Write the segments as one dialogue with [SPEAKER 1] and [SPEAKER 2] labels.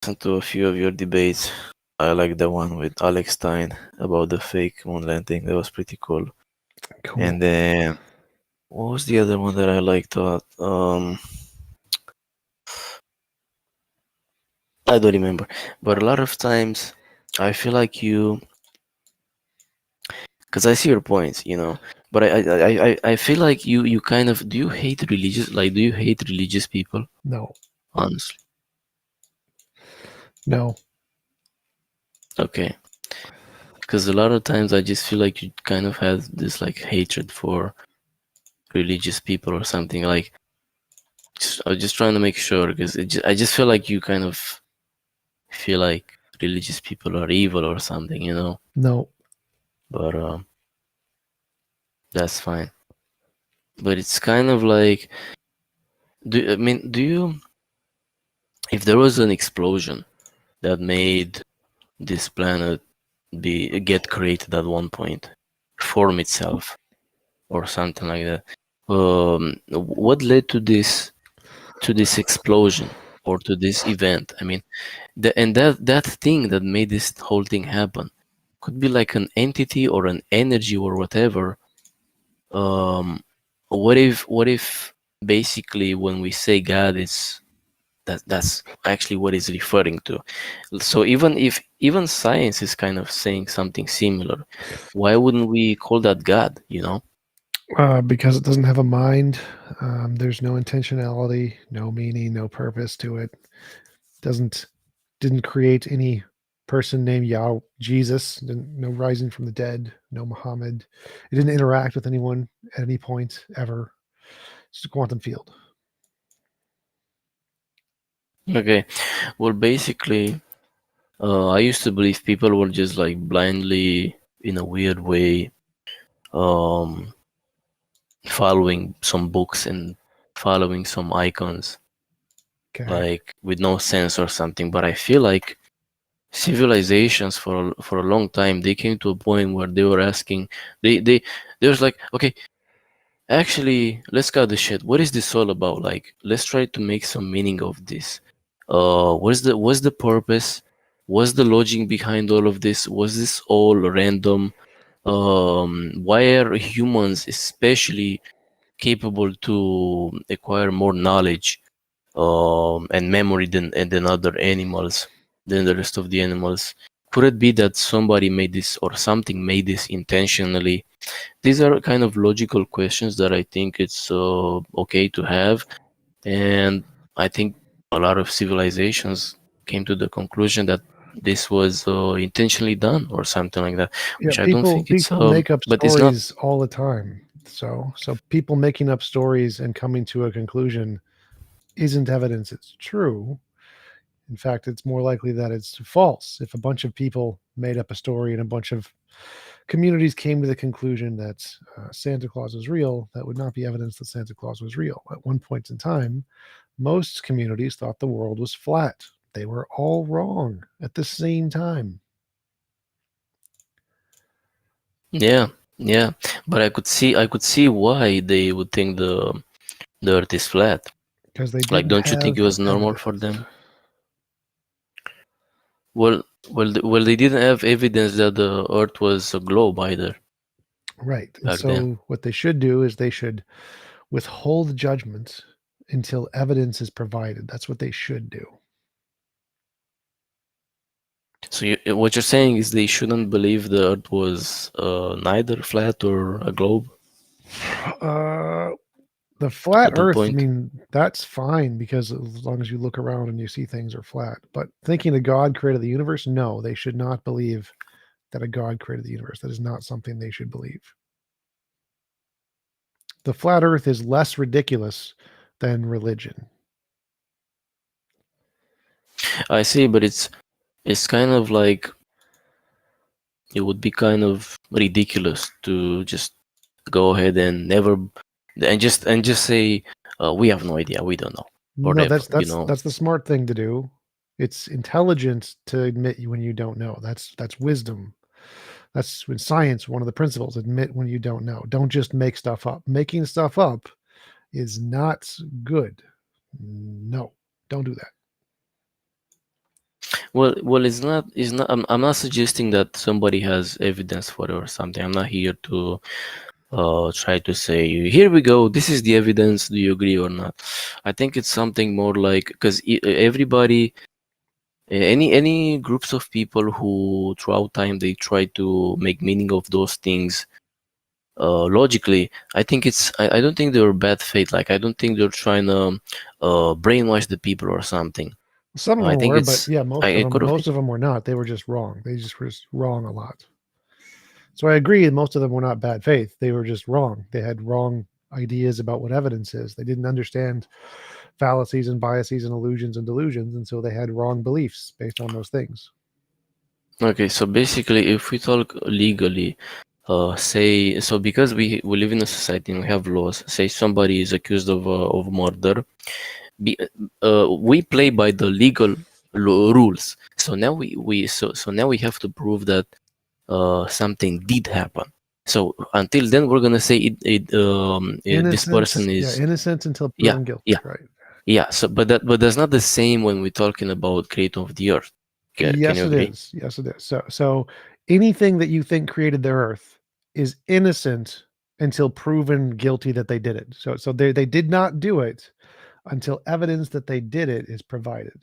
[SPEAKER 1] listened to a few of your debates. I like the one with Alex Stein about the fake moon landing. That was pretty cool.
[SPEAKER 2] Cool.
[SPEAKER 1] And then what was the other one that I liked? I don't remember. But a lot of times, I feel like you, because I see your points, But I feel like you kind of do you hate religious do you hate religious people?
[SPEAKER 2] No.
[SPEAKER 1] Honestly,
[SPEAKER 2] No.
[SPEAKER 1] okay. Because a lot of times I just feel like you kind of have this like hatred for religious people or something. Like I was just trying to make sure because I just feel like you kind of feel like religious people are evil or something.
[SPEAKER 2] No.
[SPEAKER 1] But that's fine. But it's kind of like, do you, if there was an explosion that made this planet get created at one point, form itself or something like that, what led to this explosion or to this event? I mean, and that thing that made this whole thing happen could be like an entity or an energy or whatever. Um, what if basically when we say God, is that's actually what it's referring to. So even science is kind of saying something similar, why wouldn't we call that God?
[SPEAKER 2] Because it doesn't have a mind. There's no intentionality, no meaning, no purpose to it. Didn't create any person named Jesus. No rising from the dead. No Muhammad. It didn't interact with anyone at any point ever. It's a quantum field.
[SPEAKER 1] Okay, well, basically, I used to believe people were just like blindly, in a weird way, um, following some books and following some icons,
[SPEAKER 2] Okay.
[SPEAKER 1] like with no sense or something. But I feel like civilizations for a long time, they came to a point where they were asking, they was like, okay, actually, let's cut the shit. What is this all about? Like, let's try to make some meaning of this. What's the purpose? What's the logic behind all of this? Was this all random? Why are humans especially capable to acquire more knowledge and memory than other animals, than the rest of the animals? Could it be that somebody made this or something made this intentionally? These are kind of logical questions that I think it's okay to have, and I think a lot of civilizations came to the conclusion that this was intentionally done or something like that,
[SPEAKER 2] Yeah,
[SPEAKER 1] which I don't think it's
[SPEAKER 2] people make up
[SPEAKER 1] but it's not.
[SPEAKER 2] stories all the time. So people making up stories and coming to a conclusion isn't evidence it's true. In fact, it's more likely that it's false. If a bunch of people made up a story and a bunch of communities came to the conclusion that Santa Claus is real, that would not be evidence that Santa Claus was real. At one point in time, most communities thought the world was flat. They were all wrong at the same time
[SPEAKER 1] Yeah, yeah, but I could see why they would think the earth is flat.
[SPEAKER 2] because they
[SPEAKER 1] Like,
[SPEAKER 2] didn't
[SPEAKER 1] don't you think it
[SPEAKER 2] have
[SPEAKER 1] was normal for
[SPEAKER 2] evidence.
[SPEAKER 1] them? Well, they didn't have evidence that the earth was a globe either
[SPEAKER 2] Right. And
[SPEAKER 1] back then.
[SPEAKER 2] so what they should do is they should withhold judgment until evidence is provided. That's what they should do.
[SPEAKER 1] So what you're saying is they shouldn't believe the earth was neither flat or a globe
[SPEAKER 2] Uh, the flat
[SPEAKER 1] at that
[SPEAKER 2] earth, I
[SPEAKER 1] point?
[SPEAKER 2] mean, that's fine because as long as you look around and you see things are flat. But thinking a God created the universe, no, they should not believe that a God created the universe. That is not something they should believe. The flat earth is less ridiculous than religion.
[SPEAKER 1] I see, but it's kind of like it would be kind of ridiculous to just go ahead and never and just say we have no idea, we don't know,
[SPEAKER 2] No,
[SPEAKER 1] whatever,
[SPEAKER 2] that's
[SPEAKER 1] you
[SPEAKER 2] that's
[SPEAKER 1] know.
[SPEAKER 2] that's the smart thing to do. It's intelligent to admit when you don't know. That's wisdom. That's when science, one of the principles, admit when you don't know. Don't just make stuff up. Making stuff up is not good. No, don't do that.
[SPEAKER 1] Well, it's not. It's not. I'm not suggesting that somebody has evidence for it or something. I'm not here to try to say, here we go. This is the evidence. Do you agree or not? I think it's something more like because everybody, any groups of people who throughout time they try to make meaning of those things logically. I think it's. I don't think they're bad faith. Like I don't think they're trying to brainwash the people or something.
[SPEAKER 2] Some of
[SPEAKER 1] I
[SPEAKER 2] them
[SPEAKER 1] think
[SPEAKER 2] were, but
[SPEAKER 1] it's.
[SPEAKER 2] yeah,
[SPEAKER 1] I could have.
[SPEAKER 2] most of them were not. They were just wrong. They just were just wrong a lot. So I agree, most of them were not bad faith. They were just wrong. They had wrong ideas about what evidence is. They didn't understand fallacies and biases and illusions and delusions, and so they had wrong beliefs based on those things.
[SPEAKER 1] Okay, so basically, if we talk legally, say so because we live in a society and we have laws. Say somebody is accused of murder, we play by the legal rules. So now now we have to prove that something did happen. So until then, we're gonna say this
[SPEAKER 2] Innocence,
[SPEAKER 1] person
[SPEAKER 2] yeah,
[SPEAKER 1] is
[SPEAKER 2] innocence until
[SPEAKER 1] yeah
[SPEAKER 2] proven guilty,
[SPEAKER 1] yeah
[SPEAKER 2] right?
[SPEAKER 1] yeah. So but that's not the same when we're talking about creator of the earth. Can
[SPEAKER 2] Yes,
[SPEAKER 1] you
[SPEAKER 2] it
[SPEAKER 1] agree?
[SPEAKER 2] is. Yes, it is. So anything that you think created the earth is innocent until proven guilty that they did it. So they did not do it until evidence that they did it is provided.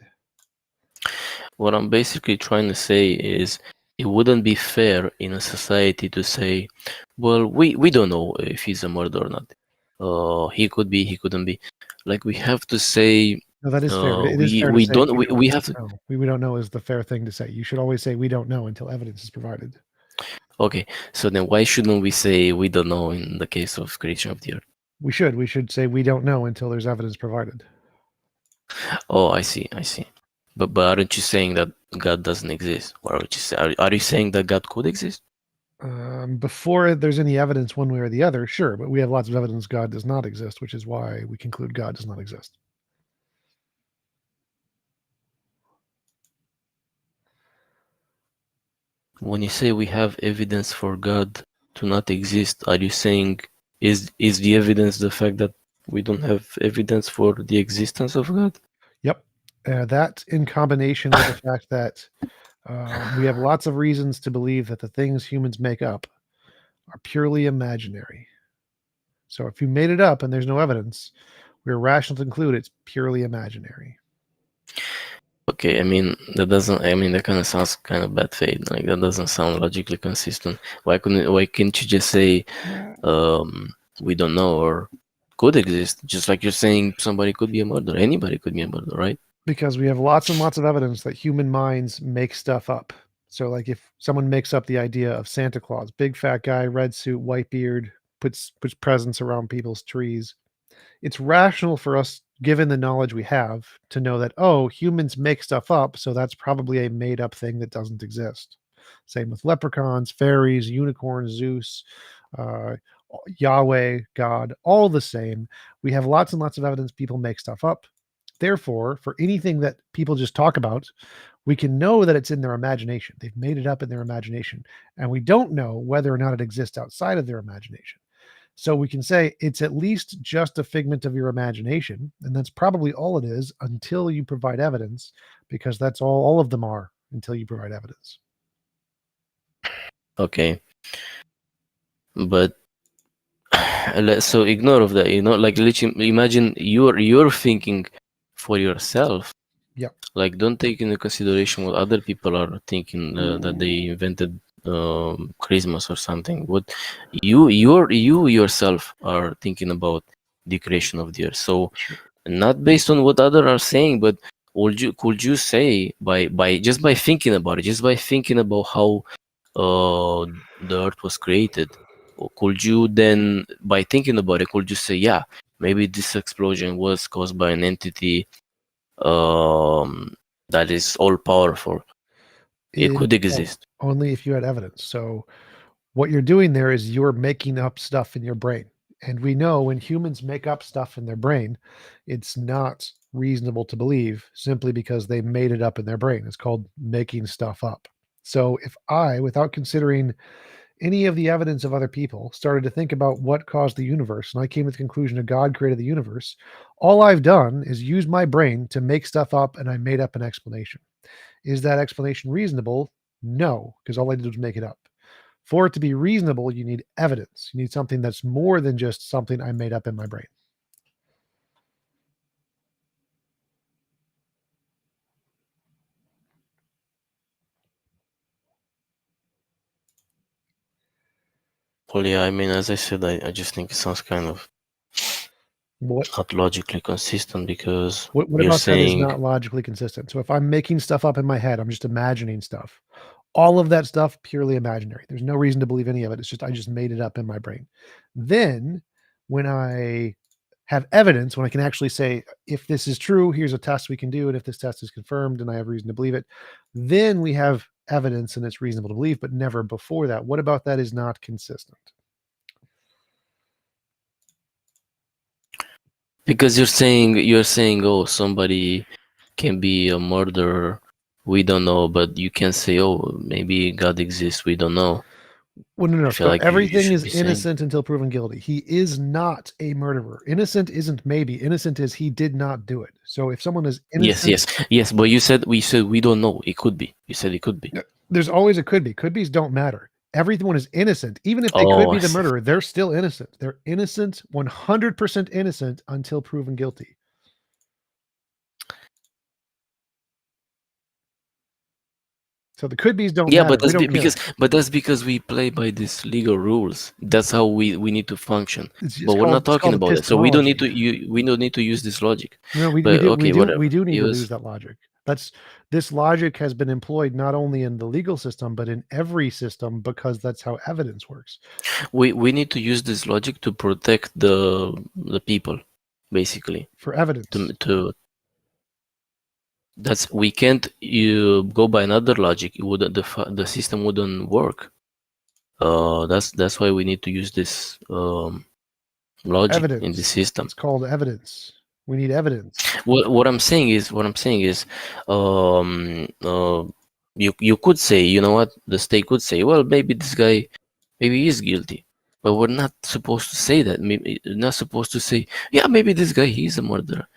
[SPEAKER 1] What I'm basically trying to say is it wouldn't be fair in a society to say, well, we don't know if he's a murderer or not. He could be, he couldn't be. Like we have to say,
[SPEAKER 2] No, that is fair. It is fair to
[SPEAKER 1] we
[SPEAKER 2] say
[SPEAKER 1] don't we have to.
[SPEAKER 2] know. We don't know is the fair thing to say. You should always say we don't know until evidence is provided.
[SPEAKER 1] Okay, so then why shouldn't we say we don't know in the case of creation of the earth?
[SPEAKER 2] We should. We should say we don't know until there's evidence provided.
[SPEAKER 1] Oh, I see, I see. But aren't you saying that God doesn't exist? Or are you saying that God could exist?
[SPEAKER 2] Before there's any evidence one way or the other, sure, but we have lots of evidence God does not exist, which is why we conclude God does not exist.
[SPEAKER 1] When you say we have evidence for God to not exist, are you saying is the evidence the fact that we don't have evidence for the existence of God?
[SPEAKER 2] Yep. That in combination with the fact that we have lots of reasons to believe that the things humans make up are purely imaginary. So if you made it up and there's no evidence, we're rational to conclude it's purely imaginary.
[SPEAKER 1] Okay, I mean that doesn't. I mean that kind of sounds kind of bad faith. Like that doesn't sound logically consistent. Why can't you just say we don't know or could exist? Just like you're saying somebody could be a murderer. Anybody could be a murderer, right?
[SPEAKER 2] Because we have lots and lots of evidence that human minds make stuff up. So, like if someone makes up the idea of Santa Claus, big fat guy, red suit, white beard, puts presents around people's trees, it's rational for us, given the knowledge we have, to know that, oh, humans make stuff up, so that's probably a made up thing that doesn't exist. Same with leprechauns, fairies, unicorns, Zeus, uh, Yahweh, God, all the same. We have lots and lots of evidence people make stuff up. Therefore, for anything that people just talk about, we can know that it's in their imagination. They've made it up in their imagination. And we don't know whether or not it exists outside of their imagination. So we can say it's at least just a figment of your imagination. And that's probably all it is until you provide evidence, because that's all of them are until you provide evidence.
[SPEAKER 1] Okay, but so ignore of that. You know, like literally imagine you're thinking for yourself.
[SPEAKER 2] Yep.
[SPEAKER 1] Like, don't take into consideration what other people are thinking that they invented Christmas or something. What you yourself are thinking about the creation of the earth. So,
[SPEAKER 2] Sure.
[SPEAKER 1] not based on what others are saying, but could you say by just by thinking about it, just by thinking about how the earth was created, or could you then by thinking about it, could you say, yeah, maybe this explosion was caused by an entity um, that is all powerful. It
[SPEAKER 2] In
[SPEAKER 1] could exist.
[SPEAKER 2] only if you had evidence. So what you're doing there is you're making up stuff in your brain. And we know when humans make up stuff in their brain, it's not reasonable to believe simply because they made it up in their brain. It's called making stuff up. So if I, without considering any of the evidence of other people, started to think about what caused the universe, and I came to the conclusion that God created the universe, all I've done is use my brain to make stuff up and I made up an explanation. Is that explanation reasonable? No, because all I did was make it up. For it to be reasonable, you need evidence. You need something that's more than just something I made up in my brain.
[SPEAKER 1] Well, yeah, I mean, as I said, I just think it sounds kind of
[SPEAKER 2] What
[SPEAKER 1] not logically consistent because
[SPEAKER 2] what
[SPEAKER 1] you're
[SPEAKER 2] about that is
[SPEAKER 1] saying,
[SPEAKER 2] not logically consistent? So if I'm making stuff up in my head, I'm just imagining stuff. All of that stuff purely imaginary. There's no reason to believe any of it. It's just I just made it up in my brain. Then when I have evidence, when I can actually say, if this is true, here's a test we can do, and if this test is confirmed and I have reason to believe it, then we have evidence and it's reasonable to believe, but never before that. What about that is not consistent?
[SPEAKER 1] because you're saying, oh, somebody can be a murderer, we don't know, but you can say, oh, maybe God exists, we don't know.
[SPEAKER 2] Well, no,
[SPEAKER 1] I
[SPEAKER 2] no.
[SPEAKER 1] feel
[SPEAKER 2] So
[SPEAKER 1] like you
[SPEAKER 2] everything
[SPEAKER 1] should
[SPEAKER 2] is
[SPEAKER 1] be saying,
[SPEAKER 2] innocent until proven guilty. He is not a murderer. Innocent isn't maybe. Innocent is he did not do it. So if someone is
[SPEAKER 1] yes,
[SPEAKER 2] innocent,
[SPEAKER 1] yes, but you said we don't know. It could be. You said it could be.
[SPEAKER 2] there's always a could be. Could be's don't matter. Everyone is innocent. Even if they could
[SPEAKER 1] Oh,
[SPEAKER 2] be
[SPEAKER 1] I
[SPEAKER 2] the
[SPEAKER 1] see.
[SPEAKER 2] murderer, they're still innocent. They're innocent, 100% innocent until proven guilty. So the could be's don't
[SPEAKER 1] Yeah,
[SPEAKER 2] matter.
[SPEAKER 1] but
[SPEAKER 2] We
[SPEAKER 1] that's
[SPEAKER 2] don't
[SPEAKER 1] because
[SPEAKER 2] care.
[SPEAKER 1] we play by these legal rules. That's how we need to function.
[SPEAKER 2] It's
[SPEAKER 1] But
[SPEAKER 2] just
[SPEAKER 1] we're not
[SPEAKER 2] called
[SPEAKER 1] talking about that. So we don't need
[SPEAKER 2] epistemology.
[SPEAKER 1] to we don't need to use this logic.
[SPEAKER 2] No,
[SPEAKER 1] But okay,
[SPEAKER 2] we
[SPEAKER 1] whatever.
[SPEAKER 2] do need
[SPEAKER 1] It
[SPEAKER 2] to
[SPEAKER 1] was
[SPEAKER 2] lose that logic. That's this logic has been employed not only in the legal system but in every system because that's how evidence works.
[SPEAKER 1] we need to use this logic to protect the people, basically.
[SPEAKER 2] For evidence,
[SPEAKER 1] To that's we can't you go by another logic. It wouldn't the system wouldn't work. That's why we need to use this logic in the
[SPEAKER 2] evidence.
[SPEAKER 1] system.
[SPEAKER 2] It's called evidence. We need evidence.
[SPEAKER 1] What I'm saying is, you could say, you know what, the state could say, well, maybe this guy, maybe he is guilty, but we're not supposed to say that. Maybe not supposed to say, yeah, maybe this guy he is a murderer.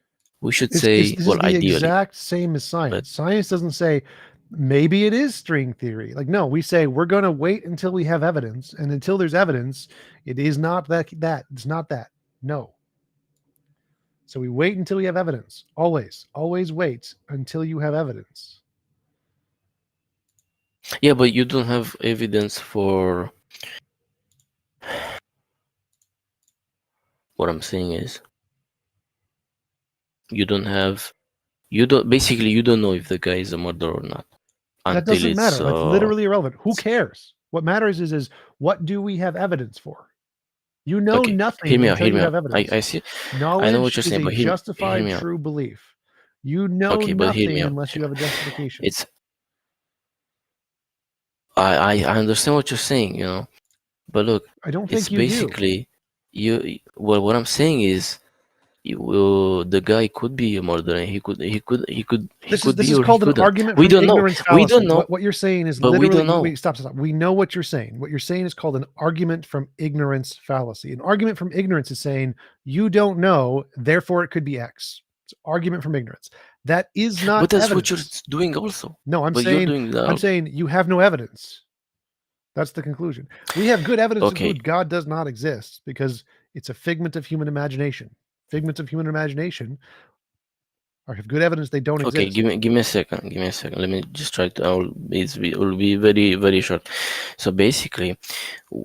[SPEAKER 1] We should say,
[SPEAKER 2] This is
[SPEAKER 1] well,
[SPEAKER 2] the
[SPEAKER 1] ideally,
[SPEAKER 2] exact same as
[SPEAKER 1] but
[SPEAKER 2] science. Science doesn't say maybe it is string theory. Like no, we say we're going to wait until we have evidence, and until there's evidence, it is not that it's not that. No. So we wait until we have evidence. Always wait until you have evidence.
[SPEAKER 1] yeah, but you don't have evidence for what I'm saying is you don't have you don't know if the guy is a murderer or not
[SPEAKER 2] That
[SPEAKER 1] until
[SPEAKER 2] doesn't
[SPEAKER 1] it's
[SPEAKER 2] matter. That's literally irrelevant. Who cares? What matters is what do we have evidence for? You know
[SPEAKER 1] okay. Hear
[SPEAKER 2] nothing
[SPEAKER 1] me out.
[SPEAKER 2] until
[SPEAKER 1] Hear
[SPEAKER 2] you
[SPEAKER 1] me
[SPEAKER 2] have
[SPEAKER 1] out.
[SPEAKER 2] evidence.
[SPEAKER 1] I see. I know what
[SPEAKER 2] Knowledge
[SPEAKER 1] you're
[SPEAKER 2] is
[SPEAKER 1] saying,
[SPEAKER 2] a
[SPEAKER 1] but hear
[SPEAKER 2] justified
[SPEAKER 1] me out.
[SPEAKER 2] true belief. You know
[SPEAKER 1] Okay, but hear me
[SPEAKER 2] nothing
[SPEAKER 1] out.
[SPEAKER 2] unless you have a justification.
[SPEAKER 1] It's I understand what you're saying, but look,
[SPEAKER 2] I don't
[SPEAKER 1] it's
[SPEAKER 2] think you do.
[SPEAKER 1] basically well, what I'm saying is the guy could be a murderer. He could
[SPEAKER 2] This
[SPEAKER 1] be
[SPEAKER 2] is
[SPEAKER 1] or he
[SPEAKER 2] called an
[SPEAKER 1] couldn't.
[SPEAKER 2] argument
[SPEAKER 1] We
[SPEAKER 2] from
[SPEAKER 1] don't know.
[SPEAKER 2] ignorance
[SPEAKER 1] We don't
[SPEAKER 2] fallacy.
[SPEAKER 1] know,
[SPEAKER 2] What you're saying is
[SPEAKER 1] but we
[SPEAKER 2] literally
[SPEAKER 1] don't know.
[SPEAKER 2] wait, stop. We know what you're saying. What you're saying is called an argument from ignorance fallacy. An argument from ignorance is saying you don't know, therefore it could be X. It's argument from ignorance. That is not
[SPEAKER 1] But that's what you're
[SPEAKER 2] evidence.
[SPEAKER 1] doing also.
[SPEAKER 2] No,
[SPEAKER 1] But you're doing
[SPEAKER 2] I'm
[SPEAKER 1] that.
[SPEAKER 2] saying you have no evidence. That's the conclusion. We have good evidence to
[SPEAKER 1] Okay,
[SPEAKER 2] conclude God does not exist because it's a figment of human imagination. Figments of human imagination are have good evidence they don't
[SPEAKER 1] okay.
[SPEAKER 2] exist.
[SPEAKER 1] Give me a second. Give me a second. Let me just try to. It will be very very short. So basically,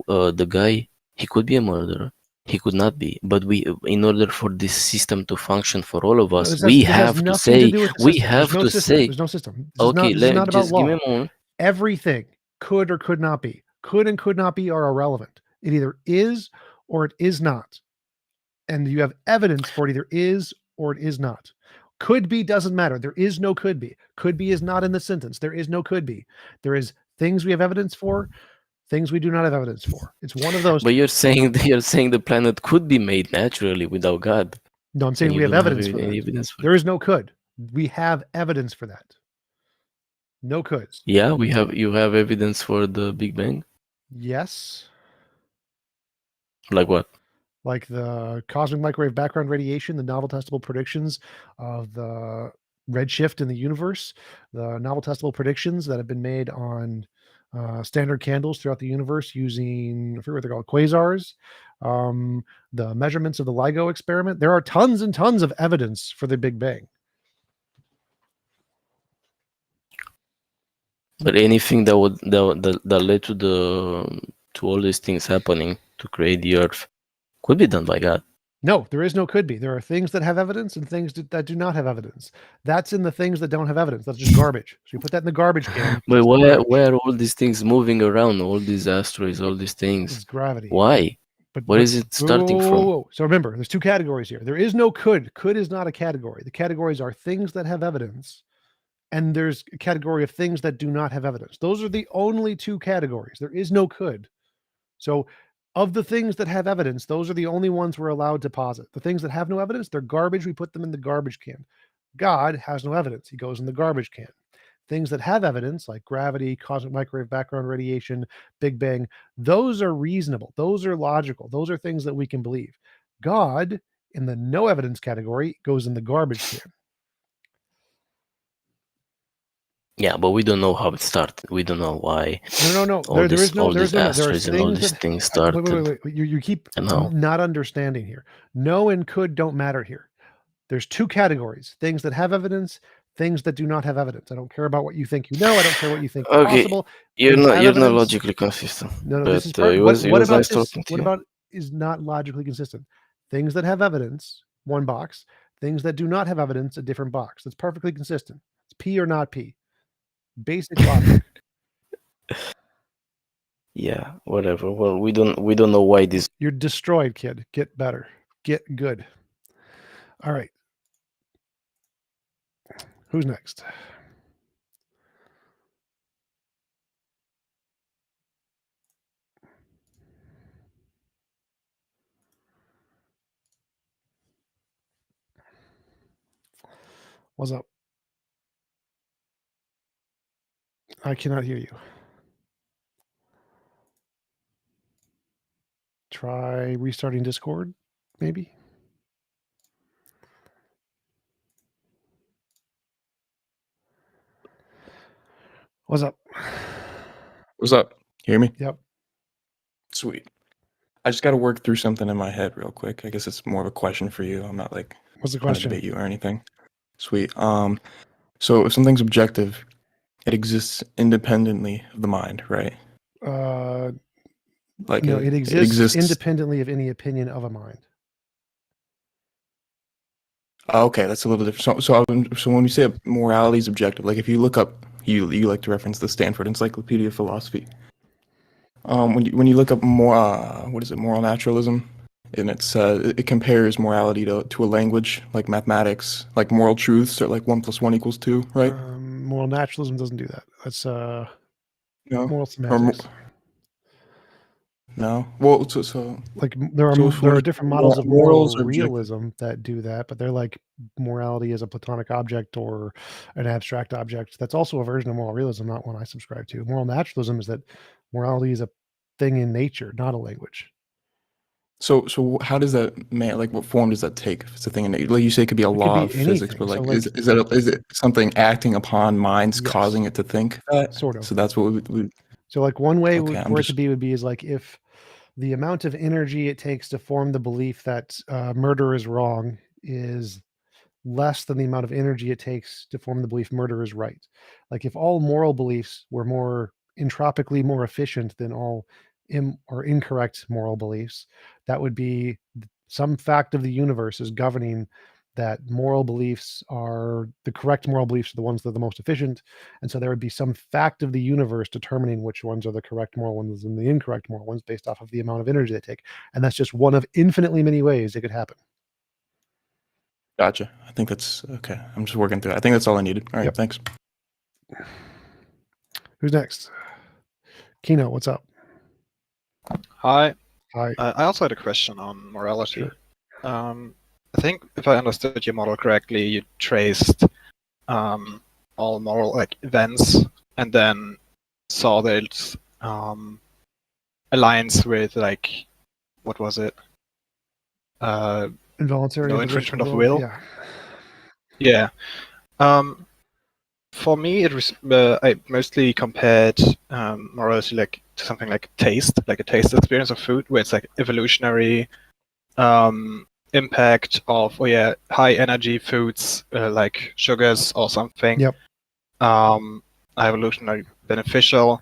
[SPEAKER 1] the guy, he could be a murderer, he could not be, but we, in order for this system to function for all of
[SPEAKER 2] No,
[SPEAKER 1] us, we
[SPEAKER 2] this has
[SPEAKER 1] have to
[SPEAKER 2] nothing to
[SPEAKER 1] say,
[SPEAKER 2] do with the system. There's no system. There's no system.
[SPEAKER 1] okay,
[SPEAKER 2] This is not about
[SPEAKER 1] just give me
[SPEAKER 2] law.
[SPEAKER 1] a moment.
[SPEAKER 2] Everything could or could not be. Could and could not be are irrelevant. It either is or it is not. And you have evidence for it either is or it is not. Could be doesn't matter. There is no could be. Could be is not in the sentence. There is no could be. There is things we have evidence for, things we do not have evidence for. It's one of those
[SPEAKER 1] But
[SPEAKER 2] two.
[SPEAKER 1] you're saying the planet could be made naturally without God,
[SPEAKER 2] No, I'm
[SPEAKER 1] and
[SPEAKER 2] saying
[SPEAKER 1] you
[SPEAKER 2] we have
[SPEAKER 1] don't have
[SPEAKER 2] evidence for
[SPEAKER 1] any
[SPEAKER 2] that.
[SPEAKER 1] evidence for
[SPEAKER 2] There
[SPEAKER 1] it.
[SPEAKER 2] is no could. We have evidence for that. No coulds.
[SPEAKER 1] Yeah, you have evidence for the Big Bang.
[SPEAKER 2] Yes.
[SPEAKER 1] Like what?
[SPEAKER 2] Like the cosmic microwave background radiation, the novel testable predictions of the redshift in the universe, the novel testable predictions that have been made on standard candles throughout the universe using, I forget what they're called, quasars, the measurements of the LIGO experiment. There are tons and tons of evidence for the Big Bang.
[SPEAKER 1] But anything that led to all these things happening to create the Earth could be done by God.
[SPEAKER 2] No, there is no could be. There are things that have evidence and things that do not have evidence. That's in the things that don't have evidence. That's just garbage. So you put that in the garbage can.
[SPEAKER 1] But
[SPEAKER 2] It's
[SPEAKER 1] why
[SPEAKER 2] garbage.
[SPEAKER 1] are all these things moving around? All these asteroids, all these things.
[SPEAKER 2] It's gravity.
[SPEAKER 1] Why?
[SPEAKER 2] But
[SPEAKER 1] Where is it starting from?
[SPEAKER 2] So remember, there's two categories here. There is no could. Could is not a category. The categories are things that have evidence, and there's a category of things that do not have evidence. Those are the only two categories. There is no could. So of the things that have evidence, those are the only ones we're allowed to posit. The things that have no evidence, they're garbage. We put them in the garbage can. God has no evidence. He goes in the garbage can. Things that have evidence, like gravity, cosmic microwave background radiation, Big Bang, those are reasonable. Those are logical. Those are things that we can believe. God, in the no evidence category, goes in the garbage can.
[SPEAKER 1] Yeah, but we don't know how it started. We don't know why.
[SPEAKER 2] No.
[SPEAKER 1] All
[SPEAKER 2] There is no. There are
[SPEAKER 1] asteroids and all
[SPEAKER 2] things
[SPEAKER 1] these
[SPEAKER 2] that.
[SPEAKER 1] things started.
[SPEAKER 2] Wait. You keep
[SPEAKER 1] And how?
[SPEAKER 2] not understanding here. No and could don't matter here. There's two categories: things that have evidence, things that do not have evidence. I don't care about what you think you know. I don't care what you think is
[SPEAKER 1] Okay,
[SPEAKER 2] possible.
[SPEAKER 1] you're
[SPEAKER 2] Things
[SPEAKER 1] not
[SPEAKER 2] have
[SPEAKER 1] you're not
[SPEAKER 2] evidence.
[SPEAKER 1] logically consistent.
[SPEAKER 2] No,
[SPEAKER 1] But
[SPEAKER 2] this is part.
[SPEAKER 1] it
[SPEAKER 2] What
[SPEAKER 1] was
[SPEAKER 2] about
[SPEAKER 1] nice
[SPEAKER 2] this?
[SPEAKER 1] talking to
[SPEAKER 2] What
[SPEAKER 1] you.
[SPEAKER 2] about is not logically consistent? Things that have evidence, one box. Things that do not have evidence, a different box. That's perfectly consistent. It's P or not P. Basic logic.
[SPEAKER 1] Yeah, whatever. Well, we don't know why this.
[SPEAKER 2] You're destroyed, kid. Get better. Get good. All right. Who's next? What's up? I cannot hear you. Try restarting Discord, maybe. What's up?
[SPEAKER 3] What's up? Hear me?
[SPEAKER 2] Yep.
[SPEAKER 3] Sweet. I just got to work through something in my head real quick. I guess it's more of a question for you. I'm not like
[SPEAKER 2] What's the
[SPEAKER 3] trying to
[SPEAKER 2] question?
[SPEAKER 3] debate you or anything. Sweet. So if something's objective, it exists independently of the mind, right? Like
[SPEAKER 2] No, it exists independently of any opinion of a mind.
[SPEAKER 3] Okay, that's a little different. So when we say morality is objective, like if you look up, you like to reference the Stanford Encyclopedia of Philosophy. When you look up moral naturalism, and it compares morality to a language like mathematics, like moral truths are like 1 + 1 = 2, right?
[SPEAKER 2] Moral naturalism doesn't do that. That's
[SPEAKER 3] No,
[SPEAKER 2] moral semantics.
[SPEAKER 3] No. Well, so
[SPEAKER 2] like there are different models of
[SPEAKER 3] morals
[SPEAKER 2] moral
[SPEAKER 3] are
[SPEAKER 2] realism that do that, but they're like morality as a platonic object or an abstract object. That's also a version of moral realism, not one I subscribe to. Moral naturalism is that morality is a thing in nature, not a language.
[SPEAKER 3] So how does that like what form does that take? If it's a thing in nature, like you say, it could be a law of physics, but like, is it something acting upon minds causing it to think that?
[SPEAKER 2] Sort of.
[SPEAKER 3] So that's what we.
[SPEAKER 2] So like one way for it to be would be is like if the amount of energy it takes to form the belief that murder is wrong is less than the amount of energy it takes to form the belief murder is right. Like if all moral beliefs were more entropically more efficient than all incorrect moral beliefs, that would be some fact of the universe is governing that moral beliefs are the correct moral beliefs are the ones that are the most efficient. And so there would be some fact of the universe determining which ones are the correct moral ones and the incorrect moral ones based off of the amount of energy they take. And that's just one of infinitely many ways it could happen.
[SPEAKER 3] Gotcha. I think that's okay. I'm just working through it. I think that's all I needed. All right. Yep. Thanks.
[SPEAKER 2] Who's next? Kino, what's up?
[SPEAKER 4] Hi.
[SPEAKER 2] Hi.
[SPEAKER 4] I also had a question on morality. Sure. I think if I understood your model correctly, you traced all moral events and then saw that it's aligns with what was it?
[SPEAKER 2] Involuntary
[SPEAKER 4] no infringement of will.
[SPEAKER 2] Yeah.
[SPEAKER 4] Yeah. For me, it was I mostly compared morality like to something like taste, like a taste experience of food, where it's like evolutionary impact of high energy foods like sugars or something.
[SPEAKER 2] Yep.
[SPEAKER 4] Evolutionary beneficial.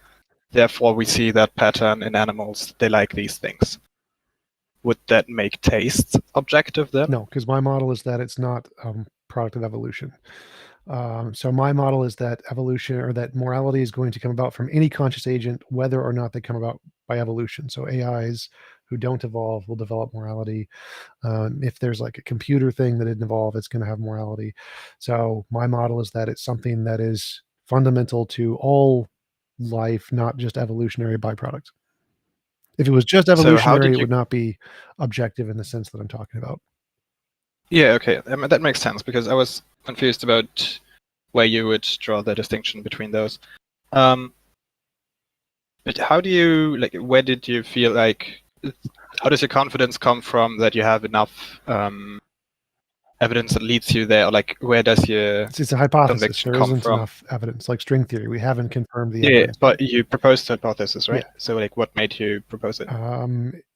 [SPEAKER 4] Therefore, we see that pattern in animals. They like these things. Would that make taste objective then?
[SPEAKER 2] No, because my model is that it's not product of evolution. So my model is that evolution, or that morality, is going to come about from any conscious agent, whether or not they come about by evolution. So AIs who don't evolve will develop morality. If there's like a computer thing that didn't evolve, it's going to have morality. So my model is that it's something that is fundamental to all life, not just evolutionary byproducts. If it was just evolutionary, it would not be objective in the sense that I'm talking about.
[SPEAKER 4] Yeah, okay. That makes sense, because I was confused about where you would draw the distinction between those. But how do you, like, where did you feel like, how does your confidence come from that you have enough evidence that leads you there? Or like, where does your
[SPEAKER 2] It's a hypothesis.
[SPEAKER 4] conviction
[SPEAKER 2] There
[SPEAKER 4] come
[SPEAKER 2] isn't
[SPEAKER 4] from?
[SPEAKER 2] enough evidence, like string theory. We haven't confirmed the
[SPEAKER 4] Yeah,
[SPEAKER 2] evidence.
[SPEAKER 4] but you proposed the hypothesis, right?
[SPEAKER 2] Yeah.
[SPEAKER 4] So like, what made you propose it?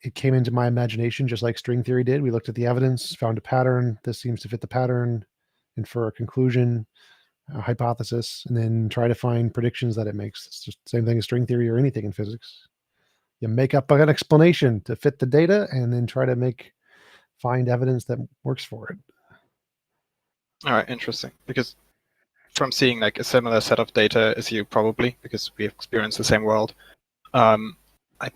[SPEAKER 2] It came into my imagination just like string theory did. We looked at the evidence, found a pattern. This seems to fit the pattern, infer a conclusion, a hypothesis, and then try to find predictions that it makes. It's just the same thing as string theory or anything in physics. You make up an explanation to fit the data and then try to find evidence that works for it.
[SPEAKER 4] All right, interesting. Because from seeing like a similar set of data as you, probably, because we experience the same world, I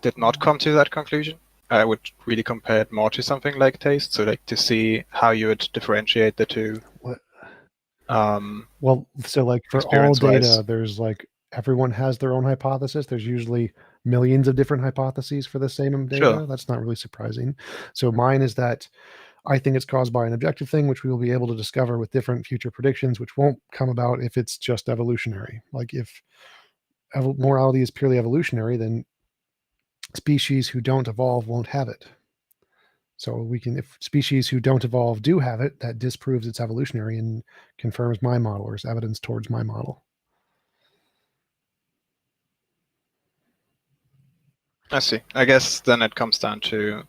[SPEAKER 4] did not come to that conclusion. I would really compare it more to something like taste, so like to see how you would differentiate the two.
[SPEAKER 2] What? Well, so like for all data, there's like everyone has their own hypothesis. There's usually millions of different hypotheses for the same data.
[SPEAKER 4] Sure.
[SPEAKER 2] That's not really surprising. So mine is that I think it's caused by an objective thing, which we will be able to discover with different future predictions, which won't come about if it's just evolutionary. Like if morality is purely evolutionary, then species who don't evolve won't have it. So if species who don't evolve do have it, that disproves it's evolutionary and confirms my model, or is evidence towards my model.
[SPEAKER 4] I see. I guess then it comes down to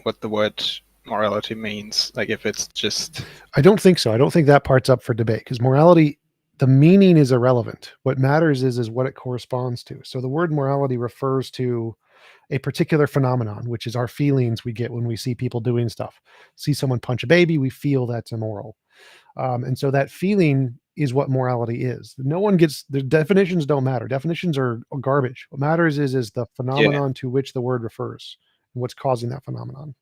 [SPEAKER 4] what the word morality means. Like if it's just...
[SPEAKER 2] I don't think so. I don't think that part's up for debate, because morality, the meaning is irrelevant. What matters is what it corresponds to. So the word morality refers to a particular phenomenon, which is our feelings we get when we see people doing stuff. See someone punch a baby, we feel that's immoral. And so that feeling is what morality is. No one gets, the definitions don't matter. Definitions are garbage. What matters is the phenomenon to which the word refers and what's causing that phenomenon.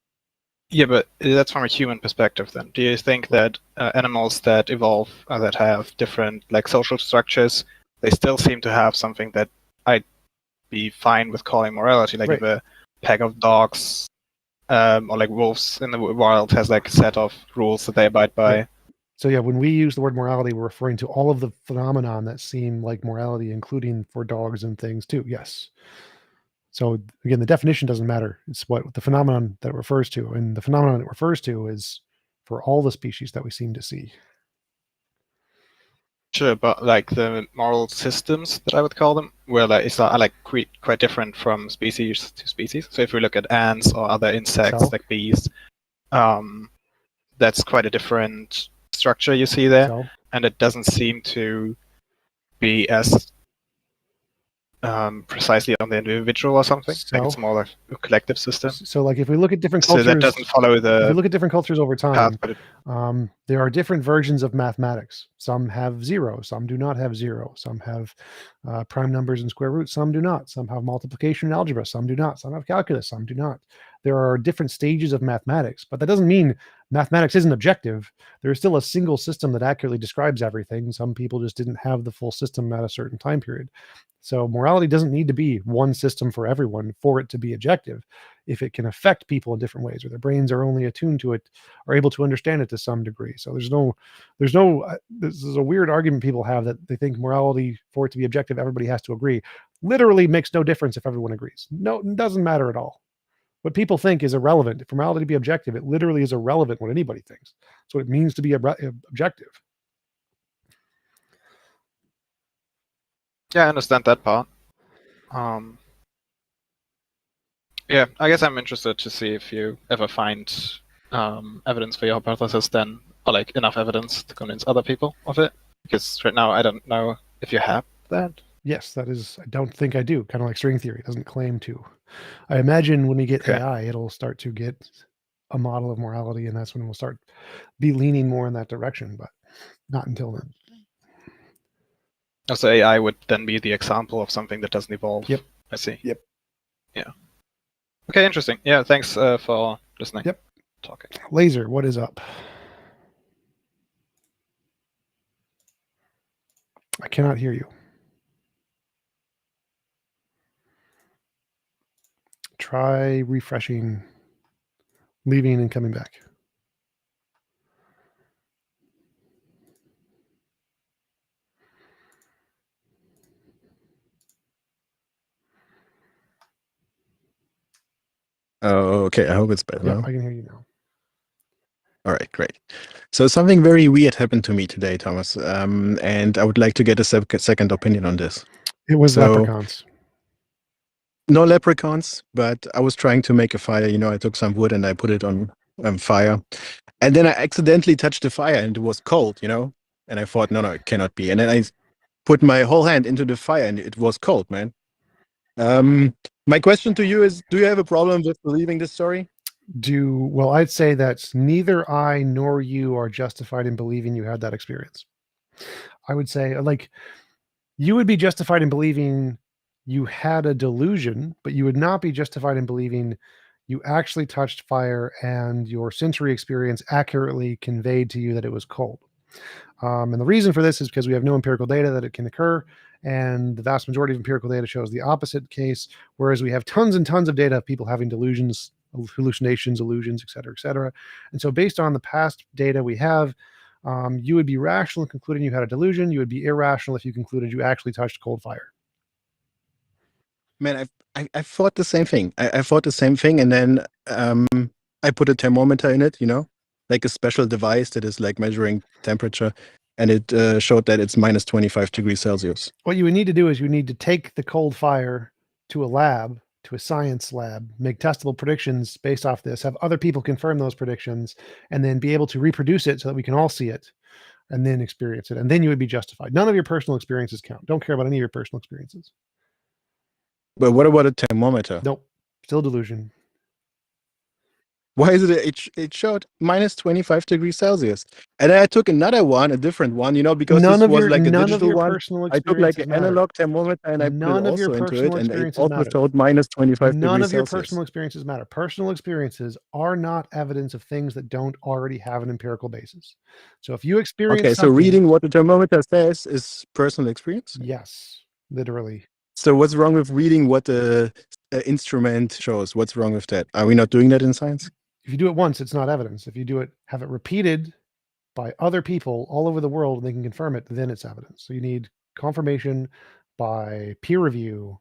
[SPEAKER 4] Yeah, but that's from a human perspective then. Do you think that animals that evolve, that have different like social structures, they still seem to have something that I'd be fine with calling morality? Like if a pack of dogs or like wolves in the wild has like a set of rules that they abide by.
[SPEAKER 2] Right. So yeah, when we use the word morality, we're referring to all of the phenomenon that seem like morality, including for dogs and things too. Yes. So again, the definition doesn't matter. It's what the phenomenon that it refers to. And the phenomenon it refers to is for all the species that we seem to see.
[SPEAKER 4] Sure, but like the moral systems that I would call them, where like it's like quite different from species to species. So if we look at ants or other insects like bees, that's quite a different structure you see there, and it doesn't seem to be as precisely on the individual or something. Like it's more like a collective system.
[SPEAKER 2] So like if we look at different cultures,
[SPEAKER 4] so that doesn't follow the.
[SPEAKER 2] If we look at different cultures over time,
[SPEAKER 4] path,
[SPEAKER 2] there are different versions of mathematics. Some have 0, some do not have 0. Some have prime numbers and square roots, some do not. Some have multiplication and algebra, some do not. Some have calculus, some do not. There are different stages of mathematics, but that doesn't mean mathematics isn't objective. There's still a single system that accurately describes everything. Some people just didn't have the full system at a certain time period. So morality doesn't need to be one system for everyone for it to be objective. If it can affect people in different ways, or their brains are only attuned to it, are able to understand it to some degree. So this is a weird argument people have, that they think morality, for it to be objective, everybody has to agree. Literally makes no difference if everyone agrees. No, it doesn't matter at all. What people think is irrelevant. For morality to be objective, it literally is irrelevant what anybody thinks. That's what it means to be objective.
[SPEAKER 4] Yeah, I understand that part. Yeah, I guess I'm interested to see if you ever find evidence for your hypothesis then, or like enough evidence to convince other people of it. Because right now I don't know if you have that.
[SPEAKER 2] Yes, that is. I don't think I do. Kind of like string theory, it doesn't claim to. I imagine when we get
[SPEAKER 4] Okay.
[SPEAKER 2] AI, it'll start to get a model of morality, and that's when we'll start be leaning more in that direction. But not until then.
[SPEAKER 4] So AI would then be the example of something that doesn't evolve.
[SPEAKER 2] Yep.
[SPEAKER 4] I see.
[SPEAKER 2] Yep.
[SPEAKER 4] Yeah. Okay, interesting. Yeah, thanks for listening.
[SPEAKER 2] Yep.
[SPEAKER 4] Talking.
[SPEAKER 2] Laser, what is up? I cannot hear you. Try refreshing, leaving and coming back.
[SPEAKER 5] Oh, okay. I hope it's better
[SPEAKER 2] Yeah,
[SPEAKER 5] now.
[SPEAKER 2] I can hear you now.
[SPEAKER 5] All right, great. So something very weird happened to me today, Thomas, and I would like to get a second opinion on this.
[SPEAKER 2] It was
[SPEAKER 5] So-
[SPEAKER 2] leprechauns.
[SPEAKER 5] No leprechauns, but I was trying to make a fire. You know, I took some wood and I put it on fire, and then I accidentally touched the fire and it was cold. You know, and I thought, no, it cannot be. And then I put my whole hand into the fire and it was cold, man. My question to you is: do you have a problem with believing this story?
[SPEAKER 2] Well, I'd say that neither I nor you are justified in believing you had that experience. I would say, like, you would be justified in believing you had a delusion, but you would not be justified in believing you actually touched fire and your sensory experience accurately conveyed to you that it was cold. And the reason for this is because we have no empirical data that it can occur, and the vast majority of empirical data shows the opposite case, whereas we have tons and tons of data of people having delusions, hallucinations, illusions, et cetera, et cetera. And so based on the past data we have, you would be rational in concluding you had a delusion. You would be irrational if you concluded you actually touched cold fire.
[SPEAKER 5] Man, I thought the same thing. I thought the same thing, and then I put a thermometer in it, you know, like a special device that is like measuring temperature, and it showed that it's minus 25 degrees Celsius.
[SPEAKER 2] What you would need to do is you need to take the cold fire to a lab, to a science lab, make testable predictions based off this, have other people confirm those predictions, and then be able to reproduce it so that we can all see it and then experience it. And then you would be justified. None of your personal experiences count. Don't care about any of your personal experiences.
[SPEAKER 5] But what about a thermometer?
[SPEAKER 2] Nope. Still delusion.
[SPEAKER 5] Why is it showed minus 25 degrees Celsius? And then I took another one, a different one, you know, because
[SPEAKER 2] None
[SPEAKER 5] this
[SPEAKER 2] of
[SPEAKER 5] was
[SPEAKER 2] your
[SPEAKER 5] like a
[SPEAKER 2] none of
[SPEAKER 5] digital
[SPEAKER 2] your
[SPEAKER 5] one.
[SPEAKER 2] personal
[SPEAKER 5] I took like
[SPEAKER 2] experiences
[SPEAKER 5] an
[SPEAKER 2] matter.
[SPEAKER 5] analog thermometer and I put
[SPEAKER 2] None
[SPEAKER 5] it
[SPEAKER 2] of your
[SPEAKER 5] also into
[SPEAKER 2] personal
[SPEAKER 5] it, and it
[SPEAKER 2] experiences
[SPEAKER 5] also
[SPEAKER 2] matter.
[SPEAKER 5] showed minus 25
[SPEAKER 2] None
[SPEAKER 5] degrees
[SPEAKER 2] of your
[SPEAKER 5] Celsius.
[SPEAKER 2] personal experiences matter. Personal experiences are not evidence of things that don't already have an empirical basis. So if you experience
[SPEAKER 5] Okay, so
[SPEAKER 2] something,
[SPEAKER 5] reading what the thermometer says is personal experience?
[SPEAKER 2] yes, literally.
[SPEAKER 5] So what's wrong with reading what the instrument shows? What's wrong with that? Are we not doing that in science?
[SPEAKER 2] If you do it once, it's not evidence. If you do it, have it repeated by other people all over the world and they can confirm it, then it's evidence. So you need confirmation by peer review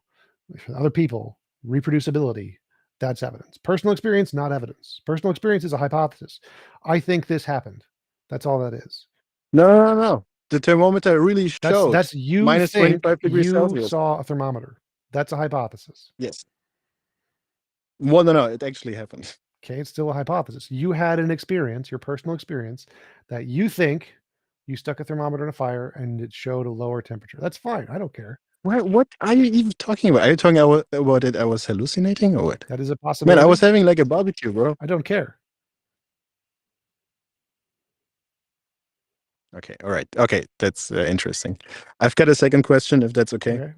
[SPEAKER 2] from other people, reproducibility. That's evidence. Personal experience, not evidence. Personal experience is a hypothesis. I think this happened. That's all that is.
[SPEAKER 5] No. The thermometer really showed
[SPEAKER 2] That's you
[SPEAKER 5] minus
[SPEAKER 2] think
[SPEAKER 5] 25 degrees
[SPEAKER 2] you
[SPEAKER 5] Celsius.
[SPEAKER 2] saw a thermometer. That's a hypothesis.
[SPEAKER 5] Yes. Well, no, it actually happened.
[SPEAKER 2] Okay, it's still a hypothesis. You had an experience, your personal experience, that you think you stuck a thermometer in a fire and it showed a lower temperature. That's fine. I don't care.
[SPEAKER 5] What are you even talking about? Are you talking about it? I was hallucinating or what?
[SPEAKER 2] That is a
[SPEAKER 5] Man,
[SPEAKER 2] possibility.
[SPEAKER 5] I was having like a barbecue, bro.
[SPEAKER 2] I don't care.
[SPEAKER 5] Okay, all right. Okay, that's interesting. I've got a second question, if that's okay.
[SPEAKER 2] Okay.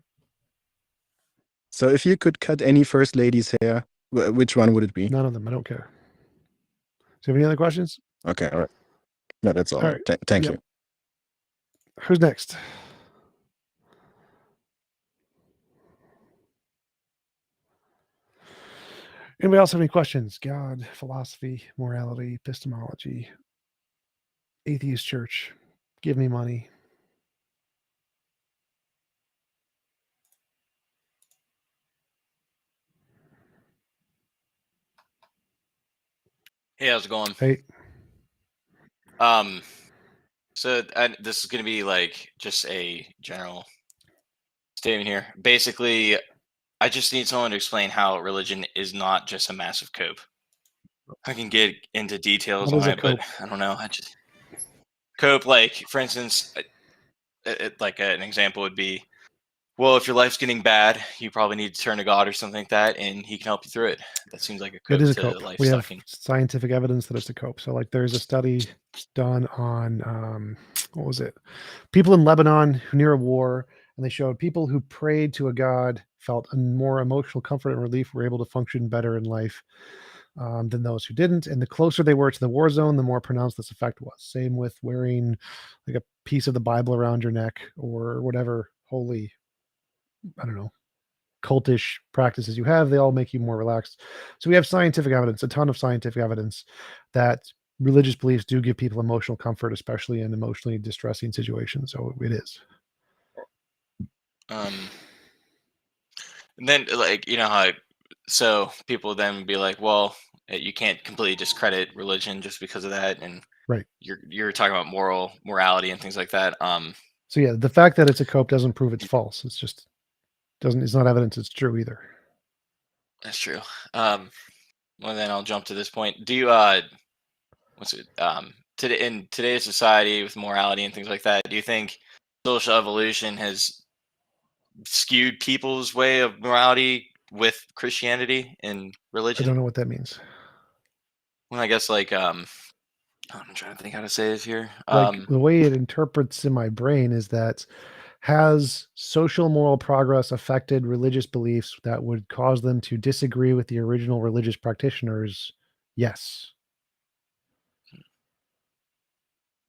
[SPEAKER 5] So if you could cut any first lady's hair, which one would it be?
[SPEAKER 2] None of them. I don't care. Do you have any other questions?
[SPEAKER 5] Okay, all right. No, that's all.
[SPEAKER 2] All
[SPEAKER 5] Right.
[SPEAKER 2] right.
[SPEAKER 5] Thank
[SPEAKER 2] Yep.
[SPEAKER 5] you.
[SPEAKER 2] Who's next? Anybody else have any questions? God, philosophy, morality, epistemology, atheist church. Give me money.
[SPEAKER 6] Hey, how's it going?
[SPEAKER 2] Hey,
[SPEAKER 6] So this is gonna be like just a general Statement here. Basically, I just need someone to explain how religion is not just a massive cope. I can get into details
[SPEAKER 2] What
[SPEAKER 6] on
[SPEAKER 2] is a
[SPEAKER 6] it, but
[SPEAKER 2] cope?
[SPEAKER 6] I don't know. I just cope, like for instance, like an example would be, well, if your life's getting bad, you probably need to turn to God or something like that, and He can help you through it. That seems like a
[SPEAKER 2] It
[SPEAKER 6] cope
[SPEAKER 2] is a
[SPEAKER 6] to
[SPEAKER 2] cope.
[SPEAKER 6] life
[SPEAKER 2] We have
[SPEAKER 6] sucking.
[SPEAKER 2] scientific evidence that it's a cope. So, like, there's a study done on what was it? People in Lebanon who near a war, and they showed people who prayed to a god felt a more emotional comfort and relief, were able to function better in life than those who didn't. And the closer they were to the war zone, the more pronounced this effect was. Same with wearing like a piece of the Bible around your neck or whatever holy, I don't know, cultish practices you have. They all make you more relaxed. So we have scientific evidence, a ton of scientific evidence that religious beliefs do give people emotional comfort, especially in emotionally distressing situations. So it is.
[SPEAKER 6] And then like how so people then would be like, well, you can't completely discredit religion just because of that, and
[SPEAKER 2] Right.
[SPEAKER 6] you're talking about morality and things like that.
[SPEAKER 2] So yeah, the fact that it's a cope doesn't prove it's false. It's just it's not evidence it's true either.
[SPEAKER 6] That's true. Well, then I'll jump to this point. Do you what's it today in today's society with morality and things like that? Do you think social evolution has skewed people's way of morality with Christianity and
[SPEAKER 2] I
[SPEAKER 6] religion?
[SPEAKER 2] don't know what that means.
[SPEAKER 6] Well, I guess like I'm trying to think how to say this here.
[SPEAKER 2] Like the way it interprets in my brain is that has social moral progress affected religious beliefs that would cause them to disagree with the original religious practitioners? Yes.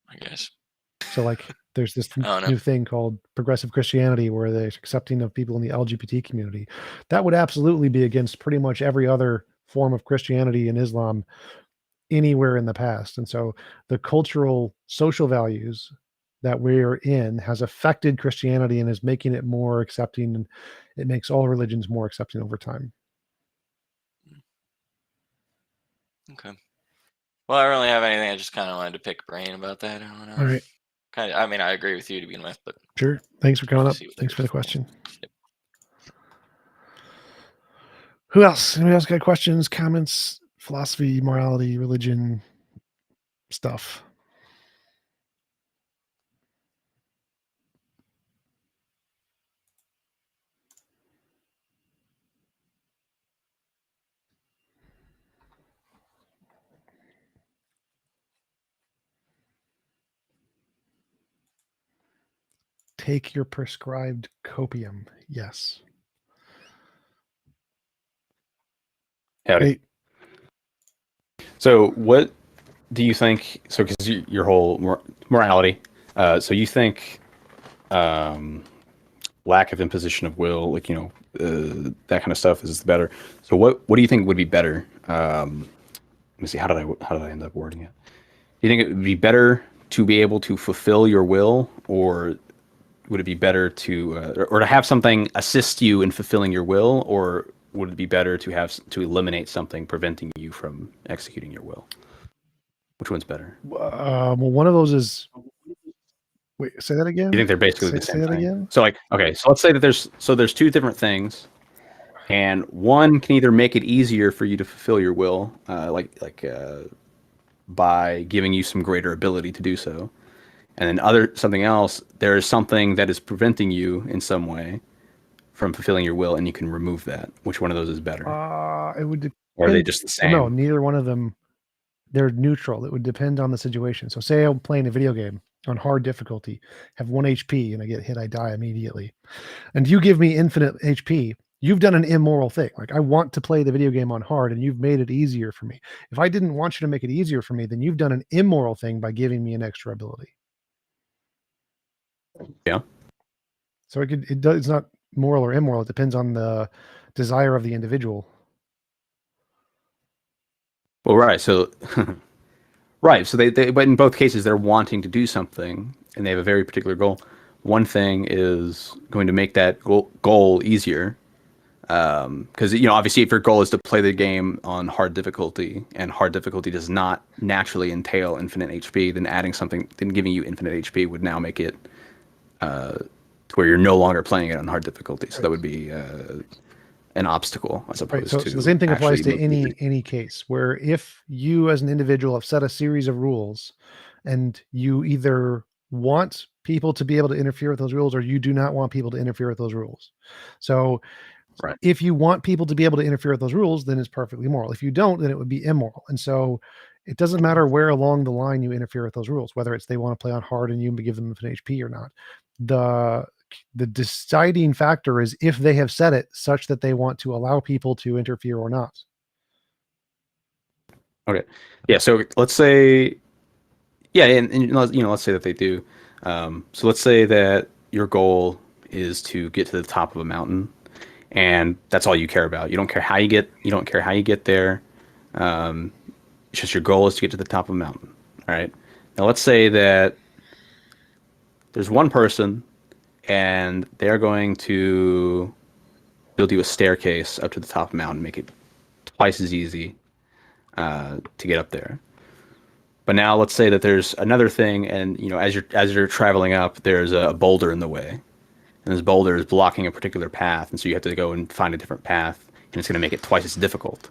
[SPEAKER 6] I guess.
[SPEAKER 2] So like there's this
[SPEAKER 6] I don't know.
[SPEAKER 2] new thing called progressive Christianity where they're accepting of people in the LGBT community. That would absolutely be against pretty much every other form of Christianity and Islam anywhere in the past. And so the cultural social values that we're in has affected Christianity and is making it more accepting, and it makes all religions more accepting over time.
[SPEAKER 6] Okay. Well, I don't really have anything. I just kind of wanted to pick brain about that. I don't know.
[SPEAKER 2] All right.
[SPEAKER 6] Kind of. I mean, I agree with you to begin with, but
[SPEAKER 2] Sure. Thanks for coming up.
[SPEAKER 6] see what
[SPEAKER 2] Thanks for the
[SPEAKER 6] yours-
[SPEAKER 2] question.
[SPEAKER 6] Yep.
[SPEAKER 2] Who else? Anybody else got questions, comments, philosophy, morality, religion stuff? Take your prescribed copium. Yes.
[SPEAKER 7] Howdy.
[SPEAKER 2] Hey,
[SPEAKER 7] So, what do you think? So, because your whole morality, so you think lack of imposition of will, like that kind of stuff, is better. So, what do you think would be better? Let me see. How did I end up wording it? Do you think it would be better to be able to fulfill your will, or would it be better to or to have something assist you in fulfilling your will, or would it be better to eliminate something preventing you from executing your will? Which one's better?
[SPEAKER 2] well, one of those is. Wait, say that again.
[SPEAKER 7] You think they're basically the
[SPEAKER 2] Say
[SPEAKER 7] same
[SPEAKER 2] that
[SPEAKER 7] thing?
[SPEAKER 2] again.
[SPEAKER 7] So so let's say that there's two different things, and one can either make it easier for you to fulfill your will, by giving you some greater ability to do so, and then something else. There is something that is preventing you in some way from fulfilling your will, and you can remove that. Which one of those is better?
[SPEAKER 2] It would.
[SPEAKER 7] Or are they just the same?
[SPEAKER 2] No, neither one of them. They're neutral. It would depend on the situation. So, say I'm playing a video game on hard difficulty, have 1 HP, and I get hit, I die immediately. And you give me infinite HP. You've done an immoral thing. Like, I want to play the video game on hard, and you've made it easier for me. If I didn't want you to make it easier for me, then you've done an immoral thing by giving me an extra ability.
[SPEAKER 7] Yeah.
[SPEAKER 2] So it's not moral or immoral. It depends on the desire of the individual.
[SPEAKER 7] Well, right. So, right. So but in both cases, they're wanting to do something, and they have a very particular goal. One thing is going to make that goal easier, because obviously, if your goal is to play the game on hard difficulty, and hard difficulty does not naturally entail infinite HP, then giving you infinite HP would now make it where you're no longer playing it on hard difficulty. So that would be an obstacle as opposed
[SPEAKER 2] So
[SPEAKER 7] to
[SPEAKER 2] the same thing applies to
[SPEAKER 7] actually making
[SPEAKER 2] any case where if you as an individual have set a series of rules and you either want people to be able to interfere with those rules or you do not want people to interfere with those rules. So
[SPEAKER 7] Right.
[SPEAKER 2] if you want people to be able to interfere with those rules, then it's perfectly moral. If you don't, then it would be immoral. And so it doesn't matter where along the line you interfere with those rules, whether it's they want to play on hard and you give them an HP or not. The deciding factor is if they have set it such that they want to allow people to interfere or not.
[SPEAKER 7] Okay. Yeah. So let's say, yeah, and let's say that they do. So let's say that your goal is to get to the top of a mountain, and that's all you care about. You don't care how you get. You don't care how you get there. It's just your goal is to get to the top of a mountain. All right. Now let's say that there's one person, and they're going to build you a staircase up to the top of the mountain, make it twice as easy to get up there. But now let's say that there's another thing, and as you're traveling up, there's a boulder in the way, and this boulder is blocking a particular path, and so you have to go and find a different path, and it's going to make it twice as difficult.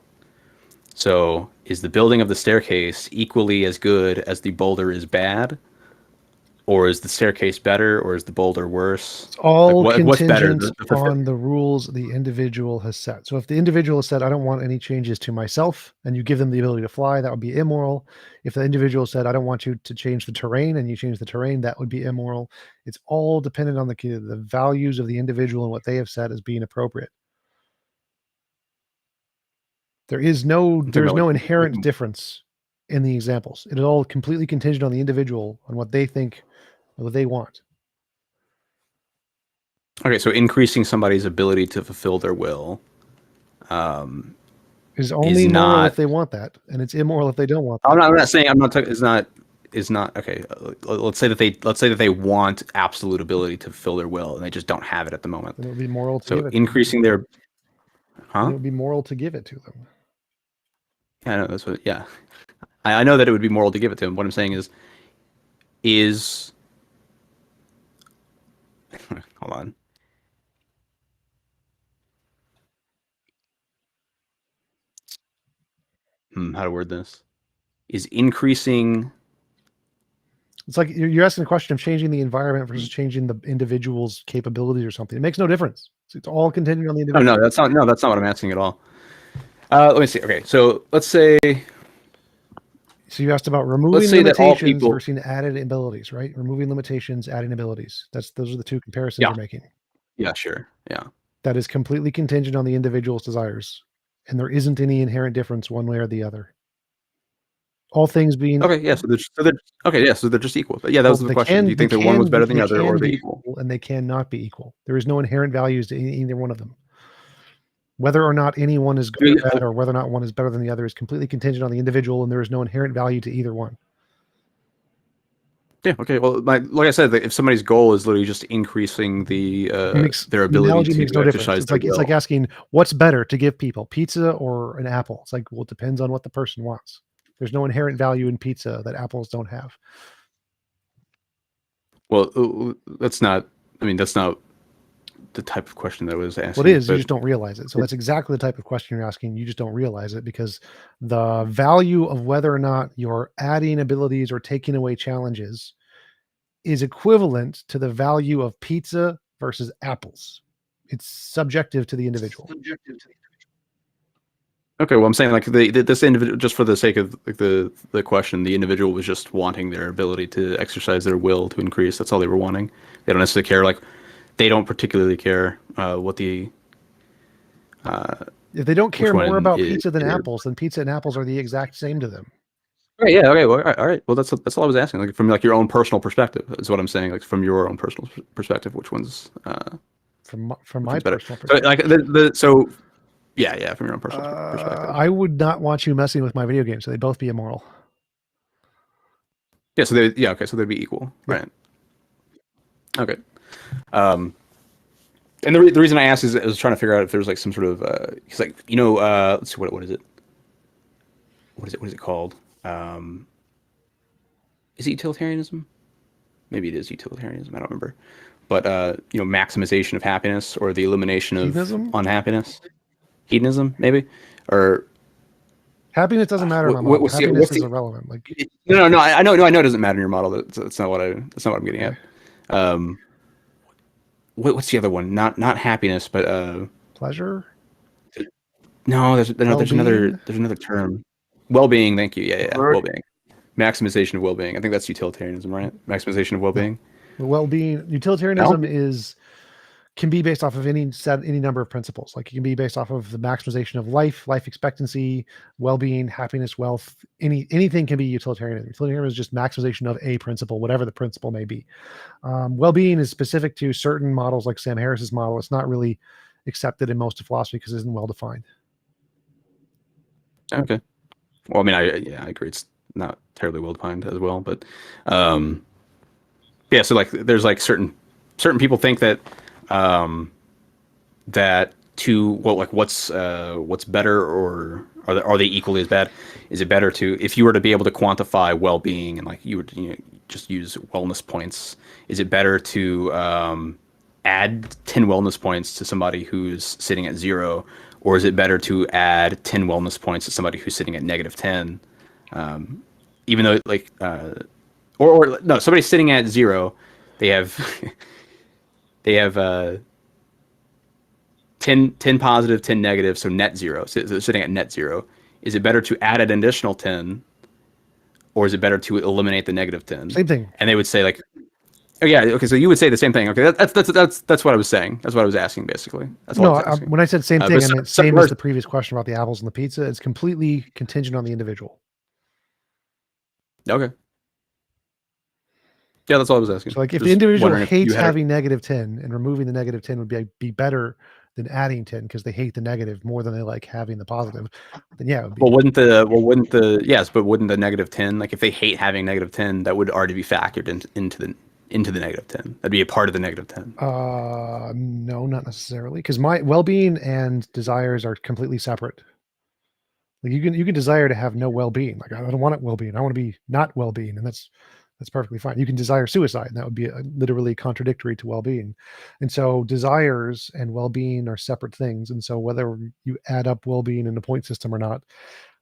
[SPEAKER 7] So is the building of the staircase equally as good as the boulder is bad? Or is the staircase better, or is the boulder worse?
[SPEAKER 2] It's all
[SPEAKER 7] what's better?
[SPEAKER 2] contingent on the rules the individual has set. So if the individual has said, I don't want any changes to myself, and you give them the ability to fly, that would be immoral. If the individual said, I don't want you to change the terrain, and you change the terrain, that would be immoral. It's all dependent on the values of the individual and what they have set as being appropriate. There's no inherent difference in the examples. It is all completely contingent on the individual, on what they think, what they want.
[SPEAKER 7] Okay, so increasing somebody's ability to fulfill their will
[SPEAKER 2] is only moral if they want that, and it's immoral if they don't want that.
[SPEAKER 7] I'm not saying is not okay. Let's say that they want absolute ability to fulfill their will, and they just don't have it at the moment.
[SPEAKER 2] Then it would be moral to
[SPEAKER 7] So
[SPEAKER 2] give it.
[SPEAKER 7] increasing their,
[SPEAKER 2] It would be moral to give it to them.
[SPEAKER 7] Yeah, I know that's what. Yeah, I know that it would be moral to give it to them. What I'm saying is hold on. How to word this? Is increasing.
[SPEAKER 2] It's like you're asking a question of changing the environment versus changing the individual's capabilities or something. It makes no difference. It's all contingent on the individual.
[SPEAKER 7] Oh, no, that's not what I'm asking at all. Let me see. Okay, so let's say.
[SPEAKER 2] So you asked about removing limitations versus added abilities, right? Removing limitations, adding abilities. Those are the two comparisons you're making.
[SPEAKER 7] Yeah, sure. Yeah.
[SPEAKER 2] That is completely contingent on the individual's desires, and there isn't any inherent difference one way or the other. All things being
[SPEAKER 7] okay, yeah. So they're just equal. But yeah, that was the question. Do you think that one was better than the other, or are they equal?
[SPEAKER 2] And they cannot be equal. There is no inherent values to either one of them. Whether or not any one is good or bad, or whether or not one is better than the other, is completely contingent on the individual, and there is no inherent value to either one.
[SPEAKER 7] Yeah. Okay. Well, like I said, if somebody's goal is literally just increasing their ability to
[SPEAKER 2] makes no difference. It's like asking what's better to give people, pizza or an apple. It's like, well, it depends on what the person wants. There's no inherent value in pizza that apples don't have.
[SPEAKER 7] Well, that's not the type of question that I was asking.
[SPEAKER 2] Well, it is. You just don't realize it. So that's exactly the type of question you're asking. You just don't realize it because the value of whether or not you're adding abilities or taking away challenges is equivalent to the value of pizza versus apples. It's subjective to the individual.
[SPEAKER 7] Okay, well, I'm saying like this individual, just for the sake of like the question, the individual was just wanting their ability to exercise their will to increase. That's all they were wanting. They don't necessarily care. Like, they don't particularly care what the.
[SPEAKER 2] If they don't care more about pizza than apples, then pizza and apples are the exact same to them.
[SPEAKER 7] Okay. Yeah. Okay. Well, all right. Well, that's all I was asking. Like from like your own personal perspective is what I'm saying. Like from your own personal perspective, which one's
[SPEAKER 2] from my personal perspective.
[SPEAKER 7] So like so. Yeah, from your own personal perspective.
[SPEAKER 2] I would not want you messing with my video games, so they'd both be immoral.
[SPEAKER 7] Yeah, so they'd be equal, right? Okay. And the reason I asked is I was trying to figure out if there's like some sort of because like let's see what is it? What is it called? Is it utilitarianism? Maybe it is utilitarianism. I don't remember. but maximization of happiness or the elimination of
[SPEAKER 2] Hedonism?
[SPEAKER 7] unhappiness. Hedonism, maybe, or
[SPEAKER 2] Happiness doesn't matter in my model.
[SPEAKER 7] what's
[SPEAKER 2] Happiness is
[SPEAKER 7] the
[SPEAKER 2] irrelevant. Like
[SPEAKER 7] no, I know it doesn't matter in your model. That's not what I'm getting at. What's the other one? Not happiness, but
[SPEAKER 2] pleasure.
[SPEAKER 7] no, there's
[SPEAKER 2] Well-being?
[SPEAKER 7] another term. Well-being. Thank you. Yeah. Well-being. Maximization of well-being. I think that's utilitarianism, right? Maximization of well-being.
[SPEAKER 2] Well-being. Utilitarianism can be based off of any number of principles. Like it can be based off of the maximization of life expectancy, well-being, happiness, wealth. Anything can be utilitarianism. Utilitarianism is just maximization of a principle, whatever the principle may be. Well-being is specific to certain models, like Sam Harris's model. It's not really accepted in most of philosophy because it isn't well defined.
[SPEAKER 7] Okay. Well, I mean, I agree. It's not terribly well defined as well, but yeah. So like, there's like certain people think that what's better, or are they equally as bad? Is it better to, if you were to be able to quantify well-being and like you would just use wellness points, is it better to add 10 wellness points to somebody who's sitting at 0, or is it better to add 10 wellness points to somebody who's sitting at -10? Even though like or no, somebody's sitting at 0, they have 10 positive, 10 negative, so net 0. So they're sitting at net 0. Is it better to add an additional 10, or is it better to eliminate the -10?
[SPEAKER 2] Same thing.
[SPEAKER 7] And they would say like, oh yeah, okay. So you would say the same thing. Okay, that's what I was saying. That's what I was asking basically. That's all I was asking.
[SPEAKER 2] When I said same thing, I meant
[SPEAKER 7] so
[SPEAKER 2] same as the previous question about the apples and the pizza. It's completely contingent on the individual.
[SPEAKER 7] Okay. Yeah, that's all I was asking.
[SPEAKER 2] So like if
[SPEAKER 7] Just
[SPEAKER 2] the individual
[SPEAKER 7] wondering if you
[SPEAKER 2] hates
[SPEAKER 7] had
[SPEAKER 2] having -10, and removing the -10 would be better than adding 10 because they hate the negative more than they like having the positive, then yeah, it would be.
[SPEAKER 7] Well, wouldn't the yes, but wouldn't the -10, like if they hate having -10, that would already be factored into the -10? That'd be a part of the -10.
[SPEAKER 2] No, not necessarily, because my well-being and desires are completely separate. Like you can desire to have no well-being. Like I don't want it well-being. I want to be not well-being, and that's perfectly fine. You can desire suicide, and that would be literally contradictory to well-being. And so desires and well-being are separate things. And so whether you add up well-being in a point system or not,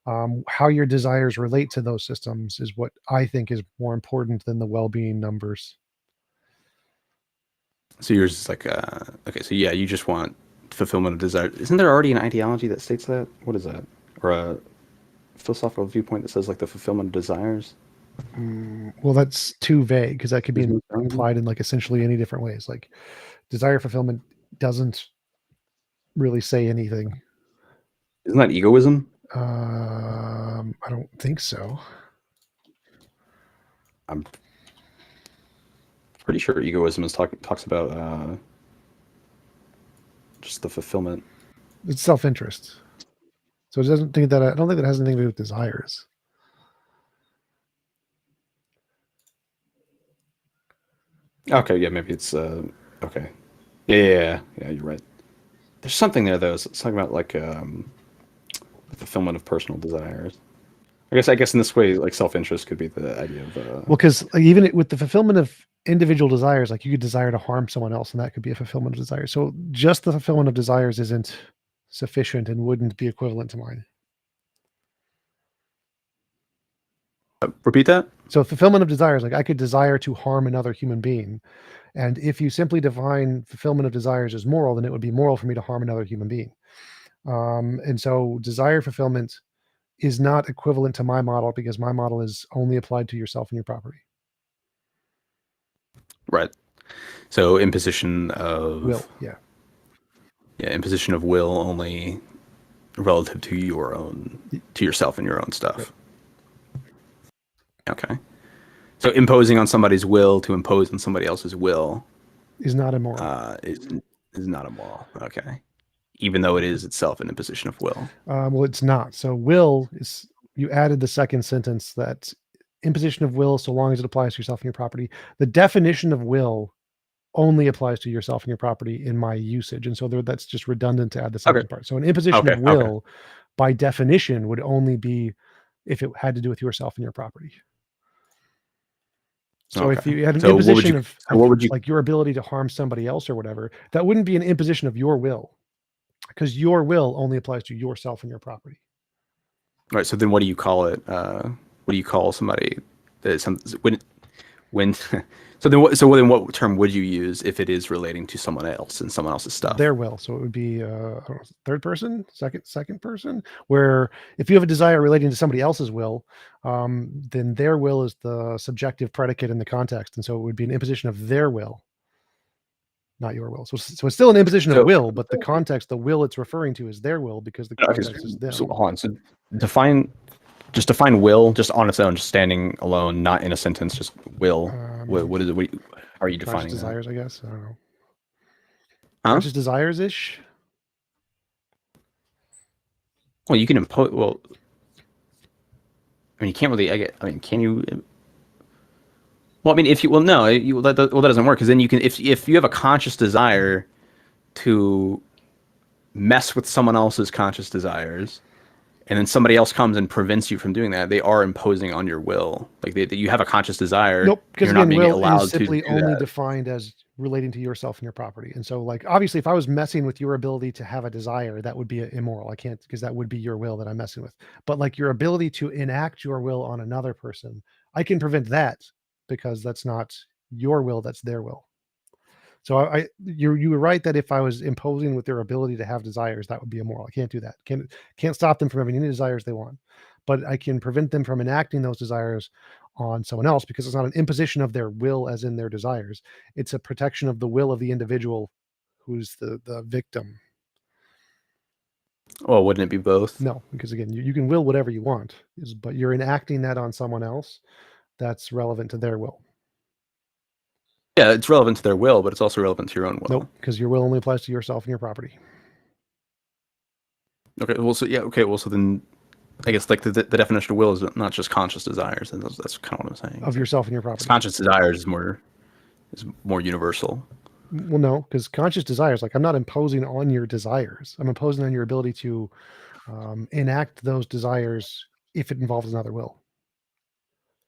[SPEAKER 2] how your desires relate to those systems is what I think is more important than the well-being numbers.
[SPEAKER 7] So yours is like okay. So yeah, you just want fulfillment of desire. Isn't there already an ideology that states that? What is that? Or a philosophical viewpoint that says like the fulfillment of desires?
[SPEAKER 2] Well, that's too vague because that could be implied in like essentially any different ways. Like desire fulfillment doesn't really say anything.
[SPEAKER 7] Isn't that egoism?
[SPEAKER 2] I don't think so.
[SPEAKER 7] I'm pretty sure egoism is talks about just the fulfillment.
[SPEAKER 2] It's self-interest. So it doesn't think that. I don't think that has anything to do with desires.
[SPEAKER 7] Okay, yeah, maybe it's okay. Yeah, you're right. There's something there though. It's talking about like the fulfillment of personal desires. I guess in this way, like self-interest could be the idea of.
[SPEAKER 2] Well, because like, even with the fulfillment of individual desires, like you could desire to harm someone else, and that could be a fulfillment of desire. So just the fulfillment of desires isn't sufficient and wouldn't be equivalent to mine.
[SPEAKER 7] Repeat that.
[SPEAKER 2] So fulfillment of desires, like I could desire to harm another human being. And if you simply define fulfillment of desires as moral, then it would be moral for me to harm another human being. And so desire fulfillment is not equivalent to my model because my model is only applied to yourself and your property.
[SPEAKER 7] Right. So imposition of
[SPEAKER 2] Will, yeah.
[SPEAKER 7] Yeah, imposition of will only relative to yourself and your own stuff. Right. Okay. So imposing on somebody's will to impose on somebody else's will
[SPEAKER 2] is not immoral.
[SPEAKER 7] Is not immoral. Okay. Even though it is itself an imposition of will.
[SPEAKER 2] Well, it's not. So will is, you added the second sentence that imposition of will so long as it applies to yourself and your property. The definition of will only applies to yourself and your property in my usage. And so that's just redundant to add the second part. So an imposition of will by definition would only be if it had to do with yourself and your property. So if
[SPEAKER 7] Okay.
[SPEAKER 2] you had an
[SPEAKER 7] So what would
[SPEAKER 2] imposition
[SPEAKER 7] you-
[SPEAKER 2] of,
[SPEAKER 7] so what would you-
[SPEAKER 2] like your ability to harm somebody else or whatever, that wouldn't be an imposition of your will, because your will only applies to yourself and your property.
[SPEAKER 7] Right. So then, what do you call it? What do you call somebody that when? So then, what term would you use if it is relating to someone else and someone else's stuff?
[SPEAKER 2] Their will. So it would be third person, second person. Where if you have a desire relating to somebody else's will, then their will is the subjective predicate in the context, and so it would be an imposition of their will, not your will. So it's still an imposition
[SPEAKER 7] So-
[SPEAKER 2] of will, but the context, the will it's referring to is their will, because the
[SPEAKER 7] Okay,
[SPEAKER 2] context is them.
[SPEAKER 7] so hold on. So define will just on its own, just standing alone, not in a sentence, just will. What is it? How are you
[SPEAKER 2] Conscious
[SPEAKER 7] defining that?
[SPEAKER 2] desires, I guess. I don't know.
[SPEAKER 7] Huh?
[SPEAKER 2] Conscious desires ish.
[SPEAKER 7] Well, you can impose. Well, I mean, you can't really. I mean, can you? Well, I mean, if you no, that doesn't work, because then you can if you have a conscious desire to mess with someone else's conscious desires, and then somebody else comes and prevents you from doing that, they are imposing on your will. Like you have a conscious desire.
[SPEAKER 2] Nope, because
[SPEAKER 7] you're not
[SPEAKER 2] again,
[SPEAKER 7] being
[SPEAKER 2] will
[SPEAKER 7] allowed
[SPEAKER 2] is simply
[SPEAKER 7] to do
[SPEAKER 2] only
[SPEAKER 7] that.
[SPEAKER 2] defined as relating to yourself and your property. And so, like, obviously, if I was messing with your ability to have a desire, that would be immoral. I can't, because that would be your will that I'm messing with. But like your ability to enact your will on another person, I can prevent that, because that's not your will, that's their will. So you were right that if I was imposing with their ability to have desires, that would be immoral. I can't do that. Can't stop them from having any desires they want, but I can prevent them from enacting those desires on someone else, because it's not an imposition of their will as in their desires. It's a protection of the will of the individual who's the victim.
[SPEAKER 7] Well, wouldn't it be both?
[SPEAKER 2] No, because again, you can will whatever you want, but you're enacting that on someone else. That's relevant to their will.
[SPEAKER 7] Yeah, it's relevant to their will, but it's also relevant to your own will.
[SPEAKER 2] Nope, because your will only applies to yourself and your property.
[SPEAKER 7] Okay. Well, so so then, I guess like the definition of will is not just conscious desires, and that's kind of what I'm saying.
[SPEAKER 2] Of yourself and your property.
[SPEAKER 7] Conscious desires is more universal.
[SPEAKER 2] Well, no, because conscious desires, like, I'm not imposing on your desires. I'm imposing on your ability to enact those desires if it involves another will.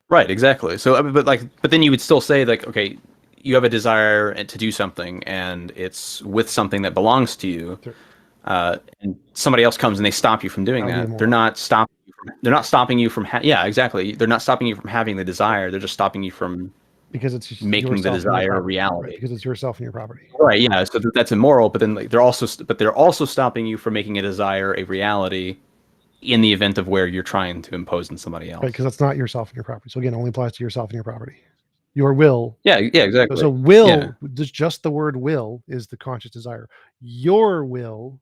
[SPEAKER 7] Right. Exactly. So, but then you would still say, like, okay, you have a desire to do something, and it's with something that belongs to you,
[SPEAKER 2] Sure.
[SPEAKER 7] and somebody else comes and they stop you from doing
[SPEAKER 2] That'd be
[SPEAKER 7] that.
[SPEAKER 2] immoral.
[SPEAKER 7] They're not stopping. They're not stopping you from. Yeah, exactly. They're not stopping you from having the desire. They're just stopping you from
[SPEAKER 2] Because it's
[SPEAKER 7] making the
[SPEAKER 2] yourself and your
[SPEAKER 7] desire a
[SPEAKER 2] property,
[SPEAKER 7] reality.
[SPEAKER 2] right? Because it's yourself and your property.
[SPEAKER 7] Right. Yeah. So that's immoral. But then, like, they're also stopping you from making a desire a reality in the event of where you're trying to impose on somebody else.
[SPEAKER 2] Right, because that's not yourself and your property. So again, it only applies to yourself and your property. Your will.
[SPEAKER 7] Yeah. Yeah. Exactly.
[SPEAKER 2] So will,
[SPEAKER 7] Yeah.
[SPEAKER 2] just the word will is the conscious desire. Your will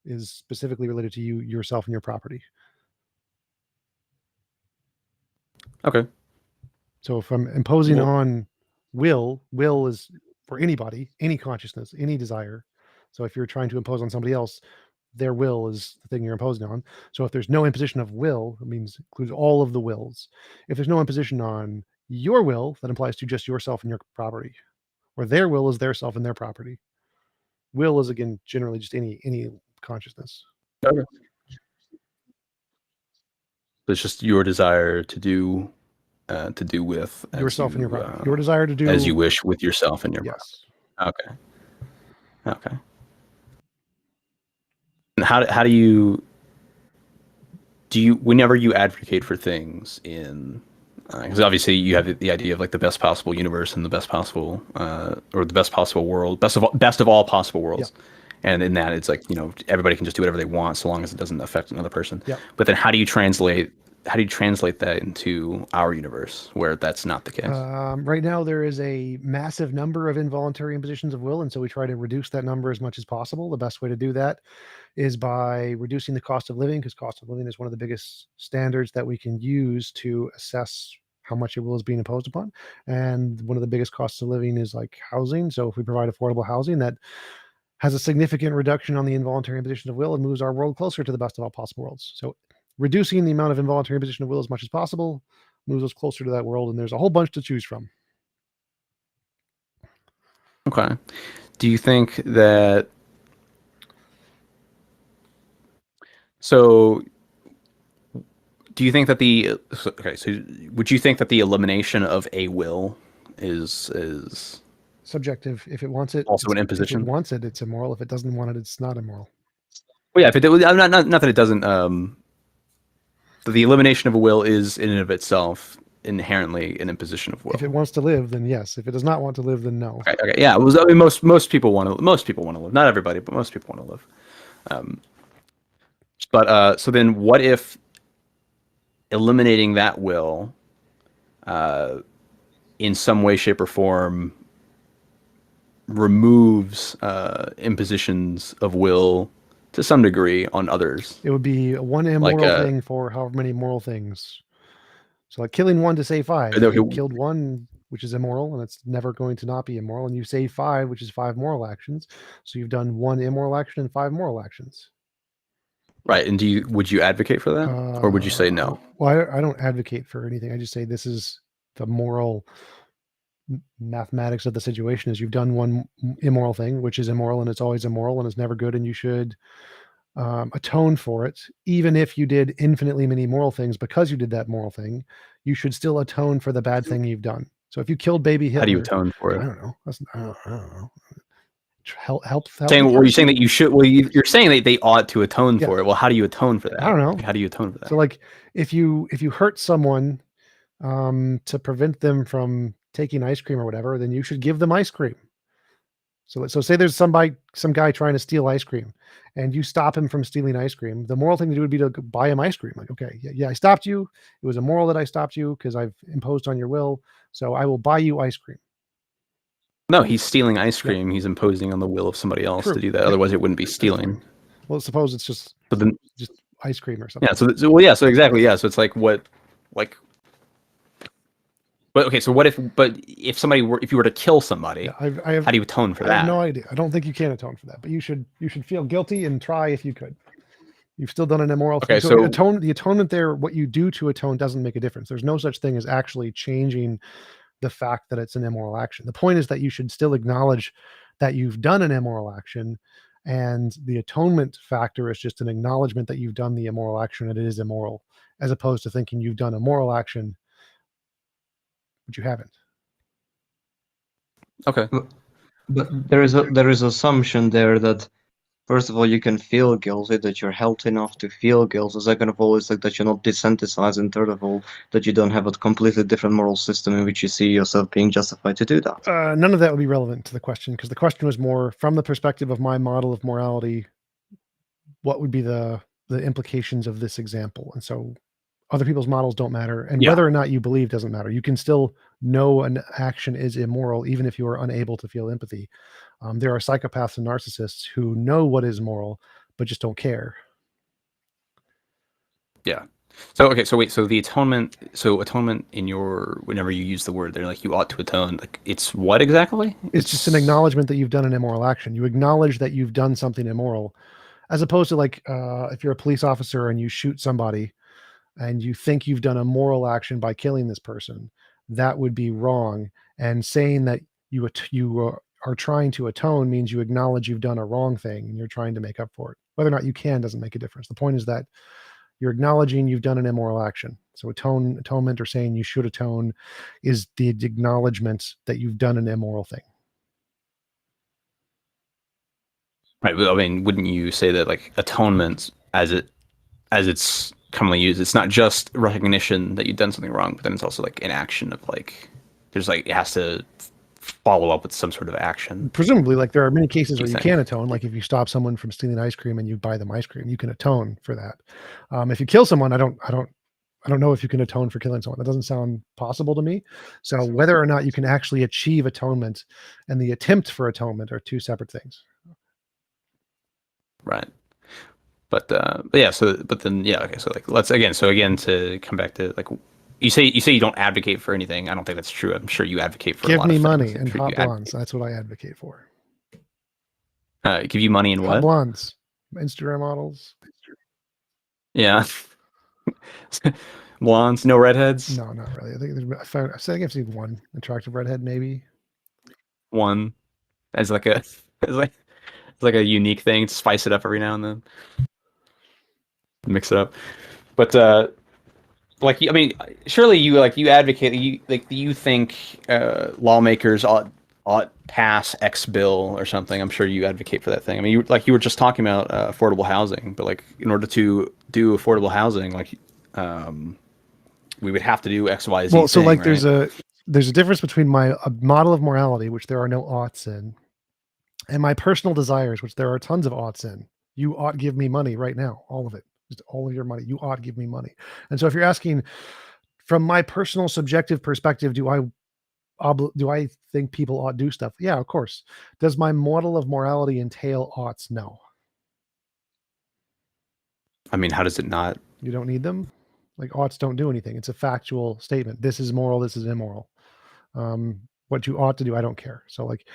[SPEAKER 2] is specifically related to you, yourself, and your property.
[SPEAKER 7] Okay.
[SPEAKER 2] So if I'm imposing
[SPEAKER 7] Well-
[SPEAKER 2] on will is for anybody, any consciousness, any desire. So if you're trying to impose on somebody else, their will is the thing you're imposing on. So if there's no imposition of will, it means includes all of the wills. If there's no imposition on your will, that implies to just yourself and your property. Or their will is their self and their property. Will is, again, generally just any consciousness.
[SPEAKER 7] Okay. It's just your desire to do with as
[SPEAKER 2] Yourself and your
[SPEAKER 7] you,
[SPEAKER 2] property. Your desire to do
[SPEAKER 7] as you wish with yourself and your
[SPEAKER 2] Yes.
[SPEAKER 7] property. Okay. And how do you whenever you advocate for things in because obviously you have the idea of like the best possible universe and the best possible or the best possible world, best of all possible worlds.
[SPEAKER 2] Yeah.
[SPEAKER 7] And in that, it's like, everybody can just do whatever they want so long as it doesn't affect another person.
[SPEAKER 2] Yeah.
[SPEAKER 7] But then how do you translate that into our universe where that's not the case?
[SPEAKER 2] Right now, there is a massive number of involuntary impositions of will, and so we try to reduce that number as much as possible. The best way to do that is by reducing the cost of living, because cost of living is one of the biggest standards that we can use to assess how much your will is being imposed upon. And one of the biggest costs of living is like housing. So if we provide affordable housing, that has a significant reduction on the involuntary imposition of will and moves our world closer to the best of all possible worlds. So reducing the amount of involuntary imposition of will as much as possible moves us closer to that world, and there's a whole bunch to choose from.
[SPEAKER 7] Okay. Do you think that so would you think that the elimination of a will is
[SPEAKER 2] Subjective. If it wants it,
[SPEAKER 7] also an
[SPEAKER 2] If
[SPEAKER 7] imposition.
[SPEAKER 2] it wants it, it's immoral. If it doesn't want it, it's not immoral.
[SPEAKER 7] Well, yeah, if it, not that it doesn't. The elimination of a will is in and of itself inherently an imposition of will.
[SPEAKER 2] If it wants to live, then yes. If it does not want to live, then no.
[SPEAKER 7] Okay, yeah. I mean, most people want to. Most people want to live. Not everybody, but most people want to live. But so then, what if eliminating that will, in some way, shape, or form, removes impositions of will to some degree on others?
[SPEAKER 2] It would be one immoral
[SPEAKER 7] Like,
[SPEAKER 2] thing for however many moral things. So like killing one to save five.
[SPEAKER 7] No,
[SPEAKER 2] You killed one, which is immoral, and it's never going to not be immoral. And you save five, which is 5 moral actions. So you've done 1 immoral action and 5 moral actions.
[SPEAKER 7] Right. And would you advocate for that, or would you say no?
[SPEAKER 2] Well, I don't advocate for anything. I just say this is the moral mathematics of the situation. Is you've done 1 immoral thing, which is immoral, and it's always immoral, and it's never good, and you should atone for it. Even if you did infinitely many moral things because you did that moral thing, you should still atone for the bad thing you've done. So if you killed baby Hitler,
[SPEAKER 7] How do you atone for it?
[SPEAKER 2] I don't know. I don't know. Help
[SPEAKER 7] Saying, well, you're saying that you should. Well, you're saying that they ought to atone
[SPEAKER 2] Yeah.
[SPEAKER 7] for it. Well, how do you atone for that?
[SPEAKER 2] I don't know.
[SPEAKER 7] How do you atone for that?
[SPEAKER 2] So like if you hurt someone to prevent them from taking ice cream or whatever, then you should give them ice cream. So say there's some guy trying to steal ice cream, and you stop him from stealing ice cream. The moral thing to do would be to buy him ice cream. Like, okay, yeah, I stopped you. It was immoral that I stopped you because I've imposed on your will. So I will buy you ice cream.
[SPEAKER 7] No, he's stealing ice cream. He's imposing on the will of somebody else
[SPEAKER 2] True.
[SPEAKER 7] to do that. Otherwise, it wouldn't be stealing.
[SPEAKER 2] Well, suppose it's just ice cream or something.
[SPEAKER 7] Yeah. So exactly. Yeah. So it's like what, like. But okay. So what if? But if you were to kill somebody,
[SPEAKER 2] Yeah,
[SPEAKER 7] how do you atone for
[SPEAKER 2] I
[SPEAKER 7] that?
[SPEAKER 2] have no idea. I don't think you can atone for that, but you should feel guilty and try if you could. You've still done an immoral thing.
[SPEAKER 7] Okay,
[SPEAKER 2] So the atonement there, what you do to atone doesn't make a difference. There's no such thing as actually changing the fact that it's an immoral action. The point is that you should still acknowledge that you've done an immoral action, and the atonement factor is just an acknowledgement that you've done the immoral action and it is immoral, as opposed to thinking you've done a moral action, but you haven't.
[SPEAKER 7] Okay.
[SPEAKER 8] But there is assumption there that first of all you can feel guilty, that you're healthy enough to feel guilty. Second of all, it's like that you're not desensitized, and third of all, that you don't have a completely different moral system in which you see yourself being justified to do that.
[SPEAKER 2] None of that would be relevant to the question, because the question was more from the perspective of my model of morality. What would be the implications of this example? And so other people's models don't matter, and whether or not you believe doesn't matter. You can still know an action is immoral even if you are unable to feel empathy. There are psychopaths and narcissists who know what is moral but just don't care.
[SPEAKER 7] Yeah. So okay. So wait. So the atonement. So atonement in your whenever you use the word, they're like you ought to atone. Like it's what exactly?
[SPEAKER 2] It's just an acknowledgement that you've done an immoral action. You acknowledge that you've done something immoral, as opposed to like if you're a police officer and you shoot somebody and you think you've done a moral action by killing this person, that would be wrong. And saying that you are trying to atone means you acknowledge you've done a wrong thing and you're trying to make up for it. Whether or not you can doesn't make a difference. The point is that you're acknowledging you've done an immoral action. So atonement, or saying you should atone, is the acknowledgement that you've done an immoral thing.
[SPEAKER 7] Right. But I mean, wouldn't you say that like atonement, as it's commonly used, it's not just recognition that you've done something wrong, but then it's also like an action of like there's like it has to follow up with some sort of action.
[SPEAKER 2] Presumably, like there are many cases where you can atone. Like if you stop someone from stealing ice cream and you buy them ice cream, you can atone for that. If you kill someone, I don't know if you can atone for killing someone. That doesn't sound possible to me. So whether or not you can actually achieve atonement and the attempt for atonement are two separate things.
[SPEAKER 7] Right. But yeah. So but then yeah. Okay. So like let's again to come back to like. You say you don't advocate for anything. I don't think that's true. I'm sure you advocate for.
[SPEAKER 2] Give
[SPEAKER 7] a lot
[SPEAKER 2] me
[SPEAKER 7] of
[SPEAKER 2] money
[SPEAKER 7] things.
[SPEAKER 2] and hot blondes. That's what I advocate for.
[SPEAKER 7] Give you money and
[SPEAKER 2] Hot
[SPEAKER 7] what?
[SPEAKER 2] blondes, Instagram models.
[SPEAKER 7] Yeah. Blondes, no redheads.
[SPEAKER 2] No, not really. I think I've seen one attractive redhead, maybe.
[SPEAKER 7] One, as like a a unique thing to spice it up every now and then. Mix it up, but Like, I mean, surely you advocate, you think lawmakers ought pass X bill or something. I'm sure you advocate for that thing. I mean, you were just talking about affordable housing, but like in order to do affordable housing, like we would have to do X, Y, Z.
[SPEAKER 2] Well, so
[SPEAKER 7] thing,
[SPEAKER 2] like
[SPEAKER 7] right?
[SPEAKER 2] there's a difference between a model of morality, which there are no oughts in, and my personal desires, which there are tons of oughts in. You ought give me money right now, all of it, just all of your money. You ought give me money. And so if you're asking from my personal subjective perspective, do I think people ought do stuff? Yeah, of course. Does my model of morality entail oughts? No.
[SPEAKER 7] I mean, how does it not?
[SPEAKER 2] You don't need them. Like oughts don't do anything. It's a factual statement. This is moral. This is immoral. What you ought to do, I don't care. So like,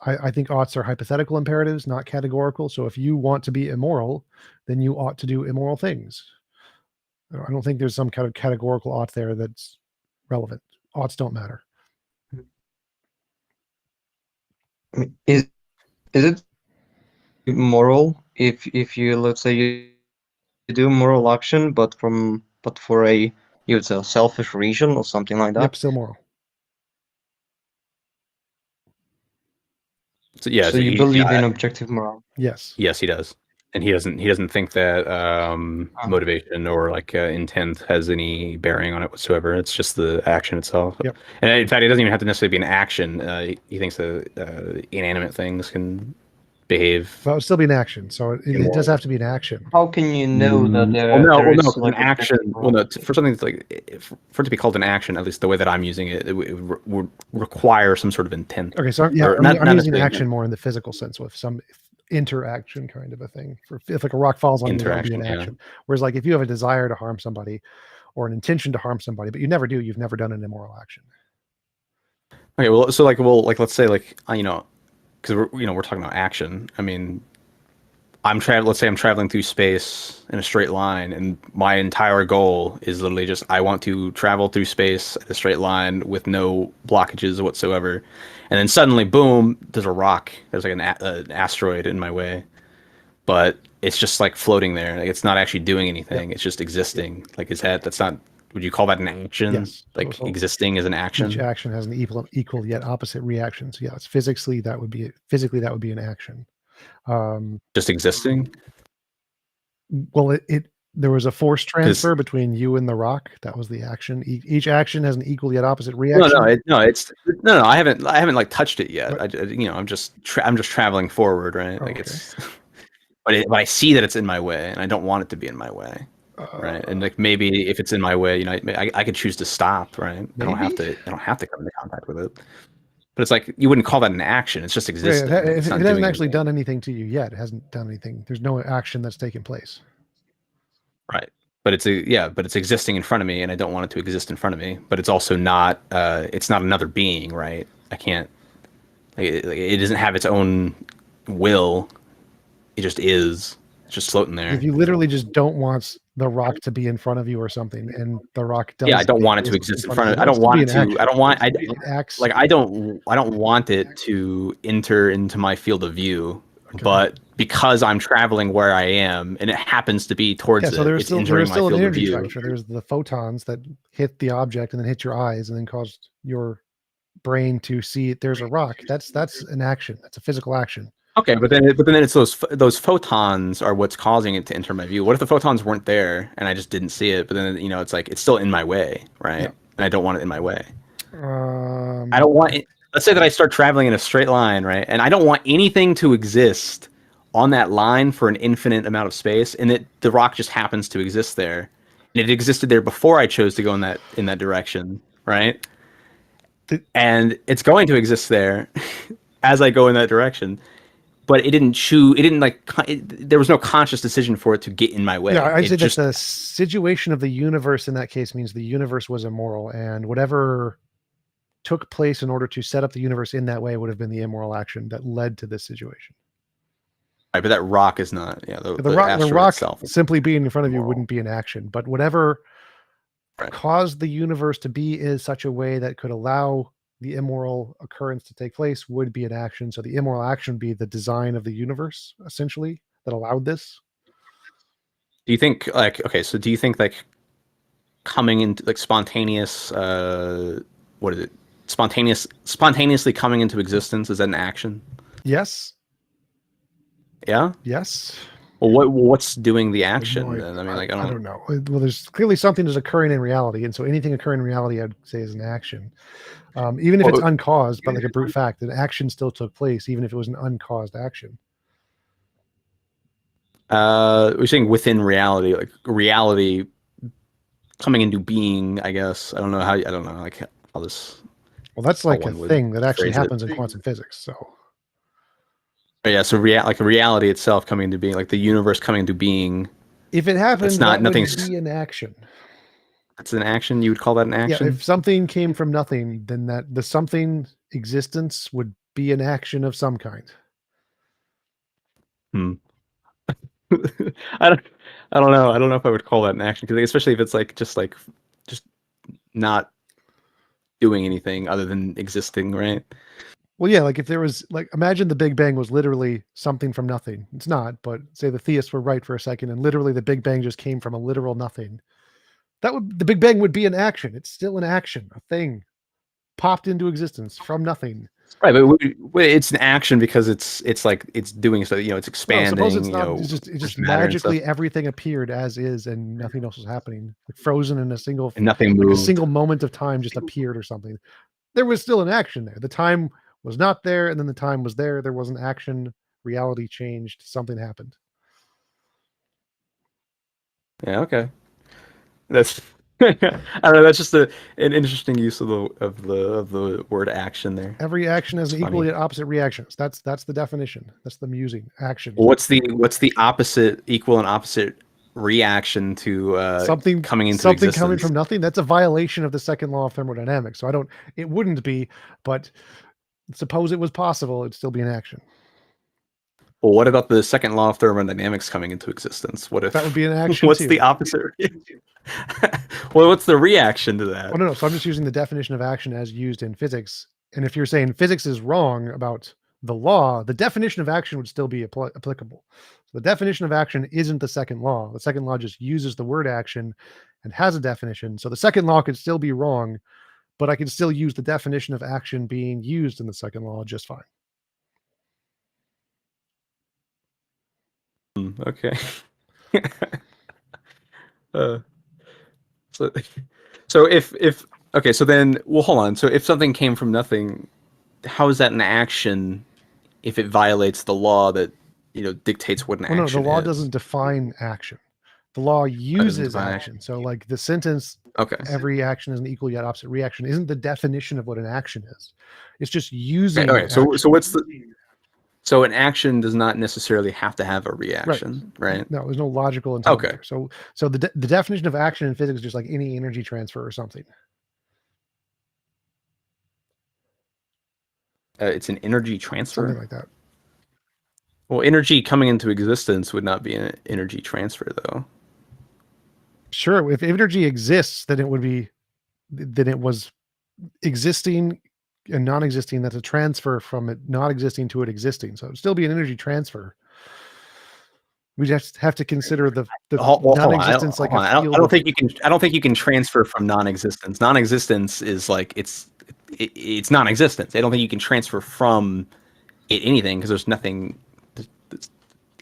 [SPEAKER 2] I think oughts are hypothetical imperatives, not categorical. So if you want to be immoral, then you ought to do immoral things. I don't think there's some kind of categorical ought there that's relevant. Oughts don't matter.
[SPEAKER 8] Is it moral if you, let's say, you do moral action, but for a, you would say, a selfish reason or something like that?
[SPEAKER 2] Yep, still moral.
[SPEAKER 7] So, yeah.
[SPEAKER 8] So you believe in objective morality?
[SPEAKER 2] Yes.
[SPEAKER 7] Yes, he does, and he doesn't think that motivation or like intent has any bearing on it whatsoever. It's just the action itself.
[SPEAKER 2] Yep.
[SPEAKER 7] And in fact, it doesn't even have to necessarily be an action. He thinks that inanimate things can behave.
[SPEAKER 2] Well, it would still be an action. So it does have to be an action.
[SPEAKER 8] How can you know that there?
[SPEAKER 7] No,
[SPEAKER 8] there is
[SPEAKER 7] because
[SPEAKER 8] like
[SPEAKER 7] an action. Well, no, for something that's like for it to be called an action, at least the way that I'm using it, it would require some sort of intent.
[SPEAKER 2] Okay, so
[SPEAKER 7] Or
[SPEAKER 2] I'm
[SPEAKER 7] not
[SPEAKER 2] using
[SPEAKER 7] necessarily
[SPEAKER 2] action more in the physical sense, with some interaction kind of a thing. If like a rock falls on you, that would be an
[SPEAKER 7] Interaction, yeah.
[SPEAKER 2] action. Whereas like if you have a desire to harm somebody or an intention to harm somebody, but you never do, you've never done an immoral action.
[SPEAKER 7] Okay, well, so like, let's say like because we're talking about action. I mean, let's say I'm traveling through space in a straight line, and my entire goal is literally just I want to travel through space in a straight line with no blockages whatsoever. And then suddenly, boom, there's a rock. There's like an asteroid in my way, but it's just like floating there. Like, it's not actually doing anything. It's just existing. Like, that's not? Would you call that an action?
[SPEAKER 2] Yes.
[SPEAKER 7] Like
[SPEAKER 2] So
[SPEAKER 7] existing is an action.
[SPEAKER 2] Each action has an equal yet opposite reaction. So yeah, it's physically that would be an action.
[SPEAKER 7] Just existing.
[SPEAKER 2] Well, there was a force transfer between you and the rock. That was the action. Each action has an equal yet opposite reaction.
[SPEAKER 7] No. I haven't like touched it yet. I'm just traveling forward, right? Like it's, but I see that it's in my way, and I don't want it to be in my way, right? And like maybe if it's in my way, I could choose to stop, right?
[SPEAKER 2] Maybe?
[SPEAKER 7] I don't have to come into contact with it. But it's like you wouldn't call that an action. It's just existing.
[SPEAKER 2] Yeah,
[SPEAKER 7] It's
[SPEAKER 2] it
[SPEAKER 7] not
[SPEAKER 2] hasn't
[SPEAKER 7] doing
[SPEAKER 2] actually
[SPEAKER 7] anything.
[SPEAKER 2] done anything to you yet. It hasn't done anything. There's no action that's taken place.
[SPEAKER 7] Right. But it's existing in front of me, and I don't want it to exist in front of me. But it's also not. It's not another being, right? I can't. It doesn't have its own will. It just is. It's just floating there.
[SPEAKER 2] If you literally just don't want the rock to be in front of you or something, and the rock does.
[SPEAKER 7] Yeah, I don't want it to exist in front of. I don't want it to. I don't want.
[SPEAKER 2] It acts
[SPEAKER 7] like I don't want it to enter into my field of view. Okay. But because I'm traveling where I am, and it happens to be towards
[SPEAKER 2] so there's still an energy
[SPEAKER 7] view.
[SPEAKER 2] transfer. There's the photons that hit the object and then hit your eyes and then cause your brain to see there's a rock. That's an action. That's a physical action.
[SPEAKER 7] Okay, but then it's those photons are what's causing it to enter my view. What if the photons weren't there and I just didn't see it? But then it's like it's still in my way, right? Yeah. And I don't want it in my way. I don't want it. Let's say that I start traveling in a straight line, right? And I don't want anything to exist on that line for an infinite amount of space, and that the rock just happens to exist there. And it existed there before I chose to go in that direction, right? And it's going to exist there as I go in that direction. But it didn't there was no conscious decision for it to get in my way.
[SPEAKER 2] Yeah, I'd say that the situation of the universe in that case means the universe was immoral, and whatever took place in order to set up the universe in that way would have been the immoral action that led to this situation.
[SPEAKER 7] Right, but that rock is not. Yeah, the
[SPEAKER 2] rock
[SPEAKER 7] itself
[SPEAKER 2] simply being in front of you wouldn't be an action, but whatever caused the universe to be in such a way that could allow the immoral occurrence to take place would be an action. So the immoral action would be the design of the universe, essentially, that allowed this.
[SPEAKER 7] Do you think do you think coming into like spontaneous what is it? Spontaneously coming into existence, is that an action?
[SPEAKER 2] Yes.
[SPEAKER 7] Yeah?
[SPEAKER 2] Yes.
[SPEAKER 7] Well, what's doing the
[SPEAKER 2] I have
[SPEAKER 7] action
[SPEAKER 2] no idea.
[SPEAKER 7] then? I mean, like
[SPEAKER 2] I don't know. Well, there's clearly something that's occurring in reality, and so anything occurring in reality, I'd say, is an action. Even if it's uncaused, but like a brute fact, an action still took place, even if it was an uncaused action.
[SPEAKER 7] we're saying within reality, like reality coming into being, I guess. I don't know like how this.
[SPEAKER 2] Well, that's like a
[SPEAKER 7] one would
[SPEAKER 2] thing that actually
[SPEAKER 7] phrase it.
[SPEAKER 2] happens in quantum physics. So
[SPEAKER 7] But yeah, so like reality itself coming into being, like the universe coming into being.
[SPEAKER 2] if it happened,
[SPEAKER 7] It's not-
[SPEAKER 2] that would
[SPEAKER 7] nothing's-
[SPEAKER 2] be an action.
[SPEAKER 7] It's an action. You would call that an action?
[SPEAKER 2] Yeah, if something came from nothing, then that the something existence would be an action of some kind.
[SPEAKER 7] I don't know. I don't know if I would call that an action, because especially if it's just not doing anything other than existing, right?
[SPEAKER 2] Well, yeah, like if there was like imagine the Big Bang was literally something from nothing. It's not, but say the theists were right for a second, and literally the Big Bang just came from a literal nothing. The Big Bang would be an action. It's still an action, a thing popped into existence from nothing.
[SPEAKER 7] Right, but it's an action because it's like it's doing so. It's
[SPEAKER 2] No,
[SPEAKER 7] expanding.
[SPEAKER 2] suppose it's not. It's just
[SPEAKER 7] matter and
[SPEAKER 2] magically
[SPEAKER 7] stuff.
[SPEAKER 2] everything appeared as is, and nothing else was happening. Like frozen in a single,
[SPEAKER 7] And nothing
[SPEAKER 2] like
[SPEAKER 7] moved.
[SPEAKER 2] a single moment of time just appeared or something. There was still an action there. The time was not there, and then the time was there. There was an action. Reality changed. Something happened.
[SPEAKER 7] Yeah. Okay. That's. I don't know. That's just an interesting use of the word action there.
[SPEAKER 2] Every action has
[SPEAKER 7] It's
[SPEAKER 2] an
[SPEAKER 7] funny.
[SPEAKER 2] equally opposite reactions. That's the definition. That's the musing action.
[SPEAKER 7] What's the opposite, equal and opposite reaction to
[SPEAKER 2] Something
[SPEAKER 7] coming into
[SPEAKER 2] something
[SPEAKER 7] existence?
[SPEAKER 2] coming from nothing. That's a violation of the second law of thermodynamics. So it wouldn't be, but suppose it was possible, it'd still be an action.
[SPEAKER 7] Well, what about the second law of thermodynamics coming into existence? What if
[SPEAKER 2] That would be an action
[SPEAKER 7] what's
[SPEAKER 2] too.
[SPEAKER 7] the opposite? Well, what's the reaction to that?
[SPEAKER 2] Oh no. So I'm just using the definition of action as used in physics. And if you're saying physics is wrong about the law, the definition of action would still be applicable. So the definition of action isn't the second law. The second law just uses the word action and has a definition. So the second law could still be wrong, but I can still use the definition of action being used in the second law just fine.
[SPEAKER 7] Okay. So, if okay, so then, well, hold on. So if something came from nothing, how is that an action if it violates the law that dictates what an
[SPEAKER 2] Well, no,
[SPEAKER 7] action
[SPEAKER 2] the law
[SPEAKER 7] is?
[SPEAKER 2] doesn't define action. The law uses
[SPEAKER 7] define
[SPEAKER 2] action. So like the sentence,
[SPEAKER 7] Okay.
[SPEAKER 2] every action is an equal yet opposite reaction, isn't the definition of what an action is. It's just using
[SPEAKER 7] Okay. So
[SPEAKER 2] action.
[SPEAKER 7] what's the so an action does not necessarily have to have a reaction, right?
[SPEAKER 2] No, there's no logical entitlement
[SPEAKER 7] Okay.
[SPEAKER 2] there. So the definition of action in physics is just like any energy transfer or something.
[SPEAKER 7] It's an energy transfer.
[SPEAKER 2] Something like that.
[SPEAKER 7] Well, energy coming into existence would not be an energy transfer, though.
[SPEAKER 2] Sure, if energy exists, then it was existing and non-existing. That's a transfer from it not existing to it existing. So it'd still be an energy transfer. We just have to consider the
[SPEAKER 7] Hold on.
[SPEAKER 2] non-existence like
[SPEAKER 7] Hold on.
[SPEAKER 2] a
[SPEAKER 7] I
[SPEAKER 2] field.
[SPEAKER 7] don't think you can. I don't think you can transfer from non-existence. Non-existence is like it's non-existence. I don't think you can transfer from it anything because there's nothing.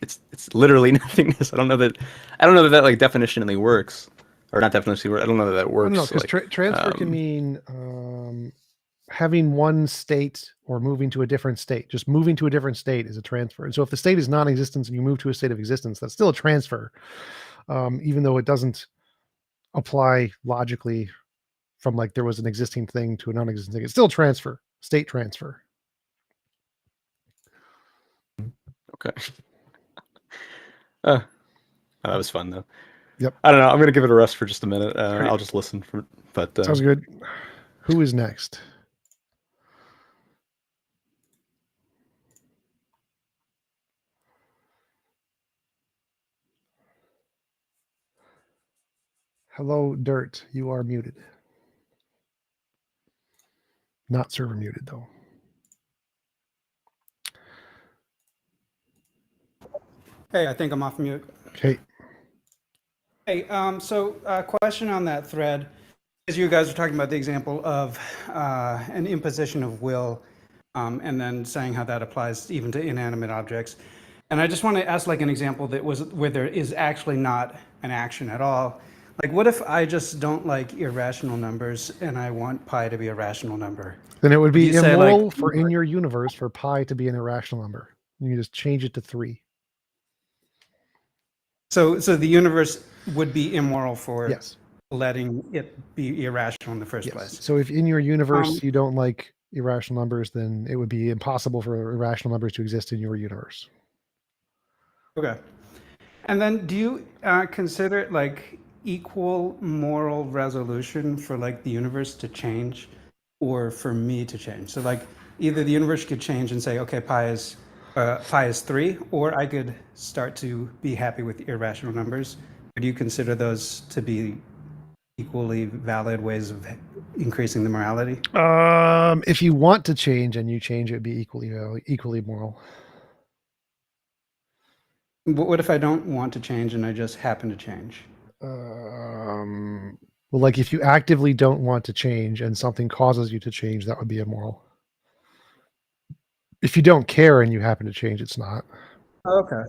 [SPEAKER 7] It's literally nothingness. I don't know that like definitionally works, or not definitionally. I don't know that works.
[SPEAKER 2] No, because transfer can mean having one state or moving to a different state. Just moving to a different state is a transfer. And so if the state is non-existence and you move to a state of existence, that's still a transfer, even though it doesn't apply logically from like there was an existing thing to a non-existent thing. It's still transfer, state transfer.
[SPEAKER 7] Okay. That was fun though.
[SPEAKER 2] Yep.
[SPEAKER 7] I don't know. I'm gonna give it a rest for just a minute. I'll just listen but
[SPEAKER 2] Sounds good. Who is next? Hello, Dirt. You are muted. Not server muted though.
[SPEAKER 9] Hey, I think I'm off mute.
[SPEAKER 2] Okay.
[SPEAKER 9] Hey, so question on that thread, as you guys are talking about the example of an imposition of will, and then saying how that applies even to inanimate objects. And I just want to ask like an example that was where there is actually not an action at all. Like, what if I just don't like irrational numbers and I want pi to be a rational number?
[SPEAKER 2] Then it would be
[SPEAKER 9] you say,
[SPEAKER 2] immoral
[SPEAKER 9] like-
[SPEAKER 2] for in your universe for pi to be an irrational number. You just change it to 3.
[SPEAKER 9] So the universe would be immoral for
[SPEAKER 2] Yes.
[SPEAKER 9] letting it be irrational in the first
[SPEAKER 2] Yes.
[SPEAKER 9] place.
[SPEAKER 2] So if in your universe you don't like irrational numbers, then it would be impossible for irrational numbers to exist in your universe.
[SPEAKER 9] Okay. And then do you consider it like equal moral resolution for like the universe to change or for me to change? So like either the universe could change and say, okay, pi is 3, or I could start to be happy with irrational numbers. Do you consider those to be equally valid ways of increasing the morality?
[SPEAKER 2] If you want to change and you change, it would be equally moral.
[SPEAKER 9] But what if I don't want to change and I just happen to change?
[SPEAKER 2] Well, like if you actively don't want to change and something causes you to change, that would be immoral. If you don't care and you happen to change, it's not.
[SPEAKER 9] Okay.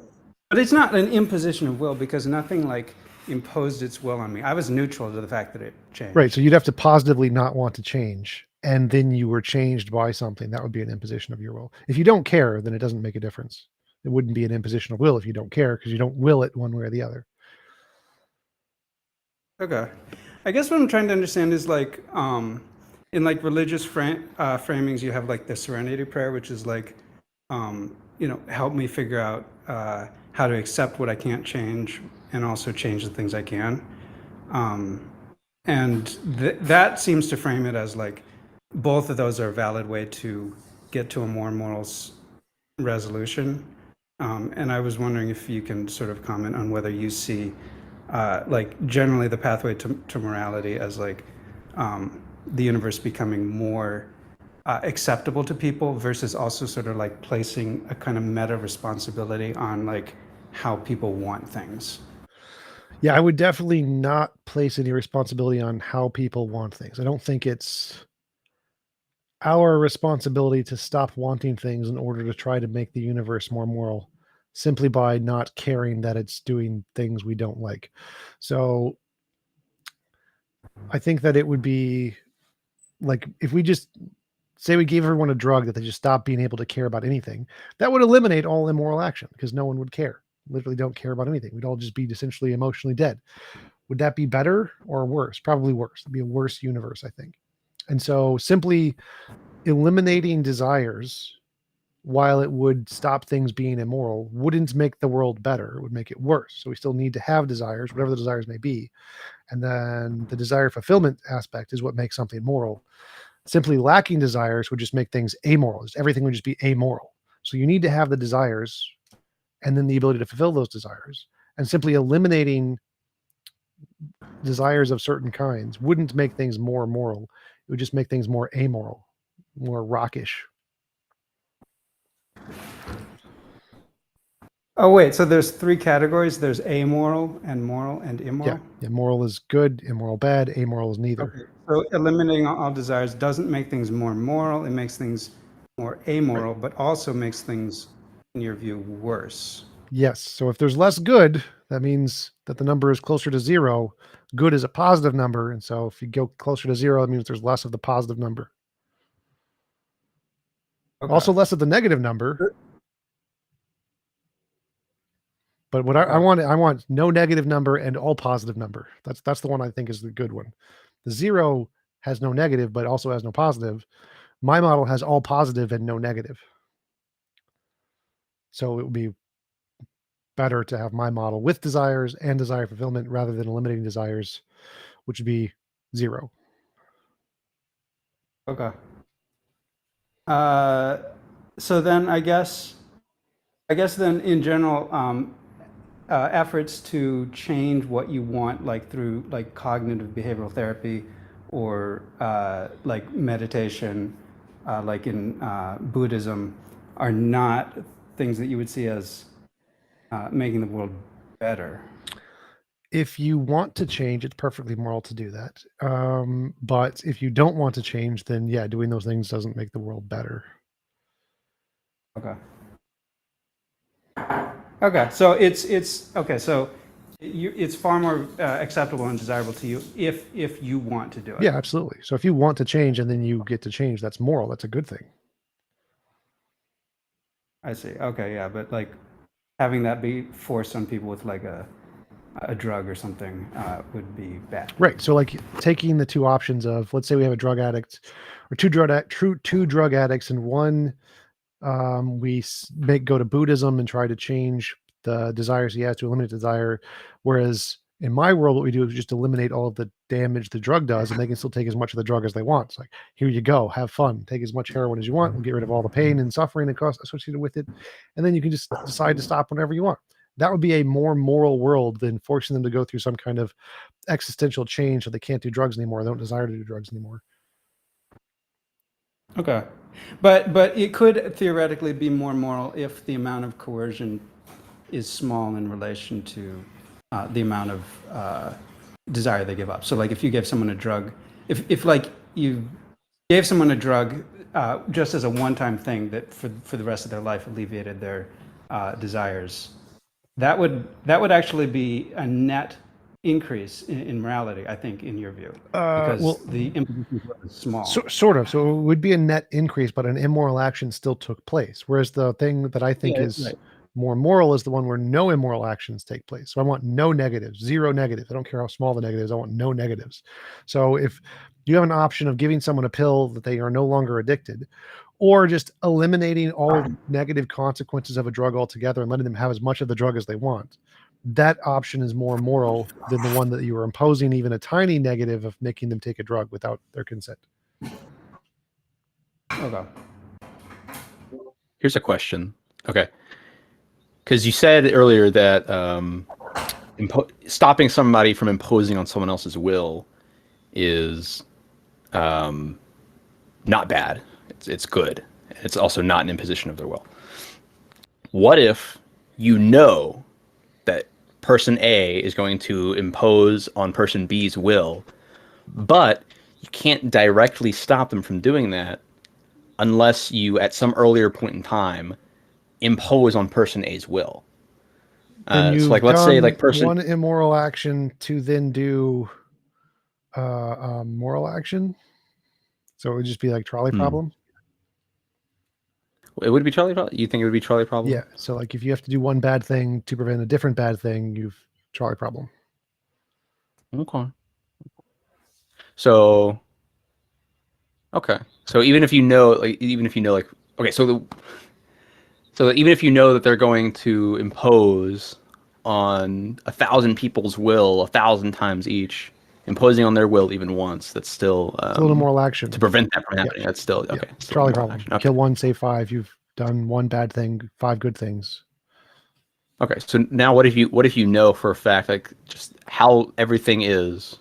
[SPEAKER 9] But it's not an imposition of will because nothing like imposed its will on me. I was neutral to the fact that it changed.
[SPEAKER 2] Right. So you'd have to positively not want to change, and then you were changed by something. That would be an imposition of your will. If you don't care, then it doesn't make a difference. It wouldn't be an imposition of will if you don't care, because you don't will it one way or the other.
[SPEAKER 9] Okay. I guess what I'm trying to understand is like in like religious framings, you have like the serenity prayer, which is like, help me figure out how to accept what I can't change and also change the things I can. And that seems to frame it as like both of those are a valid way to get to a more moral resolution. And I was wondering if you can sort of comment on whether you see like generally the pathway to morality as like the universe becoming more acceptable to people versus also sort of like placing a kind of meta responsibility on like how people want things.
[SPEAKER 2] Yeah, I would definitely not place any responsibility on how people want things. I don't think it's our responsibility to stop wanting things in order to try to make the universe more moral simply by not caring that it's doing things we don't like. So I think that it would be like if we just say we gave everyone a drug that they just stopped being able to care about anything, that would eliminate all immoral action because no one would care. Literally don't care about anything. We'd all just be essentially emotionally dead. Would that be better or worse? Probably worse. It'd be a worse universe, I think. And so simply eliminating desires, while it would stop things being immoral, wouldn't make the world better. It would make it worse. So we still need to have desires, whatever the desires may be. And then the desire fulfillment aspect is what makes something moral. Simply lacking desires would just make things amoral. Just everything would just be amoral. So you need to have the desires and then the ability to fulfill those desires. And simply eliminating desires of certain kinds wouldn't make things more moral. It would just make things more amoral, more rockish.
[SPEAKER 9] Oh wait, so there's 3 categories. There's amoral and moral and immoral.
[SPEAKER 2] Yeah, moral is good, immoral bad, amoral is neither.
[SPEAKER 9] Okay. So eliminating all desires doesn't make things more moral. It makes things more amoral,
[SPEAKER 2] Right.
[SPEAKER 9] but also makes things, in your view, worse.
[SPEAKER 2] Yes. So if there's less good, that means that the number is closer to 0. Good is a positive number. And so if you go closer to 0, it means there's less of the positive number.
[SPEAKER 9] Okay.
[SPEAKER 2] Also less of the negative number. But what I want no negative number and all positive number. That's the one I think is the good one. The 0 has no negative, but also has no positive. My model has all positive and no negative. So it would be better to have my model with desires and desire fulfillment rather than eliminating desires, which would be 0.
[SPEAKER 9] Okay. So then I guess then in general, efforts to change what you want, like through like cognitive behavioral therapy or like meditation, like in Buddhism, are not things that you would see as making the world better.
[SPEAKER 2] if you want to change, it's perfectly moral to do that. But if you don't want to change, then yeah, doing those things doesn't make the world better.
[SPEAKER 9] Okay. Okay, so it's okay. So it's far more acceptable and desirable to you if you want to do it.
[SPEAKER 2] Yeah, absolutely. So if you want to change and then you get to change, that's moral. That's a good thing.
[SPEAKER 9] I see. Okay, yeah, but like having that be forced on people with like a drug or something would be bad.
[SPEAKER 2] Right. So like taking the two options of, let's say we have a drug addict or two drug addicts, and one we go to Buddhism and try to change the desires he has to eliminate desire. Whereas in my world, what we do is just eliminate all of the damage the drug does, and they can still take as much of the drug as they want. It's like, here you go, have fun, take as much heroin as you want. We'll get rid of all the pain and suffering and cost associated with it. And then you can just decide to stop whenever you want. That would be a more moral world than forcing them to go through some kind of existential change so they can't do drugs anymore. They don't desire to do drugs anymore.
[SPEAKER 9] Okay, but it could theoretically be more moral if the amount of coercion is small in relation to the amount of desire they give up. So like if you gave someone a drug, if like you gave someone a drug just as a one-time thing that for the rest of their life alleviated their desires, that would actually be a net increase in morality, I think, in your view, because the implication is small.
[SPEAKER 2] Sort of. So it would be a net increase, but an immoral action still took place. Whereas the thing that I think is more moral is the one where no immoral actions take place. So I want no negatives, zero negatives. I don't care how small the negatives. I want no negatives. So if you have an option of giving someone a pill that they are no longer addicted, or just eliminating all negative consequences of a drug altogether and letting them have as much of the drug as they want, that option is more moral than the one that you are imposing even a tiny negative of making them take a drug without their consent.
[SPEAKER 9] Okay.
[SPEAKER 7] Here's a question. Okay. Because you said earlier that stopping somebody from imposing on someone else's will is not bad. It's good. It's also not an imposition of their will. What if you know that person A is going to impose on person B's will, but you can't directly stop them from doing that unless you, at some earlier point in time, impose on person A's will? So like, let's say like person
[SPEAKER 2] one immoral action to then do moral action. So it would just be like trolley problem.
[SPEAKER 7] It would be trolley problem. You think it would be trolley problem?
[SPEAKER 2] Yeah. So like if you have to do one bad thing to prevent a different bad thing, you've trolley problem.
[SPEAKER 7] Okay. So even if you know, like, okay, so even if you know that they're going to impose on 1,000 people's will 1,000 times each, imposing on their will even once, that's still
[SPEAKER 2] a little moral action
[SPEAKER 7] to prevent that from happening.
[SPEAKER 2] Yeah.
[SPEAKER 7] That's still okay.
[SPEAKER 2] Yeah.
[SPEAKER 7] Still
[SPEAKER 2] Trolley problem.
[SPEAKER 7] Okay.
[SPEAKER 2] Kill one, save five. You've done one bad thing, 5 good things.
[SPEAKER 7] Okay, so now what if you know for a fact, like, just how everything is,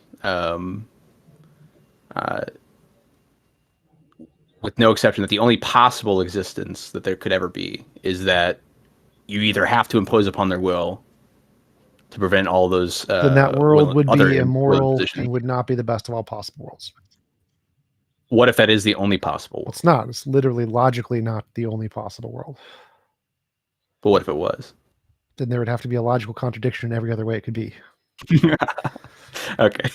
[SPEAKER 7] with no exception, that the only possible existence that there could ever be is that you either have to impose upon their will to prevent all those.
[SPEAKER 2] Then that world would be immoral and would not be the best of all possible worlds.
[SPEAKER 7] What if that is the only possible world?
[SPEAKER 2] It's not. It's literally logically not the only possible world.
[SPEAKER 7] But what if it was?
[SPEAKER 2] Then there would have to be a logical contradiction in every other way it could be.
[SPEAKER 7] Okay.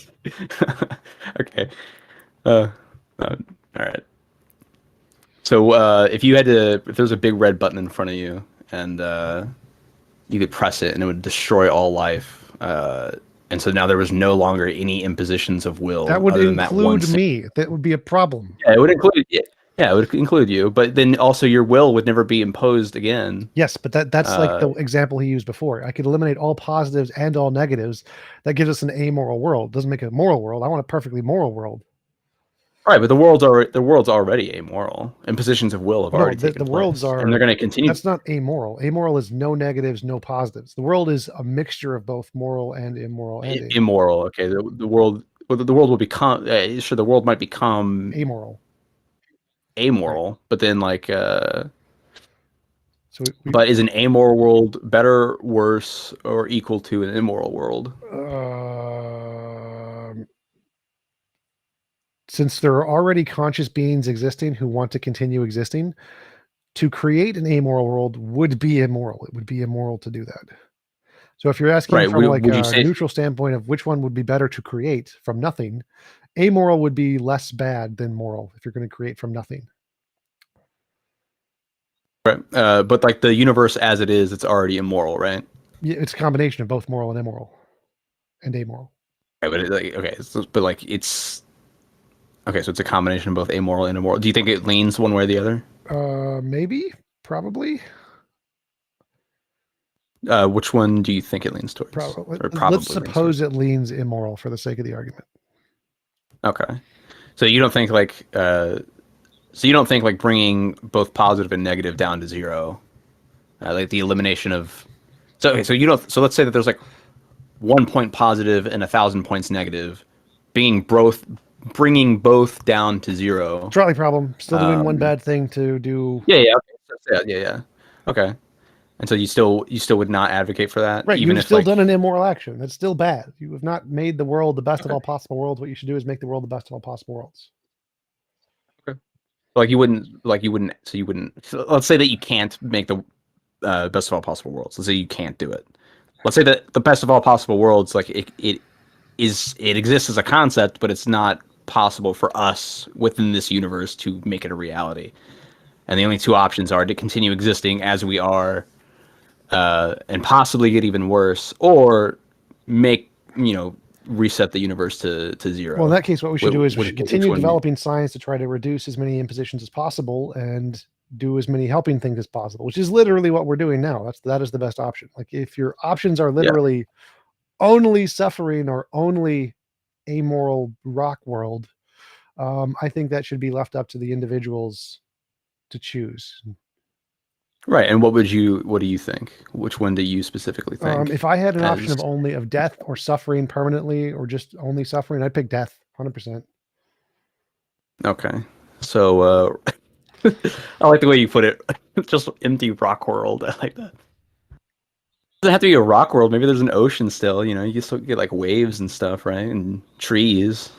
[SPEAKER 7] Okay. All right. So if there was a big red button in front of you and you could press it and it would destroy all life, and so now there was no longer any impositions of will.
[SPEAKER 2] That would include me. That would be a problem.
[SPEAKER 7] Yeah, it would include. Yeah, it would include you, but then also your will would never be imposed again.
[SPEAKER 2] Yes, but that's like the example he used before. I could eliminate all positives and all negatives. That gives us an amoral world. Doesn't make it a moral world. I want a perfectly moral world.
[SPEAKER 7] Right, but the world's already amoral. Impositions of will have already taken place.
[SPEAKER 2] Worlds are,
[SPEAKER 7] and they're going to continue.
[SPEAKER 2] That's not amoral. Amoral is no negatives, no positives. The world is a mixture of both moral and immoral. And
[SPEAKER 7] immoral. Okay, the world will become. Sure, the world might become
[SPEAKER 2] amoral.
[SPEAKER 7] Right. But then like. So
[SPEAKER 2] So
[SPEAKER 7] But is an amoral world better, worse, or equal to an immoral world?
[SPEAKER 2] Since there are already conscious beings existing who want to continue existing, to create an amoral world would be immoral. It would be immoral to do that. So if you're asking
[SPEAKER 7] Right,
[SPEAKER 2] from like
[SPEAKER 7] would you
[SPEAKER 2] a
[SPEAKER 7] say-
[SPEAKER 2] neutral standpoint of which one would be better to create from nothing, amoral would be less bad than moral if you're going to create from nothing.
[SPEAKER 7] Right, but like the universe as it is, it's already immoral, right?
[SPEAKER 2] Yeah, it's a combination of both moral and immoral, and amoral.
[SPEAKER 7] Okay, but it's okay. So it's a combination of both amoral and immoral. Do you think it leans one way or the other?
[SPEAKER 2] Maybe, probably.
[SPEAKER 7] Which one do you think it leans towards?
[SPEAKER 2] Probably.
[SPEAKER 7] Or probably
[SPEAKER 2] Let's suppose it leans immoral for the sake of the argument.
[SPEAKER 7] Okay, so you don't think like bringing both positive and negative down to zero, like the elimination of. So okay, so you don't. So let's say that there's like 1 point positive and 1,000 points negative, bringing both down to zero.
[SPEAKER 2] Trolley problem. Still doing one bad thing to do.
[SPEAKER 7] Yeah. Okay. Yeah. Okay. And so you still would not advocate for that,
[SPEAKER 2] Right,
[SPEAKER 7] even
[SPEAKER 2] you've
[SPEAKER 7] if
[SPEAKER 2] still
[SPEAKER 7] like,
[SPEAKER 2] done an immoral action. That's still bad. You have not made the world the best of all possible worlds. What you should do is make the world the best of all possible worlds.
[SPEAKER 7] you wouldn't. So let's say that you can't make the best of all possible worlds. Let's say you can't do it. Let's say that the best of all possible worlds, like it exists as a concept, but it's not possible for us within this universe to make it a reality. And the only two options are to continue existing as we are, and possibly get even worse, or reset the universe to zero.
[SPEAKER 2] Well, in that case, what we should do is we
[SPEAKER 7] Which-
[SPEAKER 2] should continue
[SPEAKER 7] which one-
[SPEAKER 2] developing science to try to reduce as many impositions as possible and do as many helping things as possible, which is literally what we're doing now. That is the best option. Like if your options are literally only suffering or only amoral rock world, I think that should be left up to the individuals to choose.
[SPEAKER 7] Right. And what do you think? Which one do you specifically think?
[SPEAKER 2] If I had an option
[SPEAKER 7] as-
[SPEAKER 2] of only of death or suffering permanently or just only suffering, I'd pick death 100%.
[SPEAKER 7] Okay. So I like the way you put it. Just empty rock world. I like that. It doesn't have to be a rock world. Maybe there's an ocean still. You can still get like waves and stuff, right? And trees.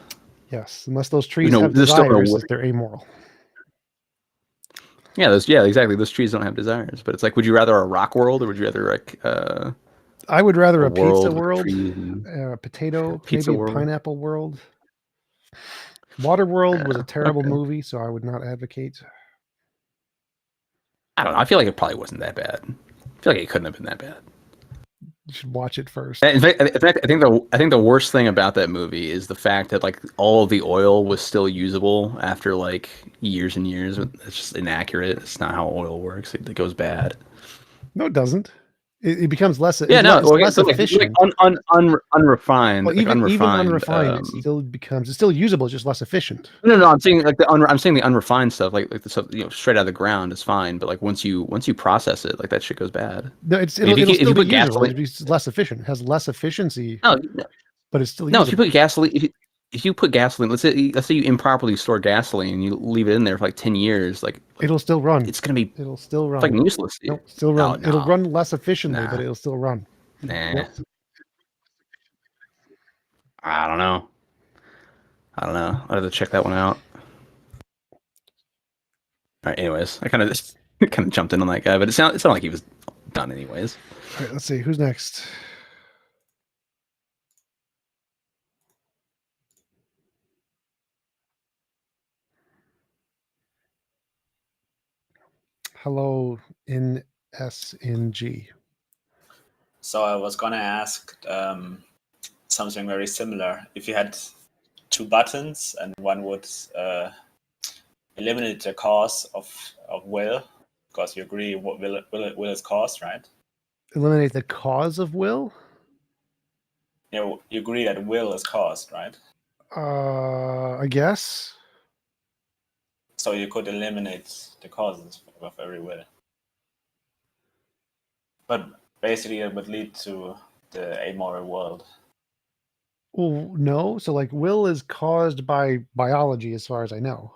[SPEAKER 2] Yes, unless those trees
[SPEAKER 7] know,
[SPEAKER 2] have
[SPEAKER 7] there's still no
[SPEAKER 2] desires,
[SPEAKER 7] way-
[SPEAKER 2] they're amoral.
[SPEAKER 7] Yeah, exactly. Those trees don't have desires. But it's like, would you rather a rock world or would you rather like
[SPEAKER 2] I would rather a pizza
[SPEAKER 7] with
[SPEAKER 2] world,
[SPEAKER 7] trees and-
[SPEAKER 2] potato,
[SPEAKER 7] Pizza
[SPEAKER 2] maybe
[SPEAKER 7] world.
[SPEAKER 2] a pineapple world. Water World was a
[SPEAKER 7] Yeah,
[SPEAKER 2] terrible
[SPEAKER 7] okay.
[SPEAKER 2] movie, so I would not advocate.
[SPEAKER 7] I don't know. I feel like it probably wasn't that bad. I feel like it couldn't have been that bad.
[SPEAKER 2] You should watch it first.
[SPEAKER 7] In fact, I think the worst thing about that movie is the fact that like all of the oil was still usable after like years and years. It's just inaccurate. It's not how oil works. It goes bad.
[SPEAKER 2] No, it doesn't. It becomes less.
[SPEAKER 7] Yeah, no,
[SPEAKER 2] it's less
[SPEAKER 7] so, like,
[SPEAKER 2] efficient.
[SPEAKER 7] unrefined.
[SPEAKER 2] Well,
[SPEAKER 7] like,
[SPEAKER 2] even
[SPEAKER 7] unrefined.
[SPEAKER 2] unrefined, it's still usable. It's just less efficient.
[SPEAKER 7] No. I'm saying like I'm saying the unrefined stuff, like the stuff straight out of the ground is fine, but like once you process it, like that shit goes bad.
[SPEAKER 2] No,
[SPEAKER 7] If
[SPEAKER 2] it'll
[SPEAKER 7] you
[SPEAKER 2] still be
[SPEAKER 7] put
[SPEAKER 2] usable.
[SPEAKER 7] gasoline-
[SPEAKER 2] It's less efficient. It has less efficiency,
[SPEAKER 7] No,
[SPEAKER 2] but it's still
[SPEAKER 7] no. If you
[SPEAKER 2] usable.
[SPEAKER 7] put gasoline, if you put gasoline, let's say you improperly store gasoline and you leave it in there for like 10 years, like
[SPEAKER 2] It'll still run.
[SPEAKER 7] it's gonna be
[SPEAKER 2] It'll still run.
[SPEAKER 7] fucking useless.
[SPEAKER 2] No, still run.
[SPEAKER 7] No,
[SPEAKER 2] It'll
[SPEAKER 7] no.
[SPEAKER 2] run less efficiently,
[SPEAKER 7] Nah.
[SPEAKER 2] but it'll still run.
[SPEAKER 7] Nah.
[SPEAKER 2] Yep.
[SPEAKER 7] I don't know. I'll have to check that one out. All right. Anyways, I kind of jumped in on that guy, but it sounded like he was done anyways.
[SPEAKER 2] All right, let's see who's next. Hello, NSNG.
[SPEAKER 10] So I was gonna ask something very similar. If you had two buttons and one would eliminate the cause of will, because you agree what will is cause, right?
[SPEAKER 2] Eliminate the cause of will?
[SPEAKER 10] You agree that will is caused, right?
[SPEAKER 2] I guess.
[SPEAKER 10] So you could eliminate the causes of every will. But basically it would lead to the amoral world.
[SPEAKER 2] Well, no. So, like, will is caused by biology, as far as I know.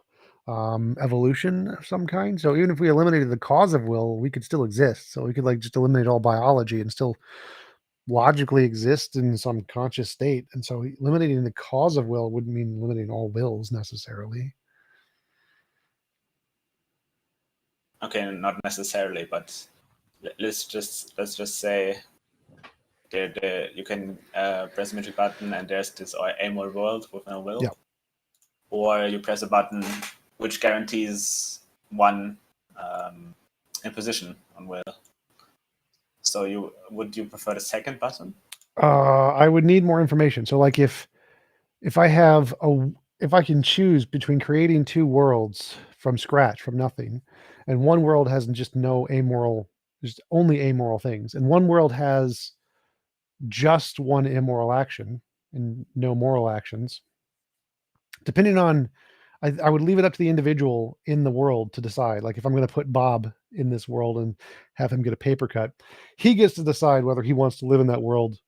[SPEAKER 2] evolution of some kind. So even if we eliminated the cause of will, we could still exist. So we could like just eliminate all biology and still logically exist in some conscious state. And so eliminating the cause of will wouldn't mean eliminating all wills necessarily.
[SPEAKER 10] Okay, not necessarily, but let's just say you can press a magic button and there's this amoral world with no will.
[SPEAKER 2] Yeah.
[SPEAKER 10] Or you press a button which guarantees one imposition on will. So would you prefer the second button?
[SPEAKER 2] I would need more information. So like if I can choose between creating two worlds from scratch, from nothing, and one world has just just only amoral things, and one world has just one immoral action and no moral actions, depending on, I would leave it up to the individual in the world to decide. Like if I'm going to put Bob in this world and have him get a paper cut, he gets to decide whether he wants to live in that world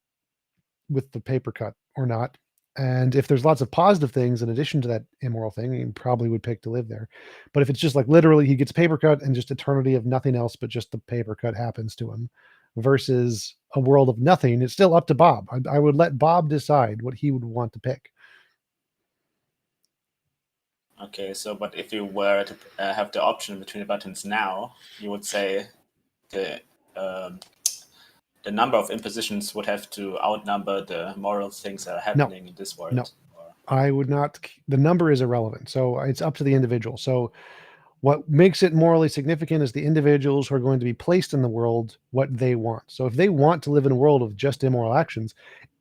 [SPEAKER 2] with the paper cut or not. And if there's lots of positive things in addition to that immoral thing, he probably would pick to live there. But if it's just like literally he gets a paper cut and just eternity of nothing else but just the paper cut happens to him, versus a world of nothing, it's still up to Bob. I would let Bob decide what he would want to pick.
[SPEAKER 10] Okay, so but if you were to have the option between the buttons now, you would say the number of impositions would have to outnumber the moral things that are happening in this world.
[SPEAKER 2] No, I would not. The number is irrelevant. So it's up to the individual. So what makes it morally significant is the individuals who are going to be placed in the world, what they want. So if they want to live in a world of just immoral actions,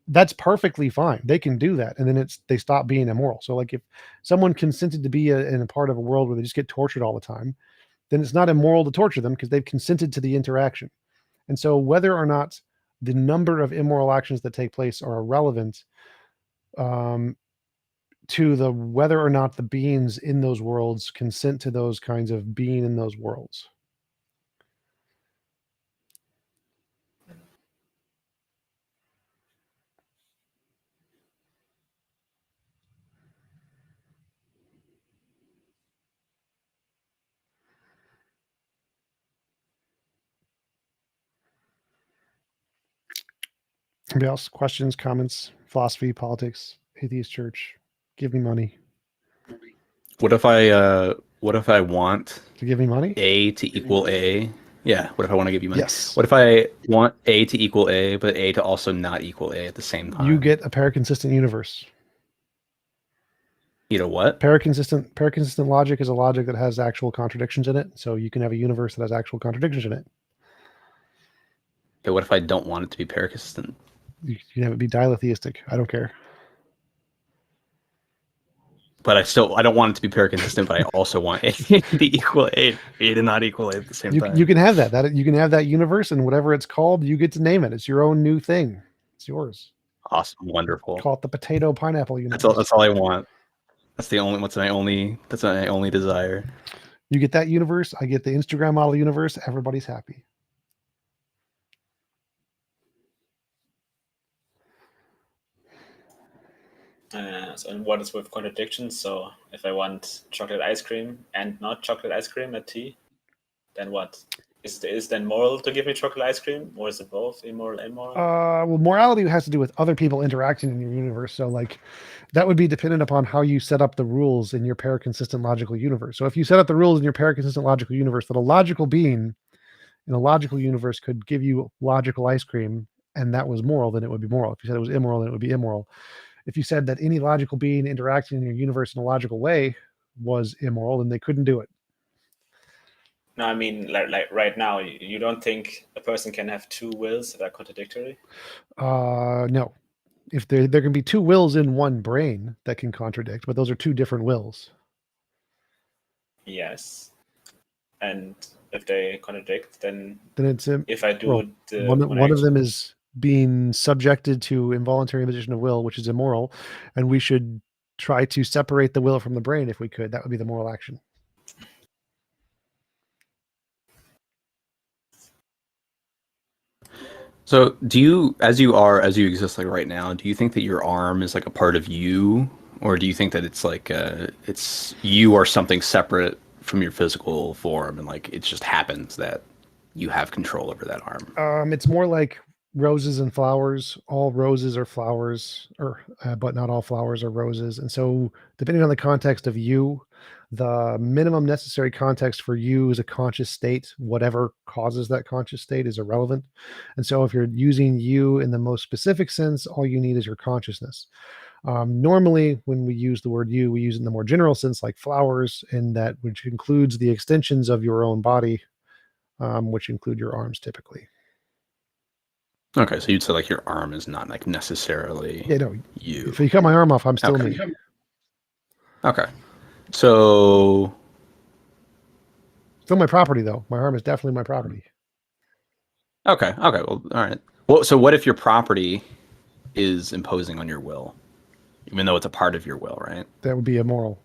[SPEAKER 2] that's perfectly fine. They can do that. And then they stop being immoral. So like if someone consented to be in a part of a world where they just get tortured all the time, then it's not immoral to torture them because they've consented to the interaction. And so whether or not the number of immoral actions that take place are irrelevant to the whether or not the beings in those worlds consent to those kinds of being in those worlds. Anybody else? Questions, comments, philosophy, politics, atheist church? Give me money.
[SPEAKER 7] What if I want
[SPEAKER 2] To give me money?
[SPEAKER 7] A to equal A? Yeah. What if I want to give you money?
[SPEAKER 2] Yes.
[SPEAKER 7] What if I want A to equal A, but A to also not equal A at the same time?
[SPEAKER 2] You get a paraconsistent universe.
[SPEAKER 7] You know what?
[SPEAKER 2] Paraconsistent logic is a logic that has actual contradictions in it. So you can have a universe that has actual contradictions in it.
[SPEAKER 7] Okay, what if I don't want it to be paraconsistent?
[SPEAKER 2] You can have it be diletheistic. I don't care.
[SPEAKER 7] But I don't want it to be paraconsistent, but I also want A to equal A to not equal A at the same time.
[SPEAKER 2] You can have that. You can have that universe, and whatever it's called, you get to name it. It's your own new thing. It's yours.
[SPEAKER 7] Awesome, wonderful.
[SPEAKER 2] Call it the potato pineapple universe.
[SPEAKER 7] That's all I want. That's my only desire.
[SPEAKER 2] You get that universe, I get the Instagram model universe, everybody's happy.
[SPEAKER 10] And what is with contradictions? So if I want chocolate ice cream and not chocolate ice cream at tea, then what? Is then moral to give me chocolate ice cream, or is it both immoral, immoral?
[SPEAKER 2] Well, morality has to do with other people interacting in your universe. So like that would be dependent upon how you set up the rules in your paraconsistent logical universe. So if you set up the rules in your paraconsistent logical universe that a logical being in a logical universe could give you logical ice cream and that was moral, then it would be moral. If you said it was immoral, then it would be immoral. If you said that any logical being interacting in your universe in a logical way was immoral, then they couldn't do it.
[SPEAKER 10] No, I mean, like right now, you don't think a person can have two wills that are contradictory?
[SPEAKER 2] No. If there can be two wills in one brain that can contradict, but those are two different wills.
[SPEAKER 10] Yes. And if they contradict, then
[SPEAKER 2] it's
[SPEAKER 10] if I do
[SPEAKER 2] one of them is being subjected to involuntary imposition of will, which is immoral, and we should try to separate the will from the brain if we could. That would be the moral action. So
[SPEAKER 7] do you, as you exist like right now, do you think that your arm is like a part of you, Or do you think that it's like it's you are something separate from your physical form, and like it just happens that you have control over that arm?
[SPEAKER 2] It's more like roses and flowers. All roses are flowers, or but not all flowers are roses. And so, depending on the context of you, the minimum necessary context for you is a conscious state. Whatever causes that conscious state is irrelevant. And so, if you're using you in the most specific sense, all you need is your consciousness. Normally, when we use the word you, we use it in the more general sense, like flowers, and that which includes the extensions of your own body, which include your arms typically.
[SPEAKER 7] Okay, so you'd say like your arm is not like necessarily you.
[SPEAKER 2] If you cut my arm off, I'm still me.
[SPEAKER 7] Okay, so
[SPEAKER 2] still my property though. My arm is definitely my property.
[SPEAKER 7] Okay, well, all right. Well, so what if your property is imposing on your will, even though it's a part of your will, right?
[SPEAKER 2] That would be immoral.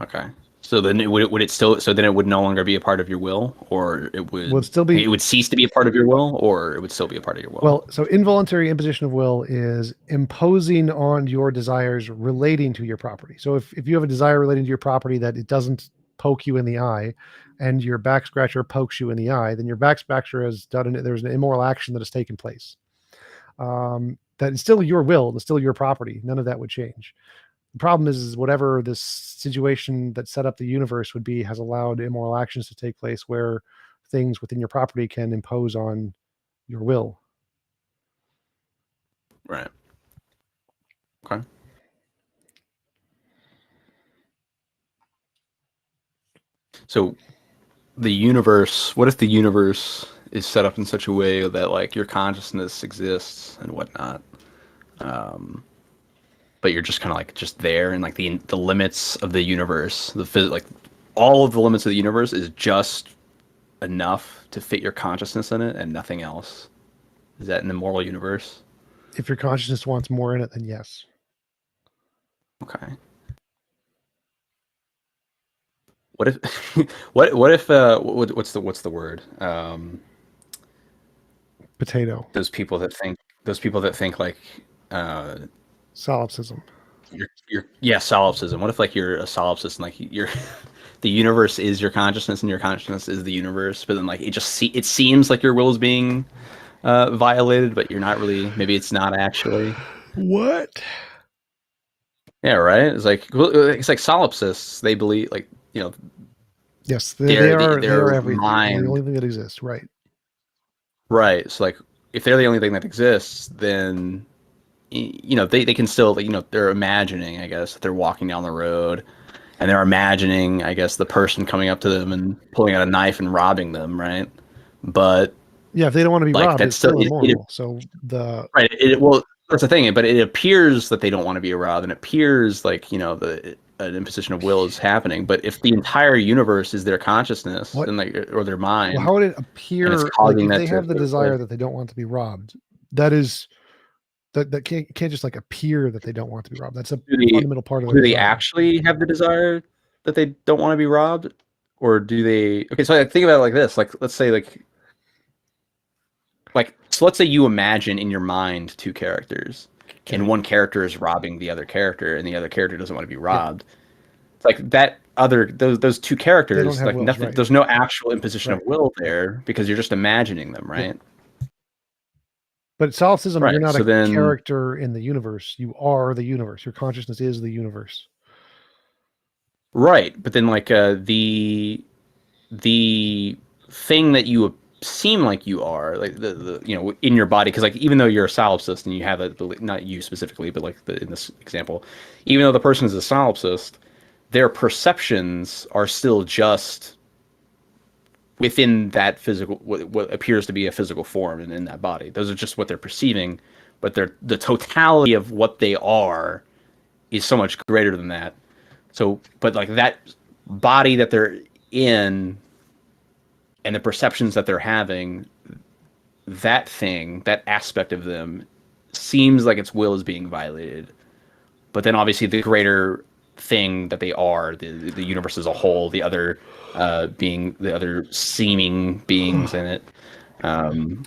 [SPEAKER 7] Okay. So then would it still? So then it would no longer be a part of your will, or it would
[SPEAKER 2] still be.
[SPEAKER 7] It would cease to be a part of your will, or it would still be a part of your will.
[SPEAKER 2] Well, so involuntary imposition of will is imposing on your desires relating to your property. So if you have a desire relating to your property that it doesn't poke you in the eye, and your back scratcher pokes you in the eye, then your back scratcher has done it. There's an immoral action that has taken place. That is still your will. It's still your property. None of that would change. The problem is whatever this situation that set up the universe would be has allowed immoral actions to take place where things within your property can impose on your will.
[SPEAKER 7] Right. Okay. So the universe, what if the universe is set up in such a way that like your consciousness exists and whatnot? But you're just kind of like just there, and like the limits of the universe, like all of the limits of the universe is just enough to fit your consciousness in it and nothing else. Is that an immoral universe?
[SPEAKER 2] If your consciousness wants more in it, then yes.
[SPEAKER 7] Okay. What if what if what's the word?
[SPEAKER 2] Potato.
[SPEAKER 7] Those people that think like
[SPEAKER 2] solipsism.
[SPEAKER 7] Solipsism. What if like you're a solipsist and like you're the universe is your consciousness and your consciousness is the universe, but then like it seems like your will is being violated, but you're not really. Maybe it's not actually.
[SPEAKER 2] What?
[SPEAKER 7] Yeah, right. It's like solipsists. They believe like
[SPEAKER 2] Yes, they are everything.
[SPEAKER 7] Mind.
[SPEAKER 2] They're the only thing that exists, right?
[SPEAKER 7] Right. So like if they're the only thing that exists, then they can still they're imagining, I guess, that they're walking down the road and they're imagining, I guess, the person coming up to them and pulling out a knife and robbing them, right? But
[SPEAKER 2] yeah, if they don't want to be robbed, it's still immoral.
[SPEAKER 7] Well, that's the thing, but it appears that they don't want to be robbed, and it appears like an imposition of will is happening. But if the entire universe is their consciousness and or their mind,
[SPEAKER 2] how would it appear? Like if they have the desire that they don't want to be robbed, that can't just like appear that they don't want to be robbed. That's a fundamental part of it.
[SPEAKER 7] Do they actually have the desire that they don't want to be robbed, or do they? Okay, so I think about it like this: like let's say so let's say you imagine in your mind two characters, and one character is robbing the other character, and the other character doesn't want to be robbed. It's like that those two characters, like
[SPEAKER 2] wills,
[SPEAKER 7] nothing.
[SPEAKER 2] Right.
[SPEAKER 7] There's no actual imposition of will there because you're just imagining them, right?
[SPEAKER 2] Yeah. But solipsism,
[SPEAKER 7] right.
[SPEAKER 2] You're not character in the universe. You are the universe. Your consciousness is the universe.
[SPEAKER 7] Right, but then like the thing that you seem like you are, like the in your body, because like even though you're a solipsist and you have not you specifically, but like in this example, even though the person is a solipsist, their perceptions are still just within that physical, what appears to be a physical form and in that body. Those are just what they're perceiving, but the totality of what they are is so much greater than that. So, but like that body that they're in and the perceptions that they're having, that aspect of them seems like its will is being violated. But then obviously the greater thing that they are, the universe as a whole, the other seeming beings in it.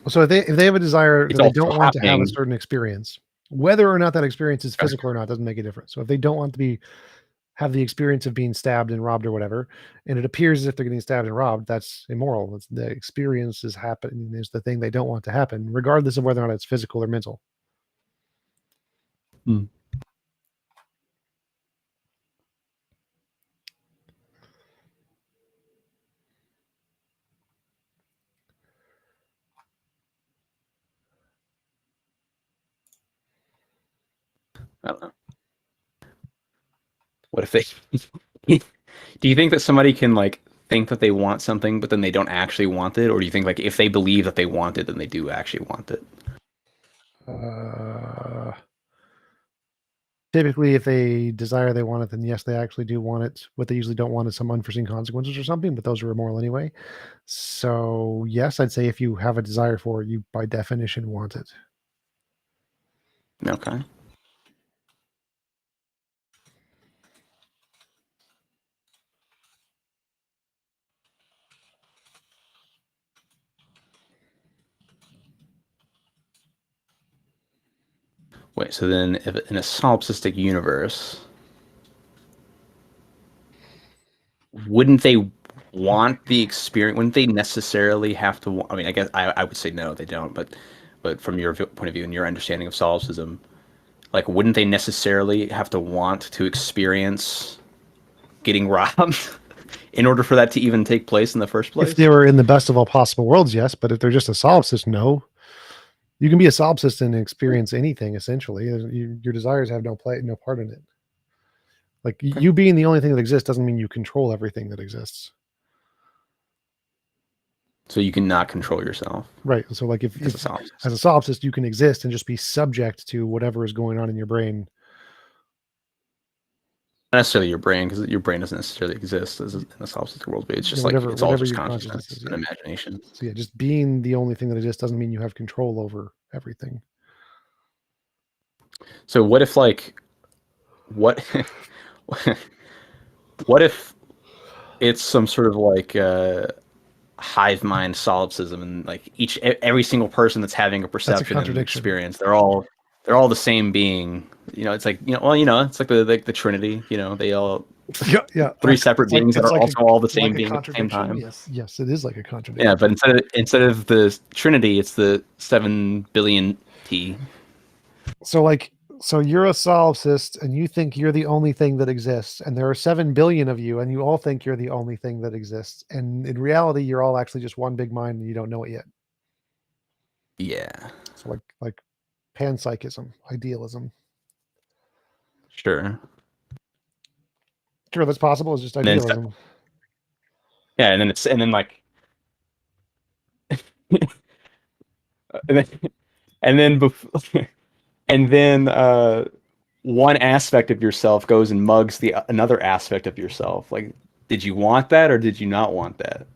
[SPEAKER 2] So if they have a desire that they don't want to have a certain experience, Whether or not that experience is physical or not doesn't make a difference. So if they don't want to have the experience of being stabbed and robbed or whatever, and it appears as if they're getting stabbed and robbed, that's immoral. It's the experience is happening is the thing they don't want to happen, regardless of whether or not it's physical or mental.
[SPEAKER 7] I don't know. What if they? Do you think that somebody can like think that they want something, but then they don't actually want it, or do you think like if they believe that they want it, then they do actually want it?
[SPEAKER 2] Typically, if they desire they want it, then yes, they actually do want it. What they usually don't want is some unforeseen consequences or something, but those are immoral anyway. So yes, I'd say if you have a desire for it, you by definition want it.
[SPEAKER 7] Okay. Wait, so then if in a solipsistic universe, wouldn't they want the experience? Wouldn't they necessarily have to? I mean, I guess I would say no, they don't. But from your point of view and your understanding of solipsism, like, wouldn't they necessarily have to want to experience getting robbed in order for that to even take place in the first place?
[SPEAKER 2] If they were in the best of all possible worlds, yes. But if they're just a solipsist, no. You can be a solipsist and experience anything essentially. Your desires have no part in it. Like you being the only thing that exists doesn't mean you control everything that exists.
[SPEAKER 7] So you cannot control yourself,
[SPEAKER 2] right? So like if
[SPEAKER 7] as a solipsist.
[SPEAKER 2] As a solipsist, you can exist and just be subject to whatever is going on in your brain.
[SPEAKER 7] Not necessarily your brain, because your brain doesn't necessarily exist as in the solipsistic world, but it's just
[SPEAKER 2] whatever,
[SPEAKER 7] like it's all just
[SPEAKER 2] your
[SPEAKER 7] consciousness
[SPEAKER 2] is,
[SPEAKER 7] and imagination.
[SPEAKER 2] So yeah, just being the only thing that exists doesn't mean you have control over everything.
[SPEAKER 7] So what if like what if it's some sort of like hive mind solipsism, and like every single person that's having a perception and experience, they're all the same being. You know, it's like, you know, well, you know, it's like the Trinity. You know, they all three separate beings that are also all the same being at the same time.
[SPEAKER 2] Yes, it is like a contradiction.
[SPEAKER 7] Yeah, but instead of the Trinity, it's the 7 billion T.
[SPEAKER 2] So you're a solipsist and you think you're the only thing that exists, and there are 7 billion of you and you all think you're the only thing that exists, and in reality you're all actually just one big mind and you don't know it yet.
[SPEAKER 7] Yeah.
[SPEAKER 2] So like panpsychism, idealism.
[SPEAKER 7] Sure,
[SPEAKER 2] that's possible. It's just idealism.
[SPEAKER 7] Yeah, and then like and then one aspect of yourself goes and mugs another aspect of yourself. Like, did you want that or did you not want that?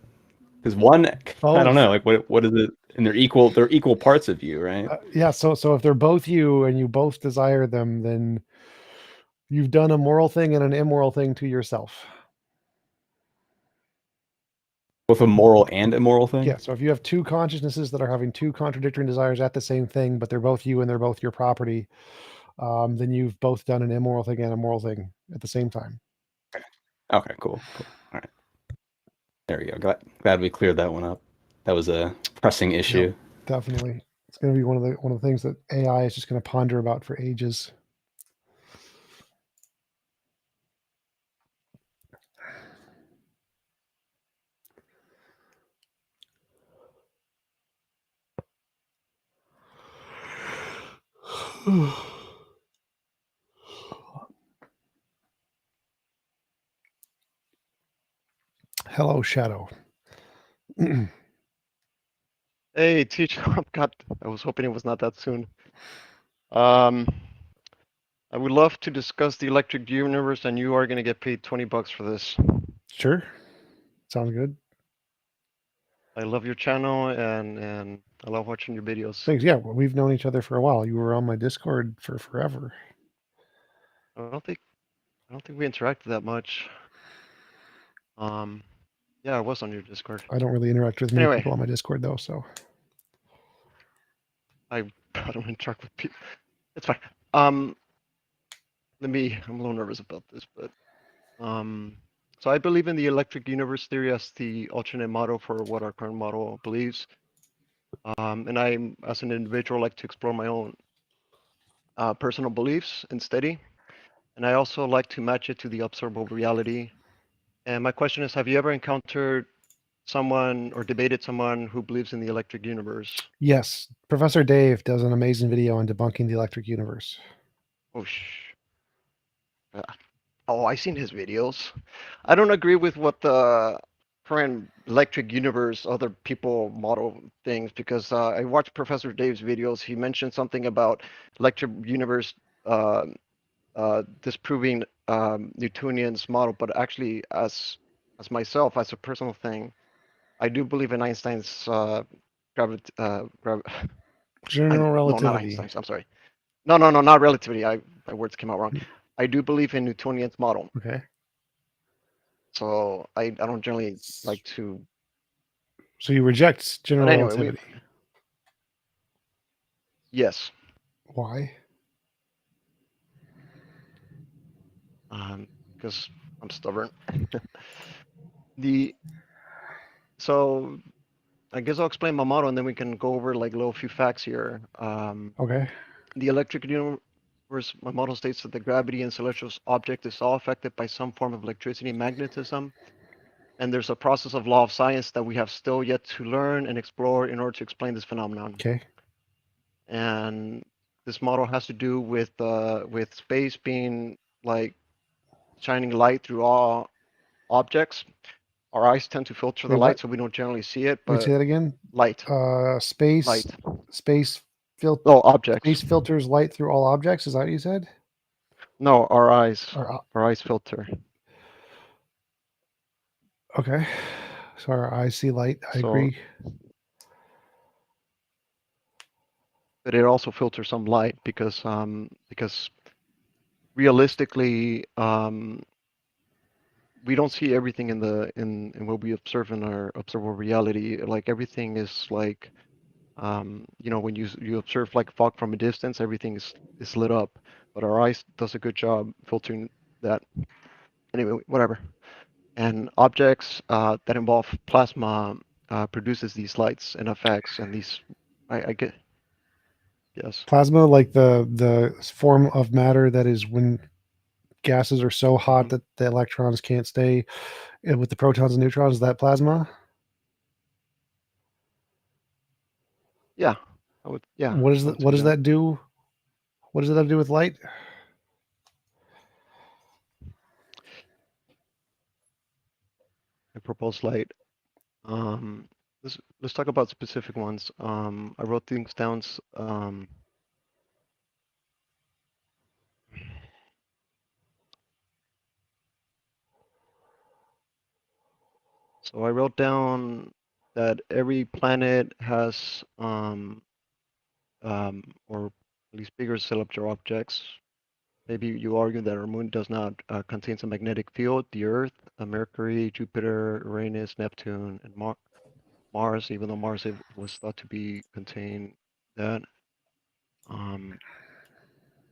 [SPEAKER 7] Because I don't know, like what is it? And they're equal parts of you, right?
[SPEAKER 2] Yeah. So if they're both you and you both desire them, then you've done a moral thing and an immoral thing to yourself.
[SPEAKER 7] Both a moral and immoral thing?
[SPEAKER 2] Yeah. So if you have two consciousnesses that are having two contradictory desires at the same thing, but they're both you and they're both your property, then you've both done an immoral thing and a moral thing at the same time.
[SPEAKER 7] Okay, cool. All right. There we go. Glad we cleared that one up. That was a pressing issue.
[SPEAKER 2] Yep, definitely. It's going to be one of the things that AI is just going to ponder about for ages. Hello, Shadow.
[SPEAKER 11] Hey, teacher. God, I was hoping it was not that soon. I would love to discuss the electric universe, and you are going to get paid $20 for this.
[SPEAKER 2] Sure. Sounds good.
[SPEAKER 11] I love your channel, and I love watching your videos.
[SPEAKER 2] Thanks. Yeah, well, we've known each other for a while. You were on my Discord for forever.
[SPEAKER 11] I don't think we interacted that much. Yeah, I was on your Discord.
[SPEAKER 2] I don't really interact with many people on my Discord though, so
[SPEAKER 11] I don't interact with people. It's fine. I'm a little nervous about this, but so I believe in the electric universe theory as the alternate model for what our current model believes. And I, as an individual, like to explore my own personal beliefs and study. And I also like to match it to the observable reality. And my question is, have you ever encountered someone or debated someone who believes in the electric universe?
[SPEAKER 2] Yes, Professor Dave does an amazing video on debunking the electric universe.
[SPEAKER 11] Oh, oh, I've seen his videos. I don't agree with what the current electric universe other people model things because I watched Professor Dave's videos. He mentioned something about electric universe disproving Newtonian's model, but actually, as myself, as a personal thing, I do believe in Einstein's
[SPEAKER 2] General
[SPEAKER 11] no, not
[SPEAKER 2] relativity.
[SPEAKER 11] Einstein's. I'm sorry. No, not relativity. My words came out wrong. I do believe in Newtonian's model.
[SPEAKER 2] Okay.
[SPEAKER 11] So I don't generally like to.
[SPEAKER 2] So you reject general
[SPEAKER 11] But anyway,
[SPEAKER 2] relativity.
[SPEAKER 11] Yes.
[SPEAKER 2] Why?
[SPEAKER 11] Because I'm stubborn. So I guess I'll explain my model and then we can go over like little few facts here.
[SPEAKER 2] Okay.
[SPEAKER 11] The electric universe, my model states that the gravity in celestial object is all affected by some form of electricity and magnetism. And there's a process of law of science that we have still yet to learn and explore in order to explain this phenomenon.
[SPEAKER 2] Okay.
[SPEAKER 11] And this model has to do with space being like shining light through all objects. Our eyes tend to filter the light, so we don't generally see it. But
[SPEAKER 2] say that again.
[SPEAKER 11] Light.
[SPEAKER 2] Space.
[SPEAKER 11] Light.
[SPEAKER 2] Space filter.
[SPEAKER 11] Oh, objects.
[SPEAKER 2] Space filters light through all objects. Is that what you said?
[SPEAKER 11] No, our eyes. Our eyes filter.
[SPEAKER 2] Okay. So our eyes see light. I agree.
[SPEAKER 11] But it also filters some light because realistically we don't see everything in what we observe in our observable reality. Like everything is like when you observe like fog from a distance, everything is lit up, but our eyes does a good job filtering that. Anyway, whatever. And objects that involve plasma produces these lights and effects, and these I get. Yes.
[SPEAKER 2] Plasma, like the form of matter that is when gases are so hot that the electrons can't stay with the protons and neutrons. Is that plasma?
[SPEAKER 11] Yeah. I would. Yeah.
[SPEAKER 2] What is what does that do? What does that have to do with light?
[SPEAKER 11] I propose light. Let's talk about specific ones. I wrote things down. So I wrote down that every planet has or at least bigger celestial objects. Maybe you argue that our moon does not contain a magnetic field. The Earth, Mercury, Jupiter, Uranus, Neptune, and Mars, even though Mars was thought to be contain that.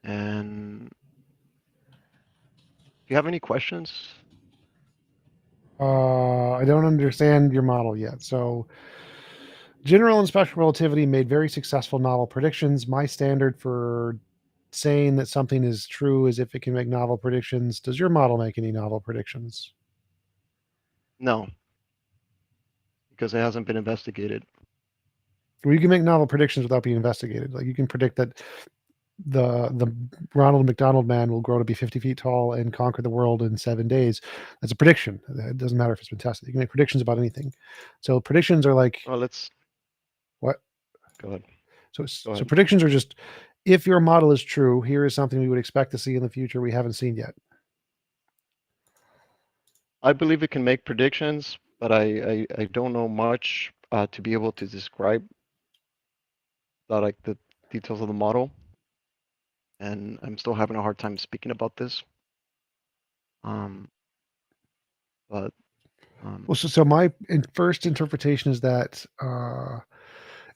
[SPEAKER 11] And do you have any questions?
[SPEAKER 2] I don't understand your model yet. So, general and special relativity made very successful novel predictions. My standard for saying that something is true is if it can make novel predictions. Does your model make any novel predictions?
[SPEAKER 11] No, because it hasn't been investigated.
[SPEAKER 2] Well, you can make novel predictions without being investigated. Like you can predict that the Ronald McDonald man will grow to be 50 feet tall and conquer the world in 7 days. That's a prediction. It doesn't matter if it's been tested. You can make predictions about anything. So predictions are like.
[SPEAKER 11] Well, let's.
[SPEAKER 2] What?
[SPEAKER 11] Go ahead.
[SPEAKER 2] So predictions are just, if your model is true, here is something we would expect to see in the future we haven't seen yet.
[SPEAKER 11] I believe it can make predictions, but I don't know much to be able to describe like the details of the model, and I'm still having a hard time speaking about this. But
[SPEAKER 2] well, so my first interpretation is that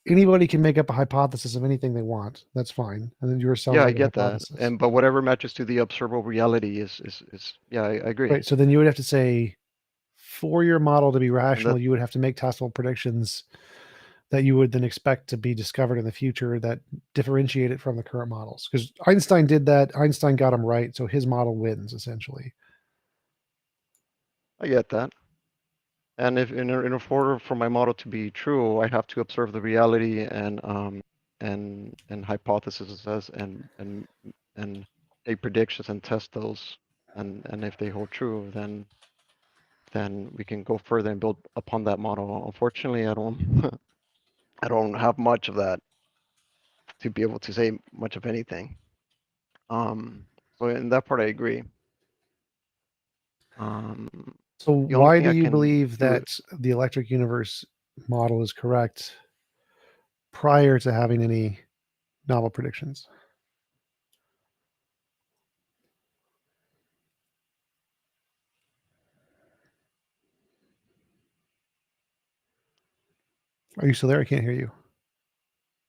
[SPEAKER 2] anybody can make up a hypothesis of anything they want. That's fine. And then yours sounds
[SPEAKER 11] Yeah, I
[SPEAKER 2] like a
[SPEAKER 11] get that.
[SPEAKER 2] hypothesis.
[SPEAKER 11] But whatever matches to the observable reality is yeah, I agree.
[SPEAKER 2] Right. So then you would have to say, for your model to be rational,
[SPEAKER 11] that-
[SPEAKER 2] you would have to make testable predictions that you would then expect to be discovered in the future that differentiate it from the current models. Because Einstein did that. Einstein got him right. So his model wins essentially.
[SPEAKER 11] I get that. And if in order for my model to be true, I have to observe the reality and hypotheses and make predictions and test those. And if they hold true, then we can go further and build upon that model. Unfortunately, I don't I don't have much of that to be able to say much of anything. So in that part, I agree.
[SPEAKER 2] So
[SPEAKER 11] The only
[SPEAKER 2] why
[SPEAKER 11] thing
[SPEAKER 2] do
[SPEAKER 11] I
[SPEAKER 2] you
[SPEAKER 11] can
[SPEAKER 2] believe
[SPEAKER 11] do-
[SPEAKER 2] that the electric universe model is correct prior to having any novel predictions? Are you still there? I can't hear you.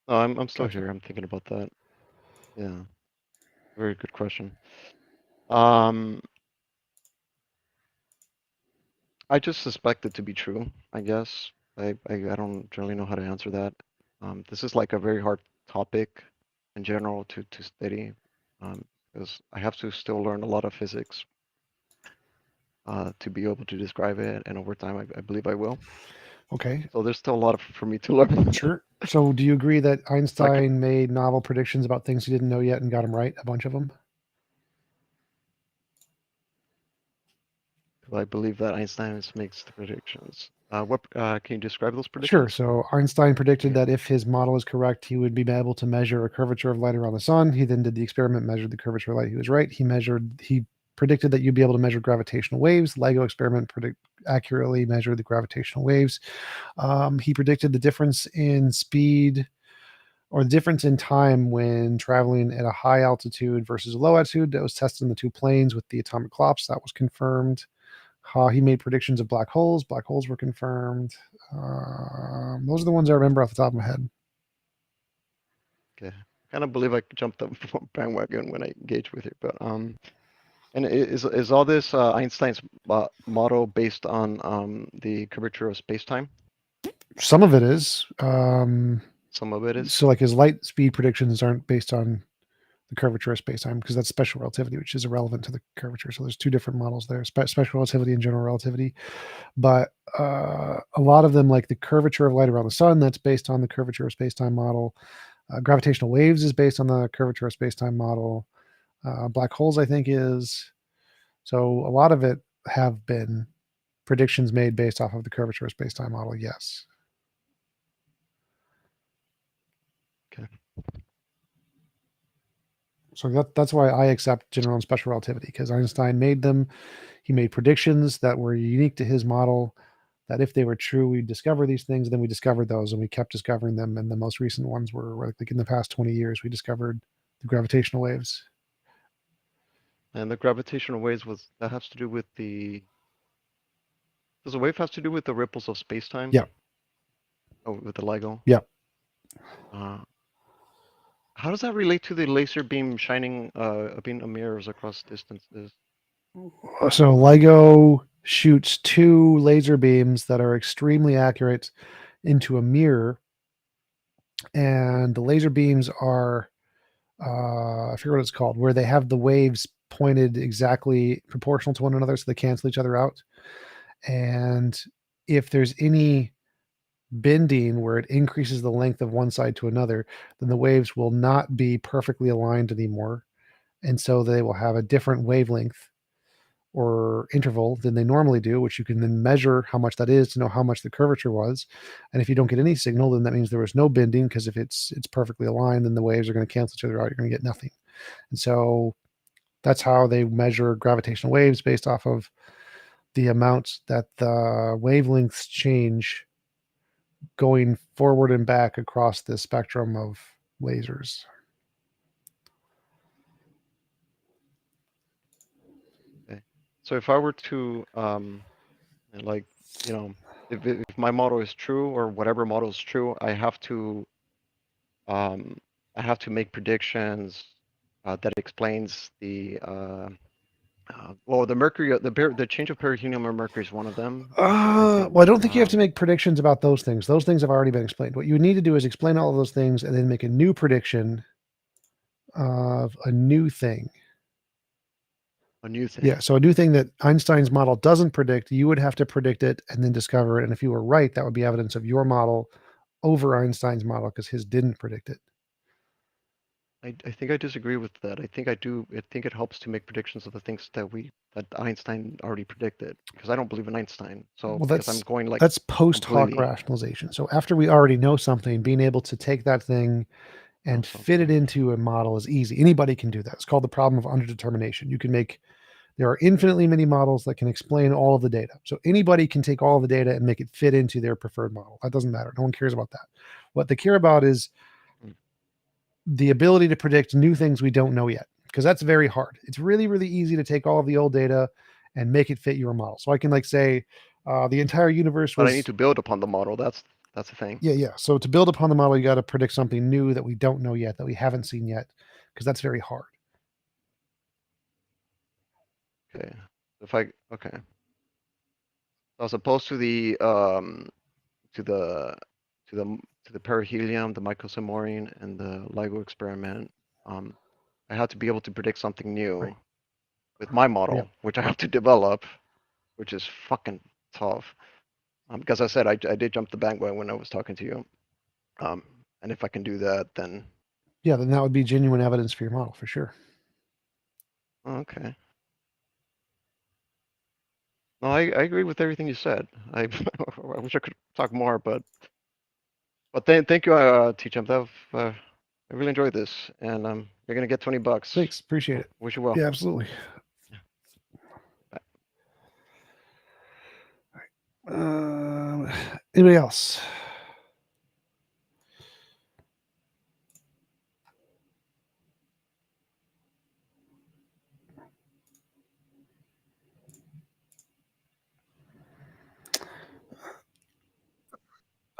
[SPEAKER 11] Oh, I'm still
[SPEAKER 2] Gotcha.
[SPEAKER 11] here. I'm thinking about that. Yeah, very good question. I just suspect it to be true, I guess. I don't really know how to answer that. This is like a very hard topic in general to study, because I have to still learn a lot of physics to be able to describe it, and over time, I believe I will.
[SPEAKER 2] Okay.
[SPEAKER 11] So there's still a lot for me to learn.
[SPEAKER 2] Sure. So do you agree that Einstein made novel predictions about things he didn't know yet and got them right, a bunch of them?
[SPEAKER 11] I believe that Einstein makes the predictions. What can you describe those
[SPEAKER 2] Sure.
[SPEAKER 11] predictions?
[SPEAKER 2] So Einstein predicted that if his model is correct, he would be able to measure a curvature of light around the sun. He then did the experiment, measured the curvature of light. He was right. He predicted that you'd be able to measure gravitational waves. LIGO experiment accurately measured the gravitational waves. He predicted the difference in speed or the difference in time when traveling at a high altitude versus a low altitude. That was tested in the two planes with the atomic clocks. That was confirmed. He made predictions of black holes. Black holes were confirmed. Those are the ones I remember off the top of my head.
[SPEAKER 11] Okay, I kind of believe I jumped the bandwagon when I engaged with it, but and is all this Einstein's model based on the curvature of space-time?
[SPEAKER 2] Some of it is.
[SPEAKER 11] Some of it is.
[SPEAKER 2] So, like his light speed predictions aren't based on the curvature of space-time because that's special relativity, which is irrelevant to the curvature. So there's two different models there: special relativity and general relativity. But a lot of them, like the curvature of light around the sun, that's based on the curvature of space-time model. Gravitational waves is based on the curvature of space-time model. Black holes, I think, is. So a lot of it have been predictions made based off of the curvature of space-time model. Yes.
[SPEAKER 11] Okay.
[SPEAKER 2] So that's why I accept general and special relativity, because Einstein made them. He made predictions that were unique to his model, that if they were true, we'd discover these things. Then we discovered those and we kept discovering them. And the most recent ones were like in the past 20 years, we discovered the gravitational waves.
[SPEAKER 11] And the gravitational waves that has to do with does a wave has to do with the ripples of space-time?
[SPEAKER 2] Yeah.
[SPEAKER 11] Oh, with the LIGO?
[SPEAKER 2] Yeah.
[SPEAKER 11] How does that relate to the laser beam shining beam mirrors across distances?
[SPEAKER 2] So LIGO shoots two laser beams that are extremely accurate into a mirror. And the laser beams are, I forget what it's called, where they have the waves pointed exactly proportional to one another so they cancel each other out. And if there's any bending where it increases the length of one side to another, then the waves will not be perfectly aligned anymore. And so they will have a different wavelength or interval than they normally do, which you can then measure how much that is to know how much the curvature was. And if you don't get any signal, then that means there was no bending, because if it's perfectly aligned, then the waves are going to cancel each other out. You're going to get nothing. And so that's how they measure gravitational waves, based off of the amount that the wavelengths change going forward and back across the spectrum of lasers. Okay.
[SPEAKER 11] So if I were to like, if my model is true or whatever model is true, I have to make predictions that explains the well, the Mercury, the change of perihelion or Mercury is one of them.
[SPEAKER 2] Well, I don't think you have to make predictions about those things. Those things have already been explained. What you need to do is explain all of those things and then make a new prediction of a new thing.
[SPEAKER 11] A new thing.
[SPEAKER 2] Yeah, so a new thing that Einstein's model doesn't predict, you would have to predict it and then discover it. And if you were right, that would be evidence of your model over Einstein's model because his didn't predict it.
[SPEAKER 11] I think I disagree with that. I think it helps to make predictions of the things that Einstein already predicted, because I don't believe in Einstein. So
[SPEAKER 2] Well,
[SPEAKER 11] because I'm going like
[SPEAKER 2] that's post hoc
[SPEAKER 11] completely-
[SPEAKER 2] rationalization. So after we already know something, being able to take that thing and fit it into a model is easy. Anybody can do that. It's called the problem of underdetermination. There are infinitely many models that can explain all of the data. So anybody can take all of the data and make it fit into their preferred model. That doesn't matter. No one cares about that. What they care about is the ability to predict new things we don't know yet, because that's very hard. It's really, really easy to take all of the old data and make it fit your model. So I can like say the entire universe was...
[SPEAKER 11] But I need to build upon the model. That's the thing.
[SPEAKER 2] Yeah. So to build upon the model, you got to predict something new that we don't know yet, that we haven't seen yet, because that's very hard.
[SPEAKER 11] Okay. Okay. As opposed to the perihelium, the mycosamorin, and the LIGO experiment, I had to be able to predict something new with my model, which I have to develop, which is fucking tough. Because I said I did jump the bandwagon when I was talking to you, and if I can do that, then
[SPEAKER 2] then that would be genuine evidence for your model for sure.
[SPEAKER 11] Okay. No, I agree with everything you said. I wish I could talk more, but thank you, T-Champ. I really enjoyed this, and you're gonna get $20.
[SPEAKER 2] Thanks, appreciate it.
[SPEAKER 11] Wish you well.
[SPEAKER 2] Yeah, absolutely. Anybody else?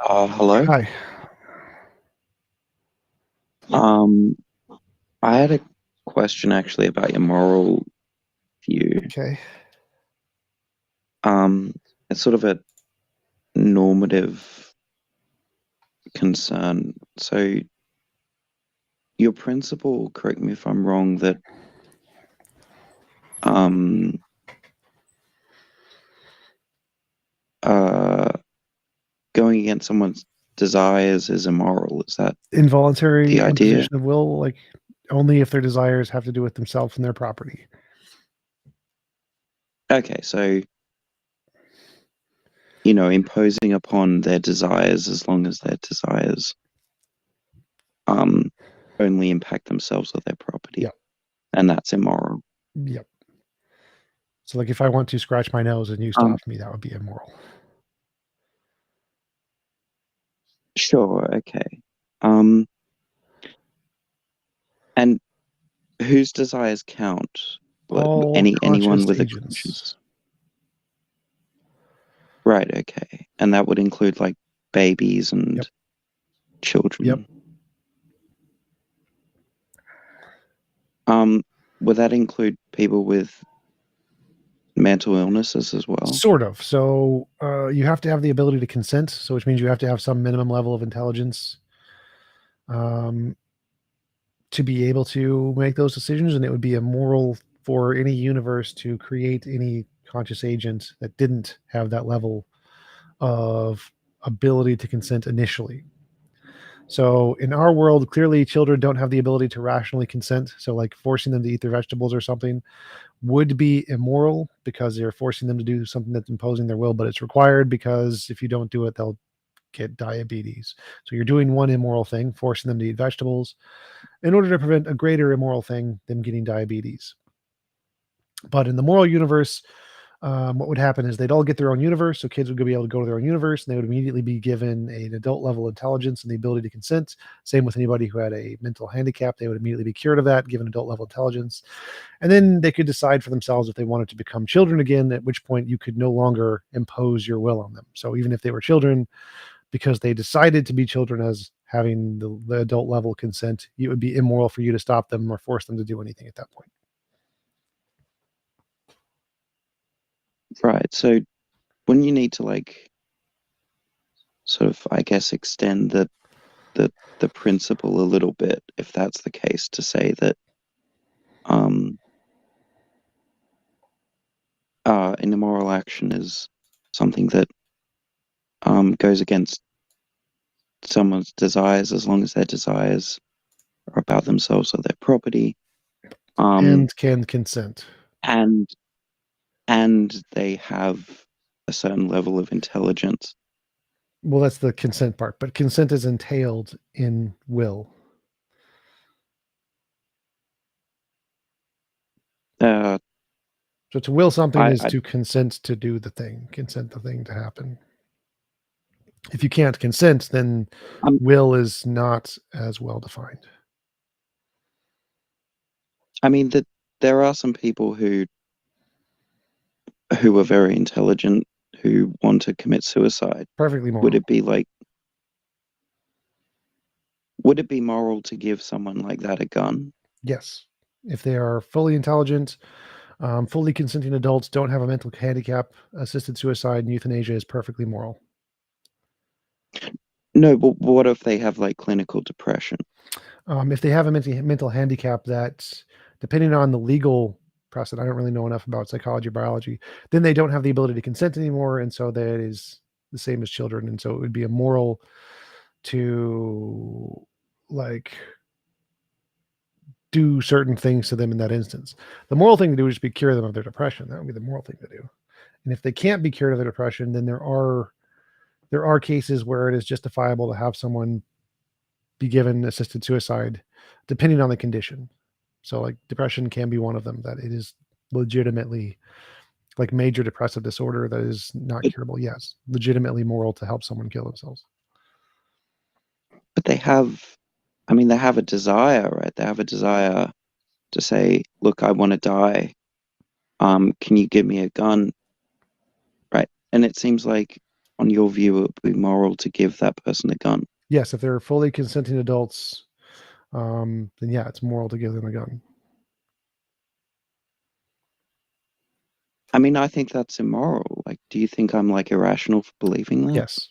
[SPEAKER 12] Hello.
[SPEAKER 2] Hi.
[SPEAKER 12] I had a question actually about your moral view.
[SPEAKER 2] Okay.
[SPEAKER 12] It's sort of a normative concern. So your principle, correct me if I'm wrong, that going against someone's desires is immoral. Is that
[SPEAKER 2] Involuntary
[SPEAKER 12] the idea?
[SPEAKER 2] imposition of will, like only if their desires have to do with themselves and their property.
[SPEAKER 12] Okay, so imposing upon their desires as long as their desires only impact themselves or their property.
[SPEAKER 2] Yep.
[SPEAKER 12] And that's immoral.
[SPEAKER 2] Yep. So like if I want to scratch my nose and you stop me, that would be immoral.
[SPEAKER 12] Sure, okay. And whose desires count?
[SPEAKER 2] All
[SPEAKER 12] Anyone with
[SPEAKER 2] agents.
[SPEAKER 12] a conscience. Right, okay. And that would include like babies and children.
[SPEAKER 2] Yep.
[SPEAKER 12] Would that include people with mental illnesses as well?
[SPEAKER 2] Sort of. So you have to have the ability to consent, so which means you have to have some minimum level of intelligence to be able to make those decisions, and it would be immoral for any universe to create any conscious agent that didn't have that level of ability to consent initially. So in our world, clearly children don't have the ability to rationally consent. So like forcing them to eat their vegetables or something would be immoral because they're forcing them to do something that's imposing their will, but it's required because if you don't do it, they'll get diabetes. So you're doing one immoral thing, forcing them to eat vegetables, in order to prevent a greater immoral thing, them getting diabetes. But in the moral universe, what would happen is they'd all get their own universe. So kids would be able to go to their own universe, and they would immediately be given an adult level intelligence and the ability to consent. Same with anybody who had a mental handicap. They would immediately be cured of that, given adult level intelligence. And then they could decide for themselves if they wanted to become children again, at which point you could no longer impose your will on them. So even if they were children, because they decided to be children as having the adult level consent, it would be immoral for you to stop them or force them to do anything at that point.
[SPEAKER 12] Right. So wouldn't you need to like sort of, I guess, extend the principle a little bit, if that's the case, to say that an immoral action is something that goes against someone's desires, as long as their desires are about themselves or their property,
[SPEAKER 2] And can consent.
[SPEAKER 12] and they have a certain level of intelligence.
[SPEAKER 2] Well, that's the consent part, but consent is entailed in will. So to will something is to consent to do the thing, consent the thing to happen. If you can't consent, then will is not as well defined.
[SPEAKER 12] I mean, that there are some people who are very intelligent who want to commit suicide.
[SPEAKER 2] Perfectly moral.
[SPEAKER 12] Would it be moral to give someone like that a gun?
[SPEAKER 2] Yes. If they are fully intelligent, fully consenting adults, don't have a mental handicap, assisted suicide and euthanasia is perfectly moral.
[SPEAKER 12] No, but what if they have like clinical depression?
[SPEAKER 2] If they have a mental handicap that, depending on the legal precedent, I don't really know enough about psychology or biology, then they don't have the ability to consent anymore. And so that is the same as children. And so it would be immoral to like do certain things to them in that instance. The moral thing to do is just be cure them of their depression. That would be the moral thing to do. And if they can't be cured of their depression, then there are cases where it is justifiable to have someone be given assisted suicide, depending on the condition. So like depression can be one of them, that it is legitimately like major depressive disorder that is not curable. Yes, legitimately moral to help someone kill themselves.
[SPEAKER 12] But they have a desire, right? They have a desire to say, look, I want to die. Can you give me a gun? Right. And it seems like, on your view, it would be moral to give that person a gun.
[SPEAKER 2] Yes, if they're fully consenting adults, then yeah, it's moral to give them a gun.
[SPEAKER 12] I mean, I think that's immoral. Like, do you think I'm like irrational for believing that?
[SPEAKER 2] Yes.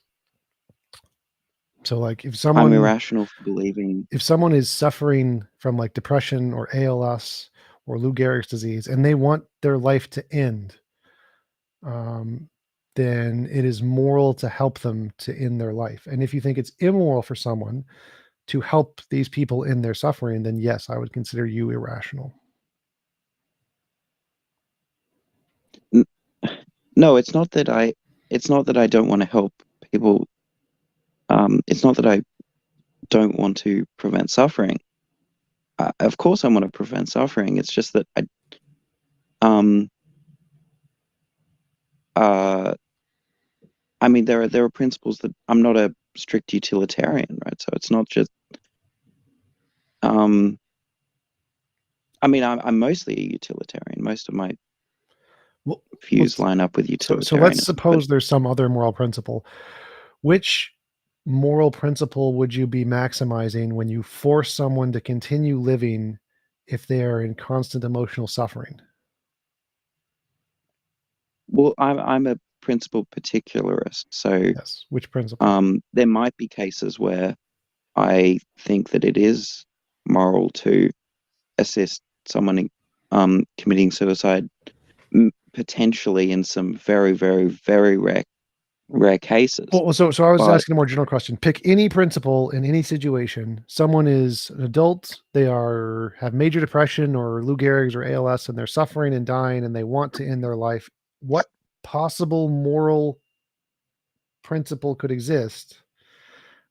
[SPEAKER 2] So like if someone,
[SPEAKER 12] I'm irrational for believing,
[SPEAKER 2] if someone is suffering from like depression or ALS or Lou Gehrig's disease and they want their life to end, then it is moral to help them to end their life. And if you think it's immoral for someone to help these people in their suffering, then yes, I would consider you irrational.
[SPEAKER 12] no, it's not that I don't want to help people. It's not that I don't want to prevent suffering. Of course I want to prevent suffering. It's just that I mean, there are principles that I'm not a strict utilitarian, right? So it's not just I mean, I'm mostly a utilitarian. Most of my views line up with utilitarianism.
[SPEAKER 2] So let's suppose there's some other moral principle. Which moral principle would you be maximizing when you force someone to continue living if they are in constant emotional suffering?
[SPEAKER 12] Well, I'm a principle particularist. So
[SPEAKER 2] yes, which principle?
[SPEAKER 12] There might be cases where I think that it is moral to assist someone committing suicide, potentially in some very, very, very rare cases.
[SPEAKER 2] Well, so I was asking a more general question. Pick any principle in any situation. Someone is an adult, they have major depression or Lou Gehrig's or ALS, and they're suffering and dying, and they want to end their life. What possible moral principle could exist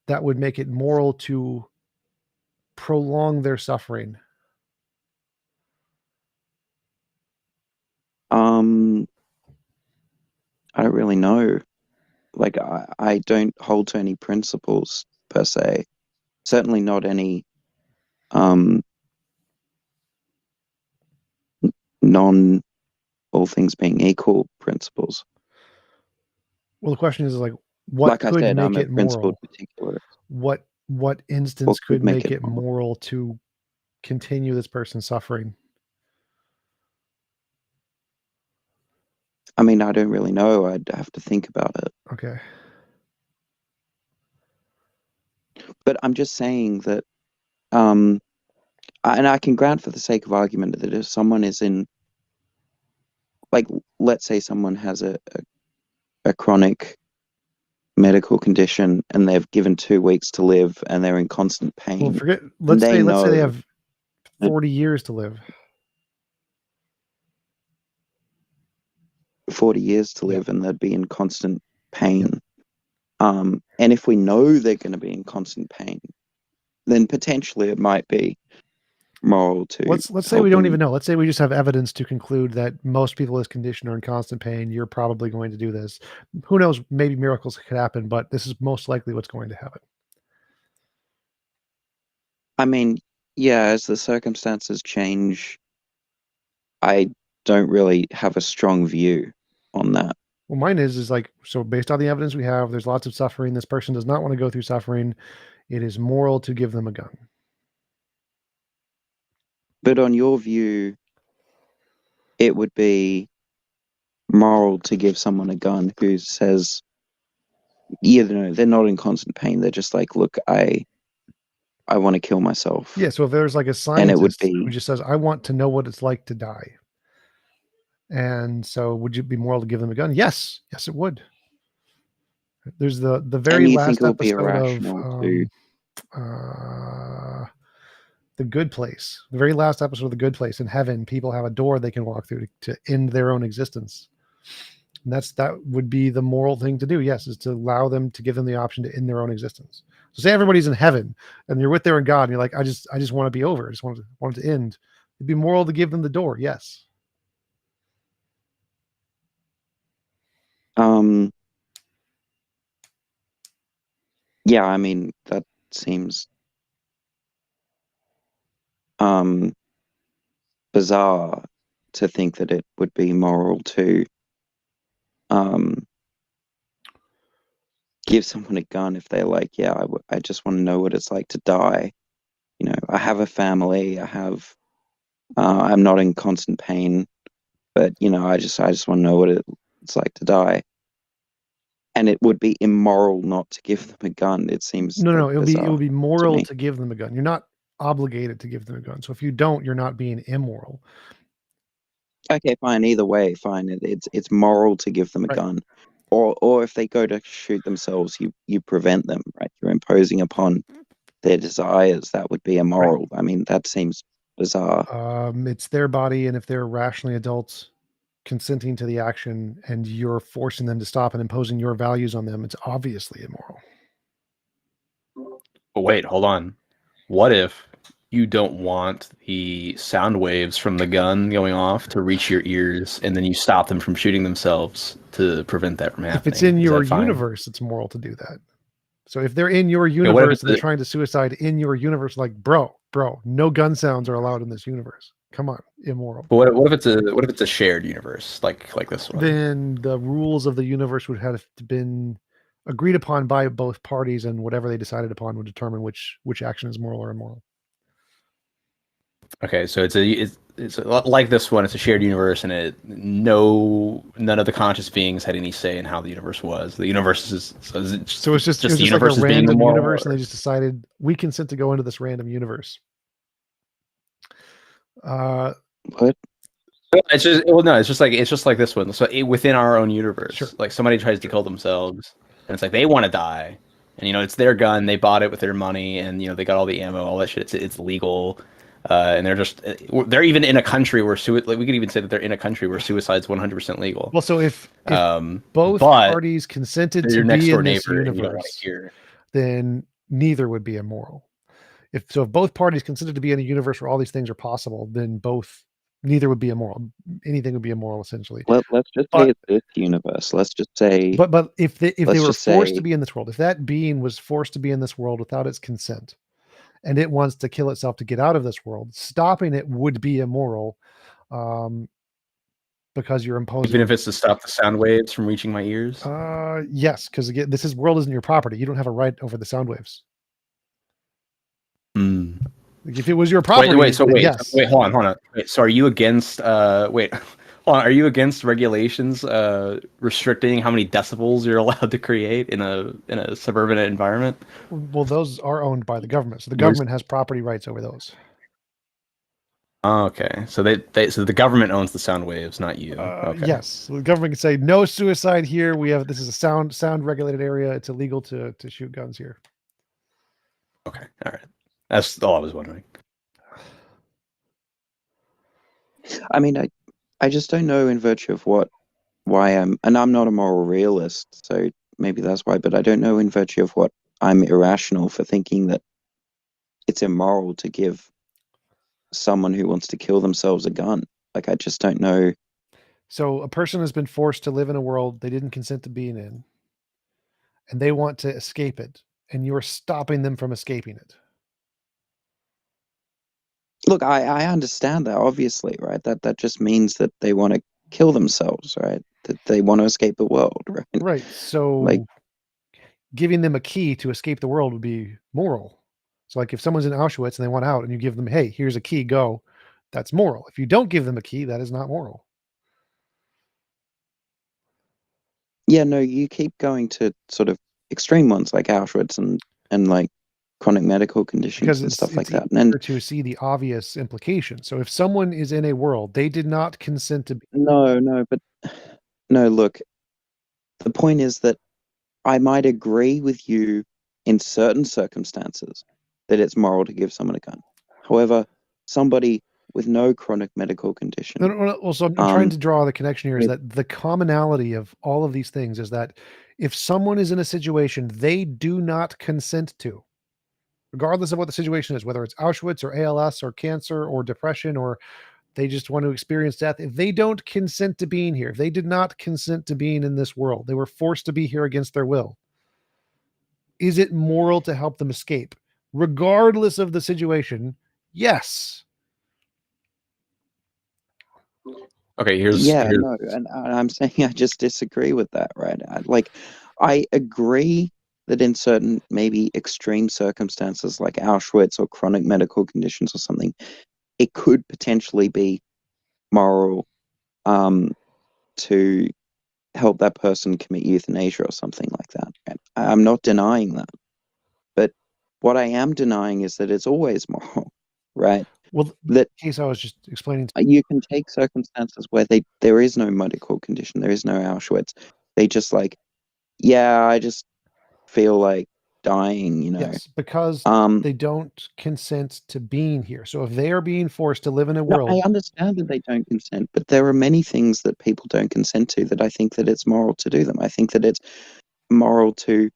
[SPEAKER 2] that would make it moral to prolong their suffering?
[SPEAKER 12] I don't really know. Like, I don't hold to any principles per se. Certainly not any non all things being equal principles.
[SPEAKER 2] Well, the question is like, what
[SPEAKER 12] Like I
[SPEAKER 2] could
[SPEAKER 12] said,
[SPEAKER 2] make
[SPEAKER 12] I'm a
[SPEAKER 2] it
[SPEAKER 12] principled
[SPEAKER 2] moral?
[SPEAKER 12] particularist.
[SPEAKER 2] What instance
[SPEAKER 12] could
[SPEAKER 2] could make it moral to continue this person's suffering?
[SPEAKER 12] I mean, I don't really know. I'd have to think about it.
[SPEAKER 2] Okay.
[SPEAKER 12] But I'm just saying that, and I can grant for the sake of argument that if someone is in, like, let's say someone has a chronic medical condition and they've given 2 weeks to live and they're in constant pain.
[SPEAKER 2] Well, let's say
[SPEAKER 12] know
[SPEAKER 2] they have 40 years to live.
[SPEAKER 12] 40 years to live and they'd be in constant pain. And if we know they're going to be in constant pain, then potentially it might be moral to.
[SPEAKER 2] Let's say we don't even know. Let's say we just have evidence to conclude that most people in this condition are in constant pain. You're probably going to do this. Who knows? Maybe miracles could happen, but this is most likely what's going to happen.
[SPEAKER 12] I mean, yeah, as the circumstances change, I don't really have a strong view on that.
[SPEAKER 2] Well, mine is like, so based on the evidence we have, there's lots of suffering. This person does not want to go through suffering. It is moral to give them a gun.
[SPEAKER 12] But on your view, it would be moral to give someone a gun who says, yeah, they're not in constant pain. They're just like, look, I want to kill myself.
[SPEAKER 2] Yeah, so if there's like a scientist who just says, I want to know what it's like to die. And so would it be moral to give them a gun? Yes. Yes, it would. There's the very last episode of The Good Place. The very last episode of The Good Place. In heaven, people have a door they can walk through to end their own existence. And that would be the moral thing to do, yes, is to allow them, to give them the option to end their own existence. So say everybody's in heaven and you're with their God and you're like, I just want to be over. I just want it to end. It'd be moral to give them the door, yes.
[SPEAKER 12] Yeah, I mean, that seems bizarre to think that it would be moral to give someone a gun if they're like, yeah, I just want to know what it's like to die. You know, I have a family, I'm not in constant pain, but you know, I just want to know what it's like to die. And it would be immoral not to give them a gun. It seems
[SPEAKER 2] no. It would be moral to give them a gun. You're not obligated to give them a gun. So if you don't, you're not being immoral.
[SPEAKER 12] Okay, fine. Either way, fine. It's moral to give them a gun, or if they go to shoot themselves, you prevent them. Right? You're imposing upon their desires. That would be immoral. Right. I mean, that seems bizarre.
[SPEAKER 2] It's their body, and if they're rationally adults consenting to the action and you're forcing them to stop and imposing your values on them, it's obviously immoral.
[SPEAKER 7] But wait, hold on. What if you don't want the sound waves from the gun going off to reach your ears, and then you stop them from shooting themselves to prevent that from happening?
[SPEAKER 2] If it's in your universe, it's moral to do that. So if they're in your universe and they're trying to suicide in your universe, like, bro, no gun sounds are allowed in this universe. Come on, immoral.
[SPEAKER 7] But what if it's a shared universe like this one?
[SPEAKER 2] Then the rules of the universe would have been agreed upon by both parties, and whatever they decided upon would determine which action is moral or immoral.
[SPEAKER 7] Okay, so it's like this one. It's a shared universe, and none of the conscious beings had any say in how the universe was. The universe is
[SPEAKER 2] so it's just the universe like a random universe, and they just decided we consent to go into this random universe.
[SPEAKER 12] What?
[SPEAKER 7] It's just like this one. So within our own universe, like somebody tries to kill themselves, and it's like they want to die, and it's their gun. They bought it with their money, and they got all the ammo, all that shit. It's legal. And they're even in a country where we could even say that they're in a country where suicide's 100% legal.
[SPEAKER 2] Well, so if both parties consented to be in this universe, then neither would be immoral. If both parties consented to be in a universe where all these things are possible, then both neither would be immoral. Anything would be immoral, essentially.
[SPEAKER 12] Let's just say it's this universe. Let's just say.
[SPEAKER 2] But if they were forced
[SPEAKER 12] say,
[SPEAKER 2] to be in this world, if that being was forced to be in this world without its consent, and it wants to kill itself to get out of this world, stopping it would be immoral, because you're imposing.
[SPEAKER 7] Even if it's to stop the sound waves from reaching my ears.
[SPEAKER 2] Yes, because again, world isn't your property. You don't have a right over the sound waves.
[SPEAKER 7] Hmm.
[SPEAKER 2] Like if it was your property,
[SPEAKER 7] wait,
[SPEAKER 2] yes.
[SPEAKER 7] Wait, hold on. Wait, so are you against? Wait, hold on. Are you against regulations restricting how many decibels you're allowed to create in a suburban environment?
[SPEAKER 2] Well, those are owned by the government, so the government has property rights over those.
[SPEAKER 7] Oh, okay, so so the government owns the sound waves, not you. Okay.
[SPEAKER 2] Yes, so the government can say no suicide here. This is a sound regulated area. It's illegal to shoot guns here.
[SPEAKER 7] Okay, all right. That's all I was wondering.
[SPEAKER 12] I mean, I just don't know in virtue of why and I'm not a moral realist, so maybe that's why, but I don't know in virtue of what I'm irrational for thinking that it's immoral to give someone who wants to kill themselves a gun. Like, I just don't know.
[SPEAKER 2] So a person has been forced to live in a world they didn't consent to being in, and they want to escape it, and you're stopping them from escaping it.
[SPEAKER 12] Look, I understand that, obviously, right? That just means that they want to kill themselves, right? That they want to escape the world, right?
[SPEAKER 2] Right. So,
[SPEAKER 12] like,
[SPEAKER 2] giving them a key to escape the world would be moral. So, like, if someone's in Auschwitz and they want out, and you give them, hey, here's a key, go, that's moral. If you don't give them a key, that is not moral.
[SPEAKER 12] Yeah, no, you keep going to sort of extreme ones like Auschwitz and like chronic medical conditions and stuff like that. And
[SPEAKER 2] to see the obvious implications. So if someone is in a world they did not consent to be.
[SPEAKER 12] No, look, the point is that I might agree with you in certain circumstances that it's moral to give someone a gun. However, somebody with no chronic medical condition.
[SPEAKER 2] Also, I'm trying to draw the connection here is that the commonality of all of these things is that if someone is in a situation they do not consent to, regardless of what the situation is, whether it's Auschwitz or ALS or cancer or depression, or they just want to experience death, if they don't consent to being here, if they did not consent to being in this world, they were forced to be here against their will, is it moral to help them escape? Regardless of the situation, yes.
[SPEAKER 7] Okay,
[SPEAKER 12] no, and I'm saying I just disagree with that, right? I agree that in certain maybe extreme circumstances like Auschwitz or chronic medical conditions or something, it could potentially be moral to help that person commit euthanasia or something like that. Right? I'm not denying that. But what I am denying is that it's always moral, right?
[SPEAKER 2] Well,
[SPEAKER 12] that
[SPEAKER 2] case I was just explaining
[SPEAKER 12] you can take circumstances where there is no medical condition, there is no Auschwitz. They just like, yeah, I just feel like dying, you know.
[SPEAKER 2] Yes, because they don't consent to being here. So if they are being forced to live in a
[SPEAKER 12] No,
[SPEAKER 2] world,
[SPEAKER 12] I understand that they don't consent, but there are many things that people don't consent to that I think that it's moral to do them. I think that it's moral to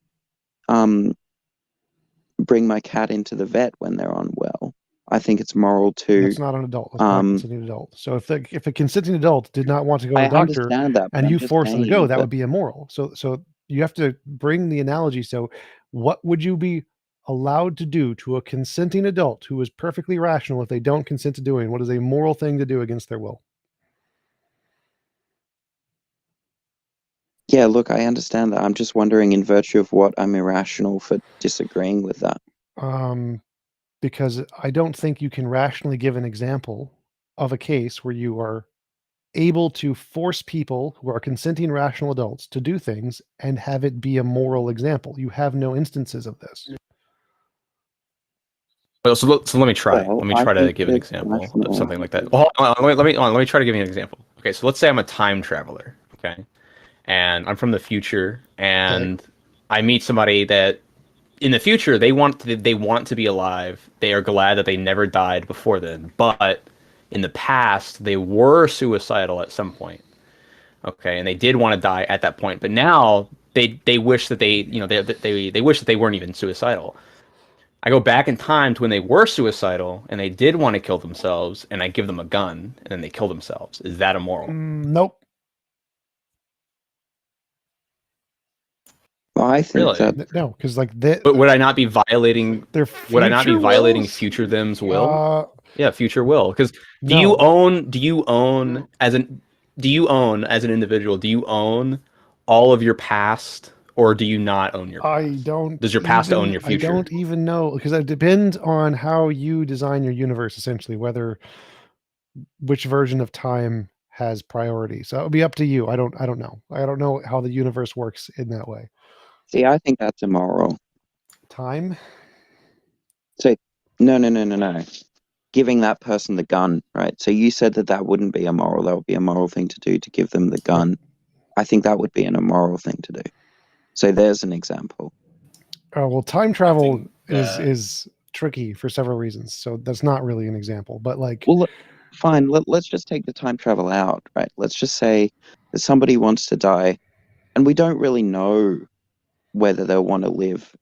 [SPEAKER 12] bring my cat into the vet when they're unwell. I think it's moral to.
[SPEAKER 2] That's not an adult. That's not a consenting adult. So if a consenting adult did not want to go to the doctor,
[SPEAKER 12] understand that, but
[SPEAKER 2] and
[SPEAKER 12] I'm
[SPEAKER 2] you
[SPEAKER 12] just
[SPEAKER 2] force them to go,
[SPEAKER 12] saying
[SPEAKER 2] that
[SPEAKER 12] that-
[SPEAKER 2] would be immoral. So you have to bring the analogy. So what would you be allowed to do to a consenting adult who is perfectly rational if they don't consent to doing what is a moral thing to do against their will?
[SPEAKER 12] Yeah, look, I understand that. I'm just wondering, in virtue of what I'm irrational for disagreeing with that.
[SPEAKER 2] Because I don't think you can rationally give an example of a case where you are able to force people who are consenting rational adults to do things and have it be a moral example. You have no instances of this.
[SPEAKER 7] Well, so let me try.
[SPEAKER 12] Well,
[SPEAKER 7] let me
[SPEAKER 12] I
[SPEAKER 7] try to
[SPEAKER 12] think
[SPEAKER 7] give an
[SPEAKER 12] that's
[SPEAKER 7] example
[SPEAKER 12] rational.
[SPEAKER 7] of something like that. Well, let me try to give you an example. Okay, so let's say I'm a time traveler. Okay, and I'm from the future, and I meet somebody that in the future they want to be alive. They are glad that they never died before then, but in the past they were suicidal at some point. Okay, and they did want to die at that point, but now they wish that they wish that they weren't even suicidal. I go back in time to when they were suicidal and they did want to kill themselves, and I give them a gun and then they kill themselves. Is that immoral?
[SPEAKER 2] Nope.
[SPEAKER 12] I think
[SPEAKER 7] Really?
[SPEAKER 12] that
[SPEAKER 2] No, because like that.
[SPEAKER 7] But would I not be violating?
[SPEAKER 2] Their
[SPEAKER 7] Would I not be
[SPEAKER 2] future
[SPEAKER 7] violating
[SPEAKER 2] wills?
[SPEAKER 7] future them's will? Yeah, future will. Because do
[SPEAKER 2] No.
[SPEAKER 7] you own as an individual? Do you own all of your past, or do you not own your past?
[SPEAKER 2] I don't.
[SPEAKER 7] Does your past own your
[SPEAKER 2] I
[SPEAKER 7] future?
[SPEAKER 2] don't even know, because it depends on how you design your universe. Essentially, which version of time has priority. So it'll be up to you. I don't know. I don't know how the universe works in that way.
[SPEAKER 12] see, I think that's immoral.
[SPEAKER 2] Time.
[SPEAKER 12] So no. Giving that person the gun, right? So you said that wouldn't be immoral. That would be a moral thing to do, to give them the gun. I think that would be an immoral thing to do. So there's an example.
[SPEAKER 2] Well, time travel
[SPEAKER 10] think,
[SPEAKER 2] is tricky for several reasons. So that's not really an example. But like,
[SPEAKER 12] Well, fine. Let's just take the time travel out, right? Let's just say that somebody wants to die, and we don't really know whether they'll want to live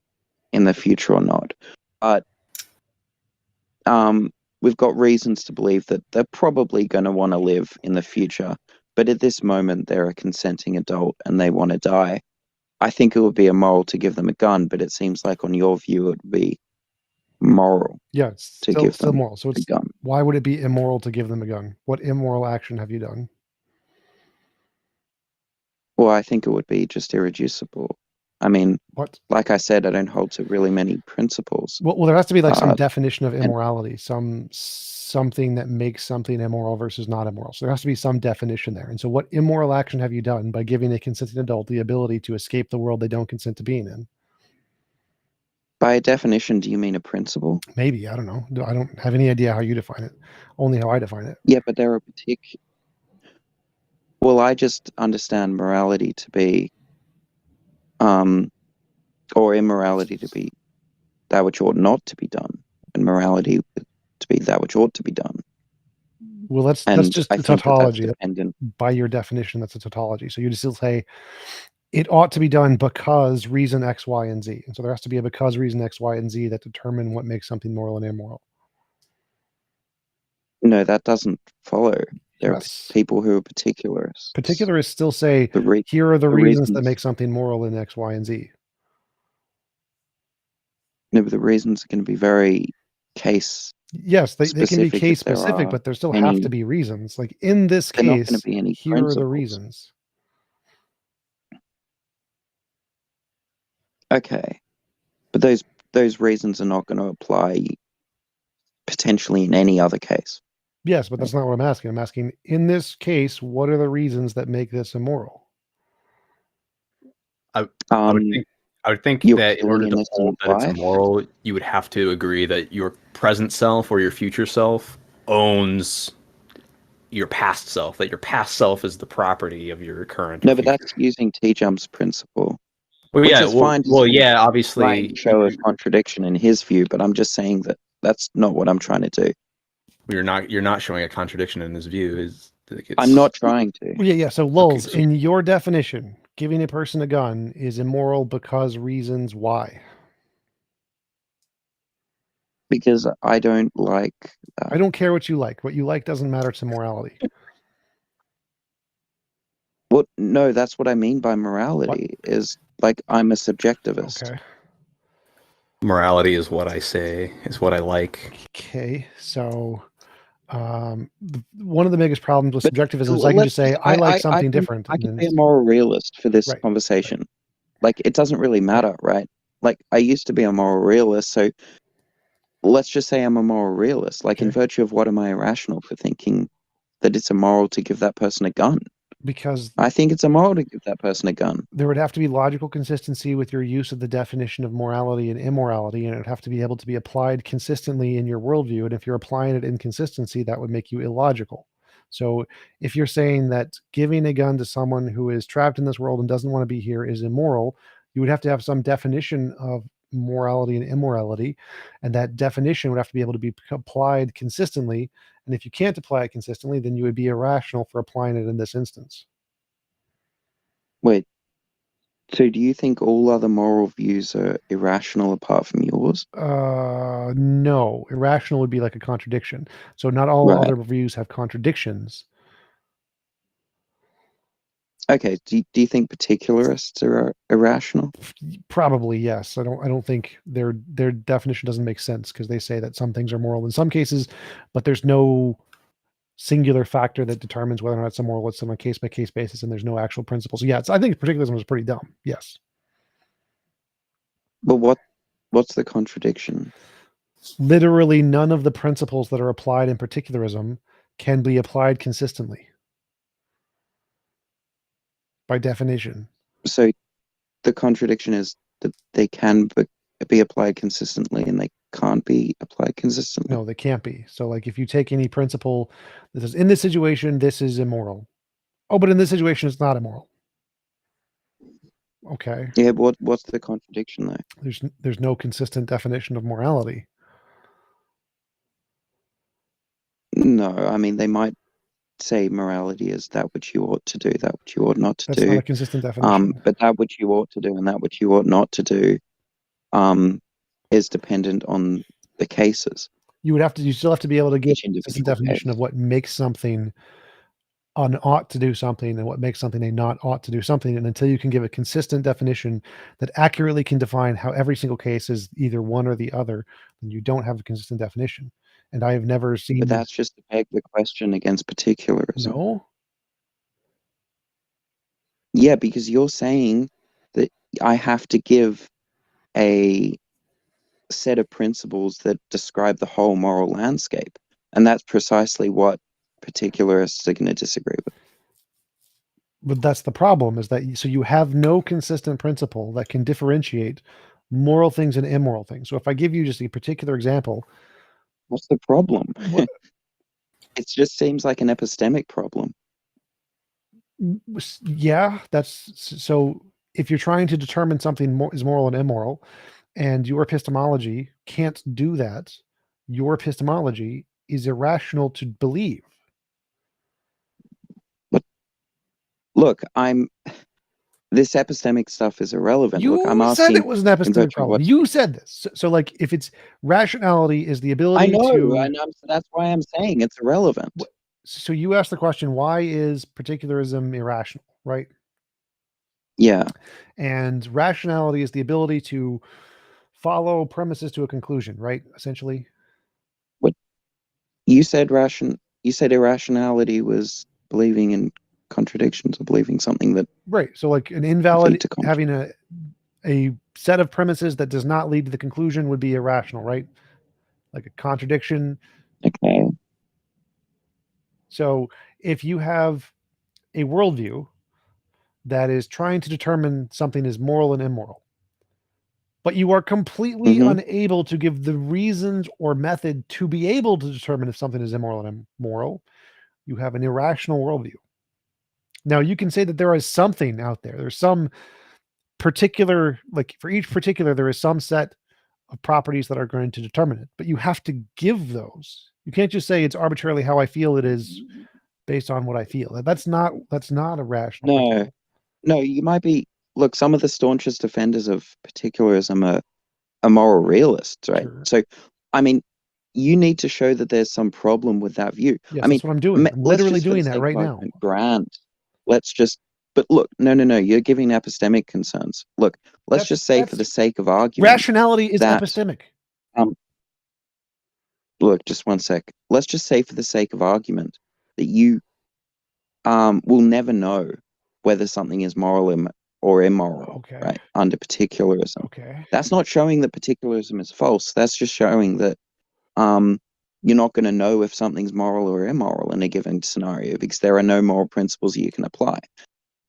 [SPEAKER 12] in the future or not. But we've got reasons to believe that they're probably going to want to live in the future. But at this moment, they're a consenting adult and they want to die. I think it would be immoral to give them a gun, but it seems like on your view, it would be moral.
[SPEAKER 2] yeah, it's
[SPEAKER 12] to
[SPEAKER 2] still
[SPEAKER 12] give them
[SPEAKER 2] moral. So
[SPEAKER 12] a
[SPEAKER 2] it's
[SPEAKER 12] gun.
[SPEAKER 2] why would it be immoral to give them a gun? What immoral action have you done?
[SPEAKER 12] Well, I think it would be just irreducible. I mean,
[SPEAKER 2] What?
[SPEAKER 12] like I said, I don't hold to really many principles.
[SPEAKER 2] Well, there has to be like some
[SPEAKER 12] Uh,
[SPEAKER 2] definition of immorality, something that makes something immoral versus not immoral. So there has to be some definition there. And so, what immoral action have you done by giving a consenting adult the ability to escape the world they don't consent to being in?
[SPEAKER 12] By definition, do you mean a principle?
[SPEAKER 2] Maybe, I don't know. I don't have any idea how you define it. Only how I define it.
[SPEAKER 12] Yeah, but there are particular. Well, I just understand morality to be, or immorality to be that which ought not to be done, and morality to be that which ought to be done.
[SPEAKER 2] Well, that's
[SPEAKER 12] And
[SPEAKER 2] just
[SPEAKER 12] I
[SPEAKER 2] a
[SPEAKER 12] think that that's
[SPEAKER 2] tautology.
[SPEAKER 12] dependent.
[SPEAKER 2] By your definition, that's a tautology. So you just still say it ought to be done because reason X, Y, and Z. And so there has to be a because reason X, Y, and Z that determine what makes something moral and immoral.
[SPEAKER 12] No, that doesn't follow. There
[SPEAKER 2] Yes.
[SPEAKER 12] are people who are particularists.
[SPEAKER 2] Particularists still say,
[SPEAKER 12] The
[SPEAKER 2] here are the
[SPEAKER 12] the
[SPEAKER 2] reasons that
[SPEAKER 12] reasons-
[SPEAKER 2] make something moral in X, Y, and Z.
[SPEAKER 12] No, but the reasons are going to be very case.
[SPEAKER 2] Yes, they can be
[SPEAKER 12] specific if
[SPEAKER 2] case
[SPEAKER 12] there
[SPEAKER 2] specific,
[SPEAKER 12] are
[SPEAKER 2] but there still
[SPEAKER 12] any-
[SPEAKER 2] have to be reasons. Like in this
[SPEAKER 12] They're not gonna
[SPEAKER 2] case,
[SPEAKER 12] be any
[SPEAKER 2] here are the
[SPEAKER 12] principles.
[SPEAKER 2] reasons.
[SPEAKER 12] Okay, but those reasons are not going to apply potentially in any other case.
[SPEAKER 2] Yes, but that's not what I'm asking. I'm asking, in this case, what are the reasons that make this immoral?
[SPEAKER 7] I would think
[SPEAKER 12] You're
[SPEAKER 7] that in order
[SPEAKER 12] killing
[SPEAKER 7] to hold
[SPEAKER 12] innocent
[SPEAKER 7] that it's
[SPEAKER 12] life?
[SPEAKER 7] immoral, you would have to agree that your present self or your future self owns your past self, that your past self is the property of your current.
[SPEAKER 12] No, but that's using T-Jump's principle.
[SPEAKER 7] Well,
[SPEAKER 12] which
[SPEAKER 7] yeah,
[SPEAKER 12] is fine to
[SPEAKER 7] well,
[SPEAKER 12] sort of
[SPEAKER 7] yeah,
[SPEAKER 12] try
[SPEAKER 7] obviously.
[SPEAKER 12] and show a contradiction in his view, but I'm just saying that that's not what I'm trying to do.
[SPEAKER 7] You're not showing a contradiction in his view. Is like
[SPEAKER 12] I'm not trying to.
[SPEAKER 2] Well, yeah. So, Lulz,
[SPEAKER 7] so-
[SPEAKER 2] in your definition, giving a person a gun is immoral because reasons why?
[SPEAKER 12] Because I don't like that.
[SPEAKER 2] I don't care what you like. What you like doesn't matter to morality.
[SPEAKER 12] Well, no, that's what I mean by morality. Is like I'm a subjectivist.
[SPEAKER 2] Okay.
[SPEAKER 7] Morality is what I say, is what I like.
[SPEAKER 2] Okay. So, one of the biggest problems with
[SPEAKER 12] But
[SPEAKER 2] subjectivism is I can just say I like something different.
[SPEAKER 12] I
[SPEAKER 2] and
[SPEAKER 12] can
[SPEAKER 2] then
[SPEAKER 12] be a moral realist for this
[SPEAKER 2] Right,
[SPEAKER 12] conversation. Like it doesn't really matter, right? Like I used to be a moral realist, so let's just say I'm a moral realist. Like in virtue of what am I irrational for thinking that it's immoral to give that person a gun?
[SPEAKER 2] because
[SPEAKER 12] I think it's immoral to give that person a gun.
[SPEAKER 2] there would have to be logical consistency with your use of the definition of morality and immorality, and it would have to be able to be applied consistently in your worldview. And if you're applying it in consistency, that would make you illogical. So if you're saying that giving a gun to someone who is trapped in this world and doesn't want to be here is immoral, you would have to have some definition of morality and immorality, and that definition would have to be able to be applied consistently. And if you can't apply it consistently, then you would be irrational for applying it in this instance.
[SPEAKER 12] Wait, So do you think all other moral views are irrational apart from yours?
[SPEAKER 2] No, irrational would be like a contradiction. So not all
[SPEAKER 12] Right.
[SPEAKER 2] other views have contradictions.
[SPEAKER 12] Okay. Do you think particularists are irrational?
[SPEAKER 2] Probably yes. I don't think their definition doesn't make sense because they say that some things are moral in some cases, but there's no singular factor that determines whether or not it's immoral. It's on a case by case basis, and there's no actual principle. So yeah, I think particularism is pretty dumb. Yes.
[SPEAKER 12] But what's the contradiction?
[SPEAKER 2] Literally none of the principles that are applied in particularism can be applied consistently by definition.
[SPEAKER 12] So the contradiction is that they can be applied consistently and they can't be applied consistently.
[SPEAKER 2] No, they can't be. So like if you take any principle that says in this situation this is immoral. Oh, but in this situation it's not immoral. Okay.
[SPEAKER 12] Yeah, what's the contradiction though?
[SPEAKER 2] There's no consistent definition of morality.
[SPEAKER 12] No, I mean they might say morality is that which you ought to do, that which you ought not to
[SPEAKER 2] That's
[SPEAKER 12] do.
[SPEAKER 2] not a consistent definition.
[SPEAKER 12] But that which you ought to do and that which you ought not to do is dependent on the cases.
[SPEAKER 2] You still have to be able to give
[SPEAKER 12] Each
[SPEAKER 2] a consistent
[SPEAKER 12] individual
[SPEAKER 2] definition of
[SPEAKER 12] case.
[SPEAKER 2] what makes something an ought to do something and what makes something a not ought to do something. And until you can give a consistent definition that accurately can define how every single case is either one or the other, then you don't have a consistent definition. And I have never seen.
[SPEAKER 12] But that's just to peg the question against particularism.
[SPEAKER 2] No.
[SPEAKER 12] Yeah, because you're saying that I have to give a set of principles that describe the whole moral landscape. And that's precisely what particularists are going to disagree with.
[SPEAKER 2] But that's the problem, is that so you have no consistent principle that can differentiate moral things and immoral things. So if I give you just a particular example.
[SPEAKER 12] What's the problem? It just seems like an epistemic problem.
[SPEAKER 2] Yeah, that's so if you're trying to determine something is moral and immoral, and your epistemology can't do that, your epistemology is irrational to believe.
[SPEAKER 12] Look, this epistemic stuff is irrelevant.
[SPEAKER 2] You
[SPEAKER 12] Look, I'm asking
[SPEAKER 2] said it was an epistemic problem. You said this. So like if it's rationality is the ability to.
[SPEAKER 12] I know, so that's why I'm saying it's irrelevant.
[SPEAKER 2] So you asked the question, why is particularism irrational, right?
[SPEAKER 12] Yeah.
[SPEAKER 2] And rationality is the ability to follow premises to a conclusion, right? Essentially.
[SPEAKER 12] What you said irrationality was believing in contradictions or believing something that
[SPEAKER 2] right. So like an invalid having a set of premises that does not lead to the conclusion would be irrational, right? Like a contradiction.
[SPEAKER 12] Okay.
[SPEAKER 2] So if you have a worldview that is trying to determine something is moral and immoral, but you are completely unable to give the reasons or method to be able to determine if something is immoral and immoral, you have an irrational worldview. Now you can say that there is something out there. There's some particular, like for each particular, there is some set of properties that are going to determine it, but you have to give those. You can't just say it's arbitrarily how I feel it is based on what I feel. That's not a rational.
[SPEAKER 12] No, you might be. Look, some of the staunchest defenders of particularism are moral realists, right? Sure. So, I mean, you need to show that there's some problem with that view.
[SPEAKER 2] Yes,
[SPEAKER 12] I mean,
[SPEAKER 2] that's what I'm doing. I'm literally doing that right now.
[SPEAKER 12] Grant, but look, no, you're giving epistemic concerns. Look, let's just say for the sake of argument.
[SPEAKER 2] Rationality is epistemic.
[SPEAKER 12] Look, just one sec. Let's just say for the sake of argument that you will never know whether something is moral or immoral, right? Under particularism.
[SPEAKER 2] Okay.
[SPEAKER 12] That's not showing that particularism is false. That's just showing that you're not going to know if something's moral or immoral in a given scenario because there are no moral principles you can apply.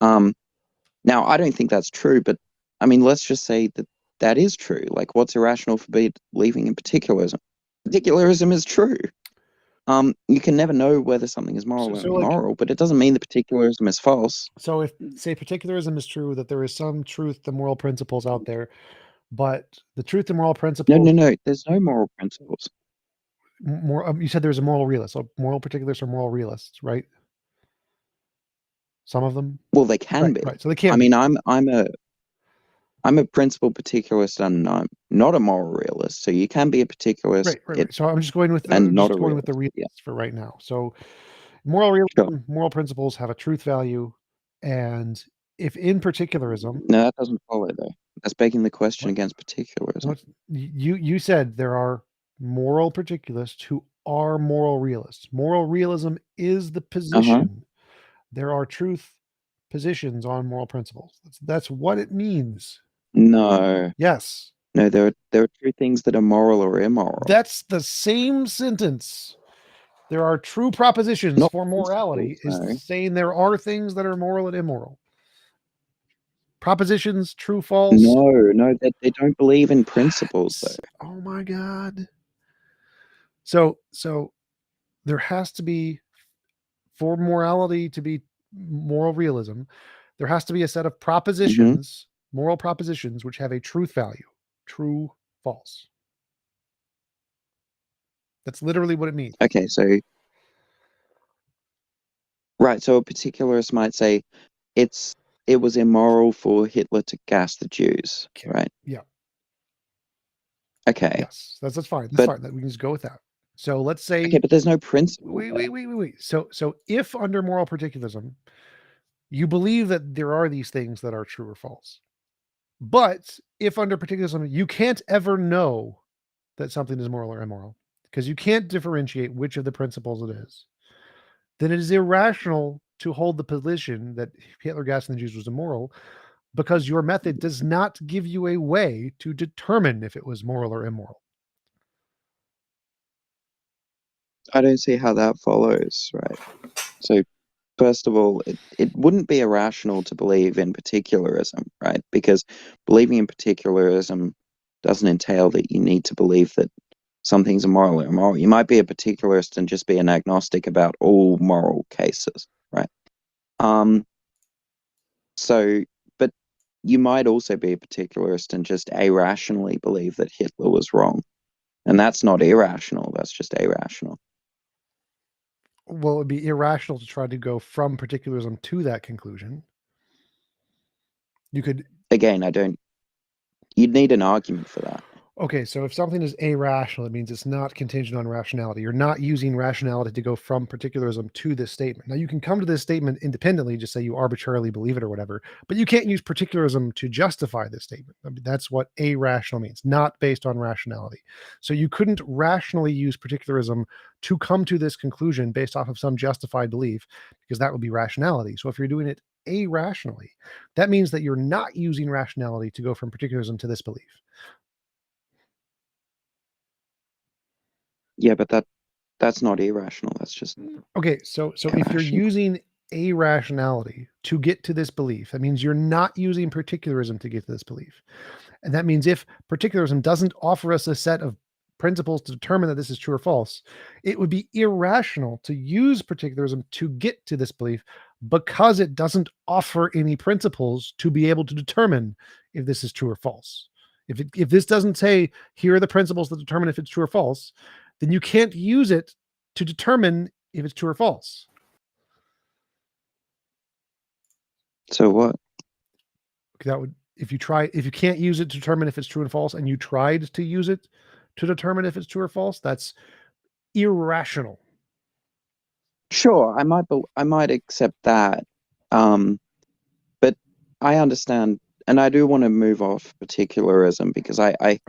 [SPEAKER 12] Now, I don't think that's true, but I mean, let's just say that is true. Like, what's irrational for believing in particularism? Particularism is true. You can never know whether something is moral or immoral, but it doesn't mean that particularism is false.
[SPEAKER 2] So if, say, particularism is true, that there is some truth to moral principles out there, but the truth to moral principles...
[SPEAKER 12] No, there's no moral principles.
[SPEAKER 2] You said there's a moral realist. So moral particularists are moral realists, right? Some of them?
[SPEAKER 12] Well, they can be.
[SPEAKER 2] Right, so they can
[SPEAKER 12] I mean, I'm a I'm a principle particularist and I'm not a moral realist. So you can be a particularist
[SPEAKER 2] Right. So I'm just going with the,
[SPEAKER 12] and not a
[SPEAKER 2] realist
[SPEAKER 12] realist.
[SPEAKER 2] for right now. So moral realism, moral principles have a truth value, and if in particularism,
[SPEAKER 12] No, that doesn't follow though. That's begging the question against particularism.
[SPEAKER 2] you said there are moral particularists who are moral realists. Moral realism is the position. There are truth positions on moral principles. That's what it means.
[SPEAKER 12] No.
[SPEAKER 2] Yes.
[SPEAKER 12] No, there are true things that are moral or immoral.
[SPEAKER 2] That's the same sentence. There are true propositions
[SPEAKER 12] Not
[SPEAKER 2] for morality
[SPEAKER 12] principles,
[SPEAKER 2] is saying there are things that are moral and immoral. Propositions, true, false.
[SPEAKER 12] No, they don't believe in principles though.
[SPEAKER 2] Oh my God. So there has to be, for morality to be moral realism, there has to be a set of propositions, moral propositions, which have a truth value, true, false. That's literally what it means.
[SPEAKER 12] Okay, so right, so a particularist might say it was immoral for Hitler to gas the Jews, right?
[SPEAKER 2] Yeah.
[SPEAKER 12] Okay.
[SPEAKER 2] Yes, that's fine. That's fine. We can just go with that. So let's say.
[SPEAKER 12] Okay, but there's no principle.
[SPEAKER 2] Wait. So if under moral particularism, you believe that there are these things that are true or false, but if under particularism you can't ever know that something is moral or immoral because you can't differentiate which of the principles it is, then it is irrational to hold the position that Hitler gassing the Jews was immoral, because your method does not give you a way to determine if it was moral or immoral.
[SPEAKER 12] I don't see how that follows, right? So first of all, it wouldn't be irrational to believe in particularism, right? Because believing in particularism doesn't entail that you need to believe that some things are moral or immoral. You might be a particularist and just be an agnostic about all moral cases, right? So, but you might also be a particularist and just irrationally believe that Hitler was wrong. And that's not irrational, that's just irrational.
[SPEAKER 2] Well, it'd be irrational to try to go from particularism to that conclusion. You could.
[SPEAKER 12] Again, you'd need an argument for that.
[SPEAKER 2] Okay, so if something is irrational, it means it's not contingent on rationality. You're not using rationality to go from particularism to this statement. Now, you can come to this statement independently, just say you arbitrarily believe it or whatever, but you can't use particularism to justify this statement. I mean, that's what irrational means, not based on rationality. So you couldn't rationally use particularism to come to this conclusion based off of some justified belief, because that would be rationality. So if you're doing it irrationally, that means that you're not using rationality to go from particularism to this belief.
[SPEAKER 12] Yeah, but that's not irrational. That's just
[SPEAKER 2] okay. So if you're using irrationality to get to this belief, that means you're not using particularism to get to this belief. And that means if particularism doesn't offer us a set of principles to determine that this is true or false, it would be irrational to use particularism to get to this belief, because it doesn't offer any principles to be able to determine if this is true or false. If this doesn't say, here are the principles that determine if it's true or false, then you can't use it to determine if it's true or false.
[SPEAKER 12] So what?
[SPEAKER 2] That would, if you can't use it to determine if it's true and false, and you tried to use it to determine if it's true or false, that's irrational.
[SPEAKER 12] Sure, I might accept that. But I understand, and I do want to move off particularism, because I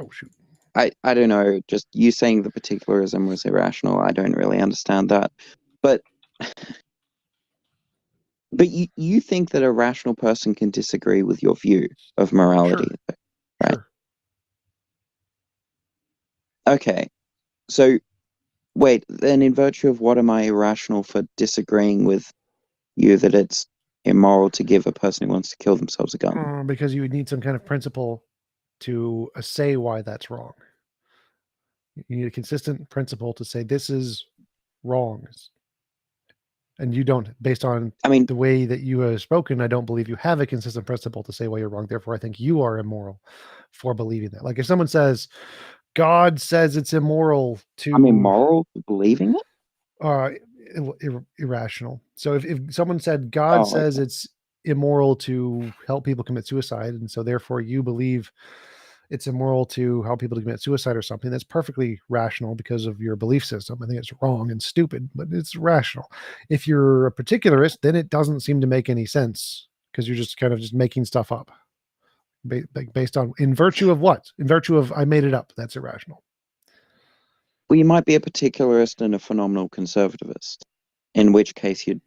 [SPEAKER 12] don't know, just you saying the particularism was irrational, I don't really understand that. But you think that a rational person can disagree with your view of morality, right?
[SPEAKER 2] Sure.
[SPEAKER 12] Okay. So wait, then in virtue of what am I irrational for disagreeing with you that it's immoral to give a person who wants to kill themselves a gun?
[SPEAKER 2] Because you would need some kind of principle to say why that's wrong. You need a consistent principle to say this is wrong. And you don't, based on the way that you have spoken, I don't believe you have a consistent principle to say why you're wrong. Therefore, I think you are immoral for believing that. Like if someone says, God says it's immoral to...
[SPEAKER 12] I'm immoral for believing it?
[SPEAKER 2] Irrational. So if someone said God says it's immoral to help people commit suicide, and so therefore you believe it's immoral to help people to commit suicide or something, that's perfectly rational because of your belief system. I think it's wrong and stupid, but it's rational. If you're a particularist, then it doesn't seem to make any sense because you're just kind of just making stuff up based on, in virtue of what? In virtue of I made it up. That's irrational.
[SPEAKER 12] Well, you might be a particularist and a phenomenal conservativist, in which case you'd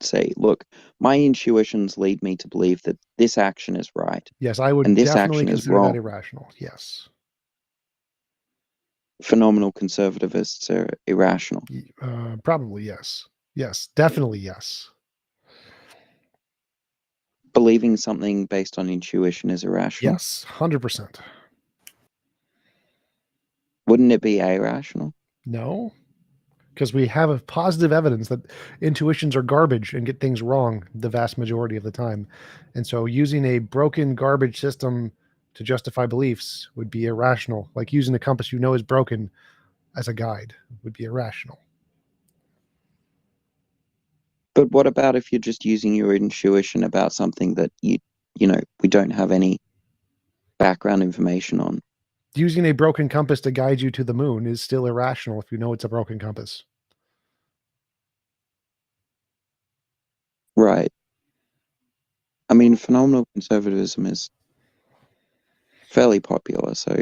[SPEAKER 12] say, look, my intuitions lead me to believe that this action is right.
[SPEAKER 2] Yes, I would
[SPEAKER 12] and this
[SPEAKER 2] definitely
[SPEAKER 12] action is
[SPEAKER 2] consider
[SPEAKER 12] wrong.
[SPEAKER 2] that irrational. Yes.
[SPEAKER 12] Phenomenal conservativists are irrational.
[SPEAKER 2] Probably yes. Yes, definitely yes.
[SPEAKER 12] Believing something based on intuition is irrational.
[SPEAKER 2] Yes, 100%.
[SPEAKER 12] Wouldn't it be irrational?
[SPEAKER 2] No, because we have a positive evidence that intuitions are garbage and get things wrong the vast majority of the time. And so using a broken garbage system to justify beliefs would be irrational. Like using a compass you know is broken as a guide would be irrational.
[SPEAKER 12] But what about if you're just using your intuition about something that we don't have any background information on?
[SPEAKER 2] Using a broken compass to guide you to the moon is still irrational if you know it's a broken compass.
[SPEAKER 12] Right. I mean, phenomenal conservatism is fairly popular, so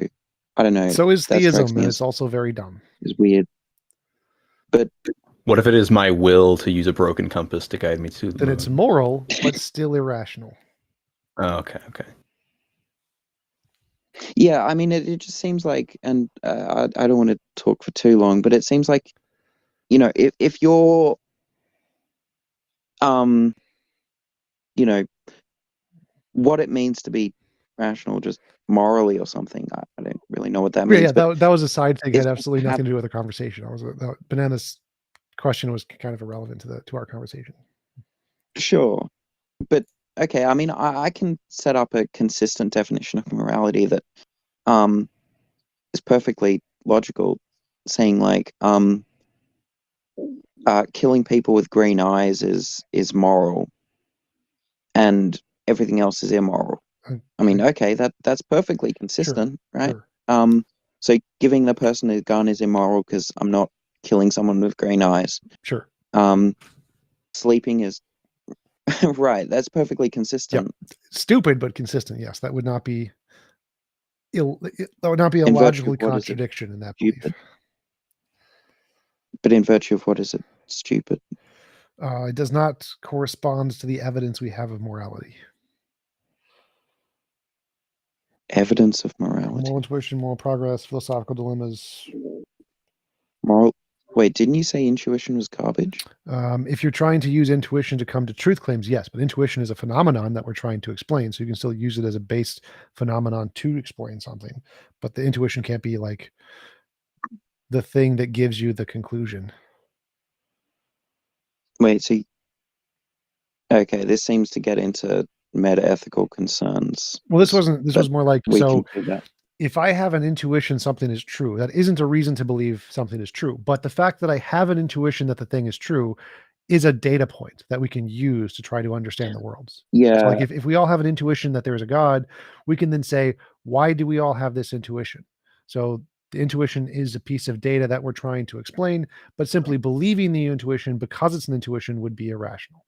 [SPEAKER 12] I don't know.
[SPEAKER 2] So is
[SPEAKER 12] that strikes
[SPEAKER 2] theism,
[SPEAKER 12] me
[SPEAKER 2] and
[SPEAKER 12] as
[SPEAKER 2] it's also very dumb.
[SPEAKER 12] is weird. But
[SPEAKER 7] What if it is my will to use a broken compass to guide me to the
[SPEAKER 2] Then
[SPEAKER 7] moon?
[SPEAKER 2] it's moral, but still irrational.
[SPEAKER 7] Oh, okay.
[SPEAKER 12] yeah, I mean, it just seems like, and I don't want to talk for too long, but it seems like, if you're, what it means to be rational, just morally or something. I don't really know what that means.
[SPEAKER 2] Yeah,
[SPEAKER 12] but
[SPEAKER 2] that was a side thing. It
[SPEAKER 12] it's
[SPEAKER 2] had
[SPEAKER 12] just
[SPEAKER 2] absolutely nothing to do with the conversation. Banana's question was kind of irrelevant to our conversation.
[SPEAKER 12] Sure. But okay, I mean, I can set up a consistent definition of morality that is perfectly logical, saying like killing people with green eyes is moral, and everything else is immoral. I mean, okay, that's perfectly consistent, right?
[SPEAKER 2] Sure.
[SPEAKER 12] So giving the person a gun is immoral because I'm not killing someone with green eyes.
[SPEAKER 2] Sure.
[SPEAKER 12] Sleeping is right. That's perfectly consistent.
[SPEAKER 2] Yep. Stupid, but consistent. Yes, that would not be that would not be a
[SPEAKER 12] In virtue
[SPEAKER 2] logical
[SPEAKER 12] of what is it
[SPEAKER 2] contradiction in that
[SPEAKER 12] stupid?
[SPEAKER 2] belief.
[SPEAKER 12] But in virtue of what is it stupid?
[SPEAKER 2] It does not correspond to the evidence we have of morality.
[SPEAKER 12] Evidence of morality.
[SPEAKER 2] Moral intuition, moral progress, philosophical dilemmas.
[SPEAKER 12] Wait, didn't you say intuition was garbage?
[SPEAKER 2] If you're trying to use intuition to come to truth claims, yes, but intuition is a phenomenon that we're trying to explain, so you can still use it as a base phenomenon to explain something, but the intuition can't be like the thing that gives you the conclusion.
[SPEAKER 12] Wait, so okay, this seems to get into meta-ethical concerns.
[SPEAKER 2] Well, this was more like, so
[SPEAKER 12] can do that.
[SPEAKER 2] if I have an intuition something is true, that isn't a reason to believe something is true. But the fact that I have an intuition that the thing is true is a data point that we can use to try to understand the world.
[SPEAKER 12] Yeah.
[SPEAKER 2] So like if we all have an intuition that there is a God, we can then say, why do we all have this intuition? So the intuition is a piece of data that we're trying to explain, but simply believing the intuition because it's an intuition would be irrational.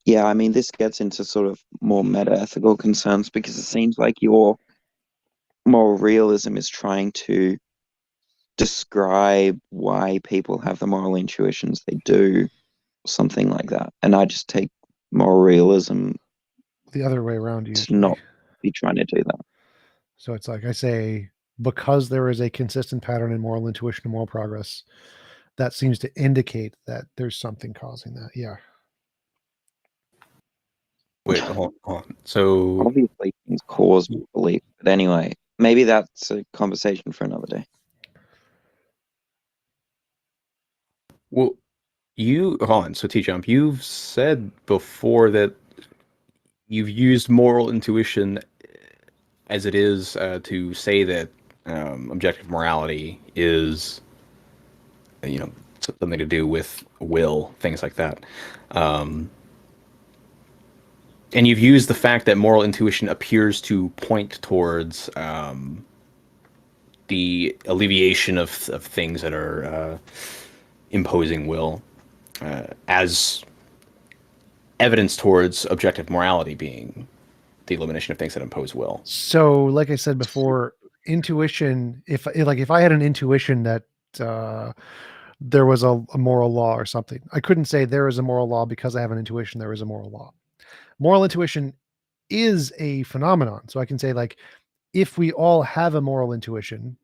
[SPEAKER 12] Yeah, I mean, this gets into sort of more meta-ethical concerns because it seems like your moral realism is trying to describe why people have the moral intuitions they do, something like that. And I just take moral realism
[SPEAKER 2] the other way around
[SPEAKER 12] to
[SPEAKER 2] usually.
[SPEAKER 12] not be trying to do that.
[SPEAKER 2] So it's like I say, because there is a consistent pattern in moral intuition and moral progress, that seems to indicate that there's something causing that. Yeah.
[SPEAKER 7] Wait, hold on. So
[SPEAKER 12] obviously things cause belief, but anyway, maybe that's a conversation for another day.
[SPEAKER 7] Well, hold on. So T-Jump, you've said before that you've used moral intuition as it is to say that objective morality is, something to do with will, things like that. and you've used the fact that moral intuition appears to point towards the alleviation of things that are imposing will as evidence towards objective morality being the elimination of things that impose will.
[SPEAKER 2] So, like I said before, intuition. If I had an intuition that there was a moral law or something, I couldn't say there is a moral law because I have an intuition there is a moral law. Moral intuition is a phenomenon. So I can say, like, if we all have a moral intuition,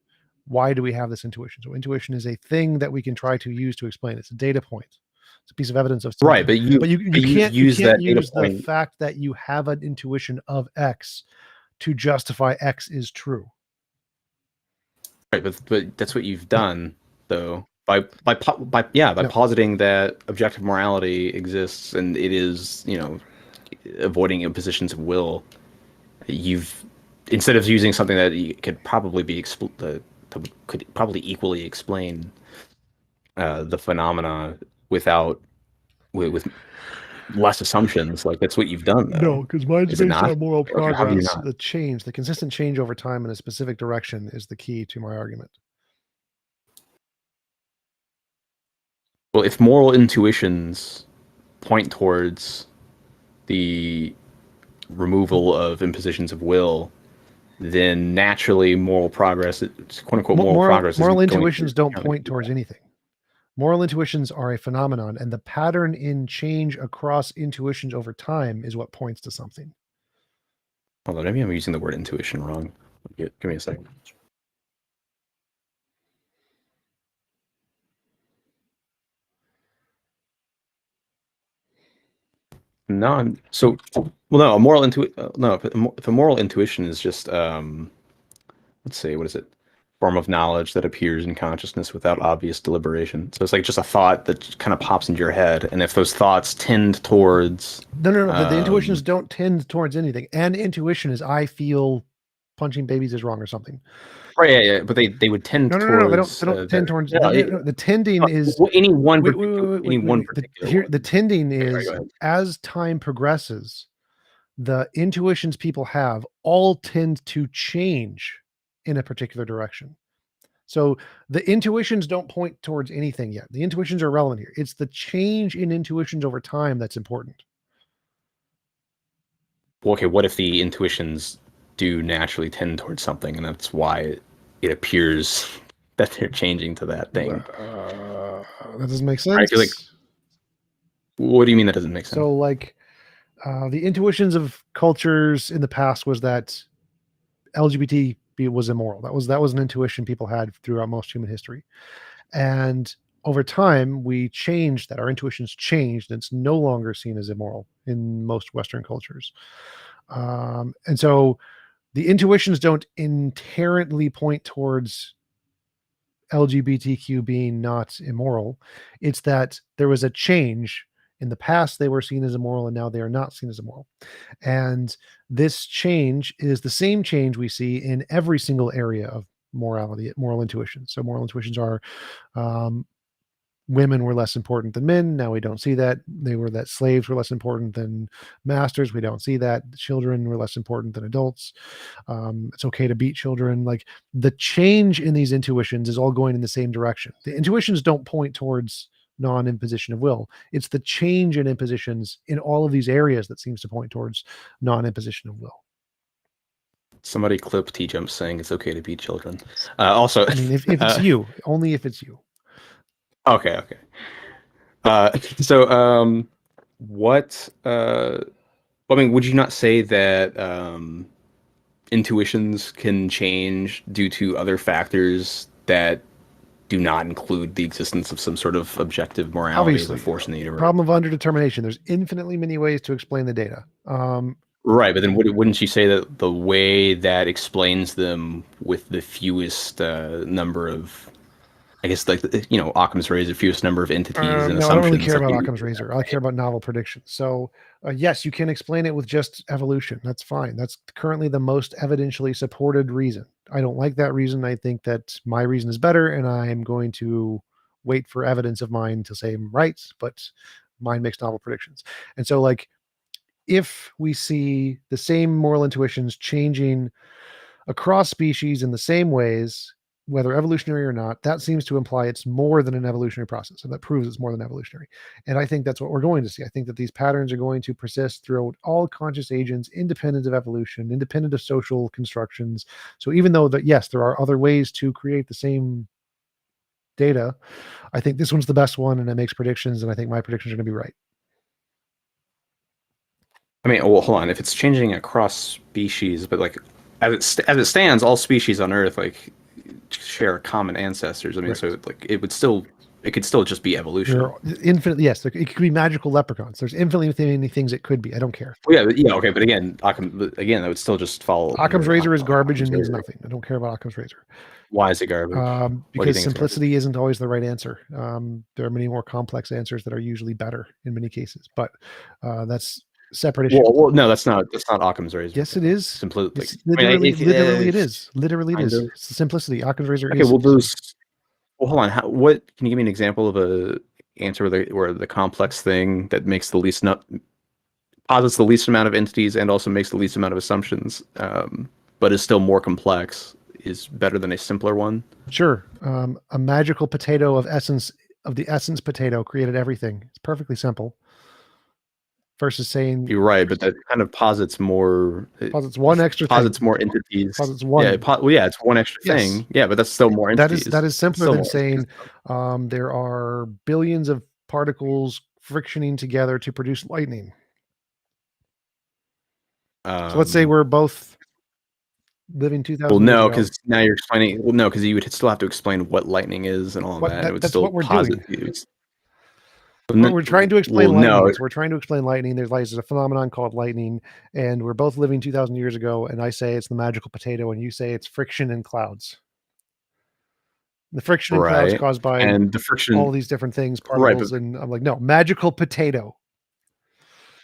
[SPEAKER 2] why do we have this intuition? So intuition is a thing that we can try to use to explain. It's a data point. It's a piece of evidence of something.
[SPEAKER 7] Right, but you
[SPEAKER 2] can't
[SPEAKER 7] use that data
[SPEAKER 2] use the
[SPEAKER 7] point.
[SPEAKER 2] fact that you have an intuition of X to justify X is true.
[SPEAKER 7] Right, but that's what you've done, though, by positing that objective morality exists and it is, avoiding impositions of will. You've, instead of using something that could probably be could probably equally explain the phenomena with less assumptions. Like, that's what you've done, though.
[SPEAKER 2] No, because mine's
[SPEAKER 7] Is it
[SPEAKER 2] based
[SPEAKER 7] not?
[SPEAKER 2] on moral
[SPEAKER 7] Okay, how do you
[SPEAKER 2] progress.
[SPEAKER 7] not?
[SPEAKER 2] The consistent change over time in a specific direction is the key to my argument.
[SPEAKER 7] Well, if moral intuitions point towards the removal of impositions of will, then naturally moral progress, quote unquote, moral progress.
[SPEAKER 2] Moral intuitions don't point towards anything. Moral intuitions are a phenomenon, and the pattern in change across intuitions over time is what points to something.
[SPEAKER 7] Hold on, maybe I'm using the word intuition wrong. Give me a second. No, a moral if a moral intuition is just let's see, what is it? Form of knowledge that appears in consciousness without obvious deliberation. So it's like just a thought that kind of pops into your head, and if those thoughts tend towards
[SPEAKER 2] No. The intuitions don't tend towards anything. And intuition is I feel punching babies is wrong or something.
[SPEAKER 7] Right, yeah, but they would tend towards.
[SPEAKER 2] They don't tend towards. The tending is
[SPEAKER 7] any one.
[SPEAKER 2] The tending is
[SPEAKER 7] go ahead.
[SPEAKER 2] as time progresses, the intuitions people have all tend to change in a particular direction. So the intuitions don't point towards anything yet. The intuitions are relevant here. It's the change in intuitions over time that's important.
[SPEAKER 7] Well, okay, what if the intuitions do naturally tend towards something, and that's why it appears that they're changing to that thing?
[SPEAKER 2] That doesn't make sense.
[SPEAKER 7] I feel like. What do you mean that doesn't make sense?
[SPEAKER 2] So, like, the intuitions of cultures in the past was that LGBT was immoral. That was an intuition people had throughout most human history. And over time, we changed that. Our intuitions changed, and it's no longer seen as immoral in most Western cultures. And so the intuitions don't inherently point towards LGBTQ being not immoral. It's that there was a change. In the past, they were seen as immoral, and now they are not seen as immoral. And this change is the same change we see in every single area of morality, moral intuition. So moral intuitions are women were less important than men. Now we don't see that. That slaves were less important than masters. We don't see that. Children were less important than adults. It's okay to beat children. Like, the change in these intuitions is all going in the same direction. The intuitions don't point towards non-imposition of will. It's the change in impositions in all of these areas that seems to point towards non-imposition of will.
[SPEAKER 7] Somebody clip T-Jump saying it's okay to beat children. Also,
[SPEAKER 2] I mean, if it's you, only if it's you.
[SPEAKER 7] Okay. So, what? I mean, would you not say that intuitions can change due to other factors that do not include the existence of some sort of objective morality as a force in the universe?
[SPEAKER 2] Problem of underdetermination. There's infinitely many ways to explain the data.
[SPEAKER 7] Right, but then wouldn't you say that the way that explains them with the fewest number of, I guess, like, Occam's razor, fewest number of entities and assumptions?
[SPEAKER 2] No, I don't really care about Occam's razor. I care about novel predictions. So yes, you can explain it with just evolution. That's fine. That's currently the most evidentially supported reason. I don't like that reason. I think that my reason is better, and I'm going to wait for evidence of mine to say I'm right, but mine makes novel predictions. And so, like, if we see the same moral intuitions changing across species in the same ways, whether evolutionary or not, that seems to imply it's more than an evolutionary process. And that proves it's more than evolutionary. And I think that's what we're going to see. I think that these patterns are going to persist throughout all conscious agents, independent of evolution, independent of social constructions. So even though that, yes, there are other ways to create the same data, I think this one's the best one, and it makes predictions, and I think my predictions are going to be right.
[SPEAKER 7] I mean, well, hold on. If it's changing across species, but like as it stands, all species on Earth like share common ancestors. I mean,
[SPEAKER 2] Right.
[SPEAKER 7] so like it could still just be evolution.
[SPEAKER 2] There are infinite, yes, it could be magical leprechauns. There's infinitely many things it could be. I don't care.
[SPEAKER 7] Well, yeah, okay, but again, that would still just follow.
[SPEAKER 2] Occam's razor is garbage
[SPEAKER 7] Occam's
[SPEAKER 2] and means
[SPEAKER 7] razor.
[SPEAKER 2] nothing. I don't care about Occam's razor.
[SPEAKER 7] Why is it garbage? What do you
[SPEAKER 2] Because
[SPEAKER 7] think
[SPEAKER 2] simplicity isn't always the right answer. There are many more complex answers that are usually better in many cases, but that's separate issue.
[SPEAKER 7] Well, no, that's not Occam's razor.
[SPEAKER 2] Yes, it is.
[SPEAKER 7] Simplicity.
[SPEAKER 2] It's literally, literally, it is. Literally, it
[SPEAKER 7] kind
[SPEAKER 2] is.
[SPEAKER 7] of.
[SPEAKER 2] It's the simplicity. Occam's razor
[SPEAKER 7] Okay,
[SPEAKER 2] is.
[SPEAKER 7] well, hold on. What can you give me an example of a answer where the complex thing that makes the least posits the least amount of entities and also makes the least amount of assumptions, but is still more complex, is better than a simpler one?
[SPEAKER 2] Sure. A magical potato of the essence potato created everything. It's perfectly simple. Versus saying
[SPEAKER 7] you're right, but that kind of posits more.
[SPEAKER 2] Posits one extra
[SPEAKER 7] posits
[SPEAKER 2] thing.
[SPEAKER 7] more entities.
[SPEAKER 2] Posits one.
[SPEAKER 7] Yeah, it's one extra thing. Yeah, but that's still more entities.
[SPEAKER 2] That is simpler than saying there are billions of particles frictioning together to produce lightning. So let's say we're both living 2,000 years ago.
[SPEAKER 7] Well, no, because now you're explaining. Well, no, because you would still have to explain what lightning is and all of that. It would
[SPEAKER 2] that's
[SPEAKER 7] still
[SPEAKER 2] what we're
[SPEAKER 7] posit
[SPEAKER 2] doing. We're trying to explain lightning. We're trying to explain lightning. There's a phenomenon called lightning, and we're both living 2,000 years ago. And I say it's the magical potato, and you say it's friction and clouds. The friction and clouds caused by all these different things, particles, and I'm like, no, magical potato.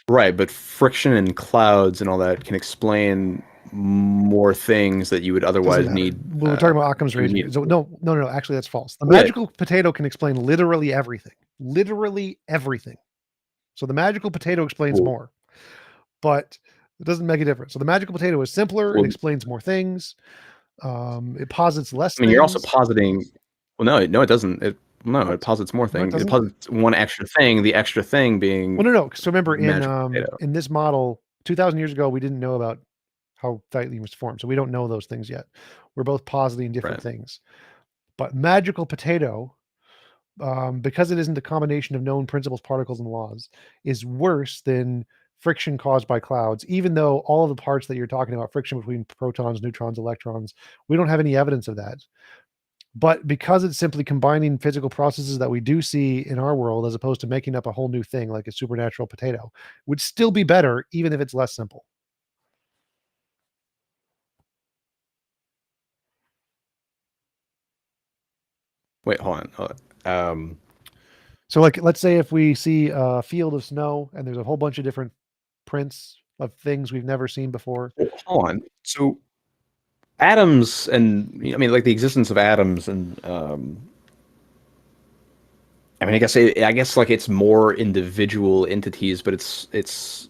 [SPEAKER 7] Right, but friction and clouds and all that can explain more things that you would otherwise need.
[SPEAKER 2] We're talking about Occam's razor. So no. Actually, that's false. The magical potato can explain literally everything. Literally everything. So the magical potato explains more, but it doesn't make a difference. So the magical potato is simpler. It explains more things. It posits less.
[SPEAKER 7] I mean, you're also positing. Well, no, it doesn't. It posits more things. It posits one extra thing. The extra thing being.
[SPEAKER 2] Well, no. So remember, in this model, 2,000 years ago, we didn't know about how lightning was formed, so we don't know those things yet. We're both positing different things. But magical potato, because it isn't a combination of known principles, particles, and laws, is worse than friction caused by clouds, even though all of the parts that you're talking about, friction between protons, neutrons, electrons, we don't have any evidence of that. But because it's simply combining physical processes that we do see in our world, as opposed to making up a whole new thing like a supernatural potato, would still be better, even if it's less simple.
[SPEAKER 7] Wait, hold on.
[SPEAKER 2] So like, let's say if we see a field of snow and there's a whole bunch of different prints of things we've never seen before.
[SPEAKER 7] Hold on. So atoms and like the existence of atoms and I mean, I guess like it's more individual entities, but it's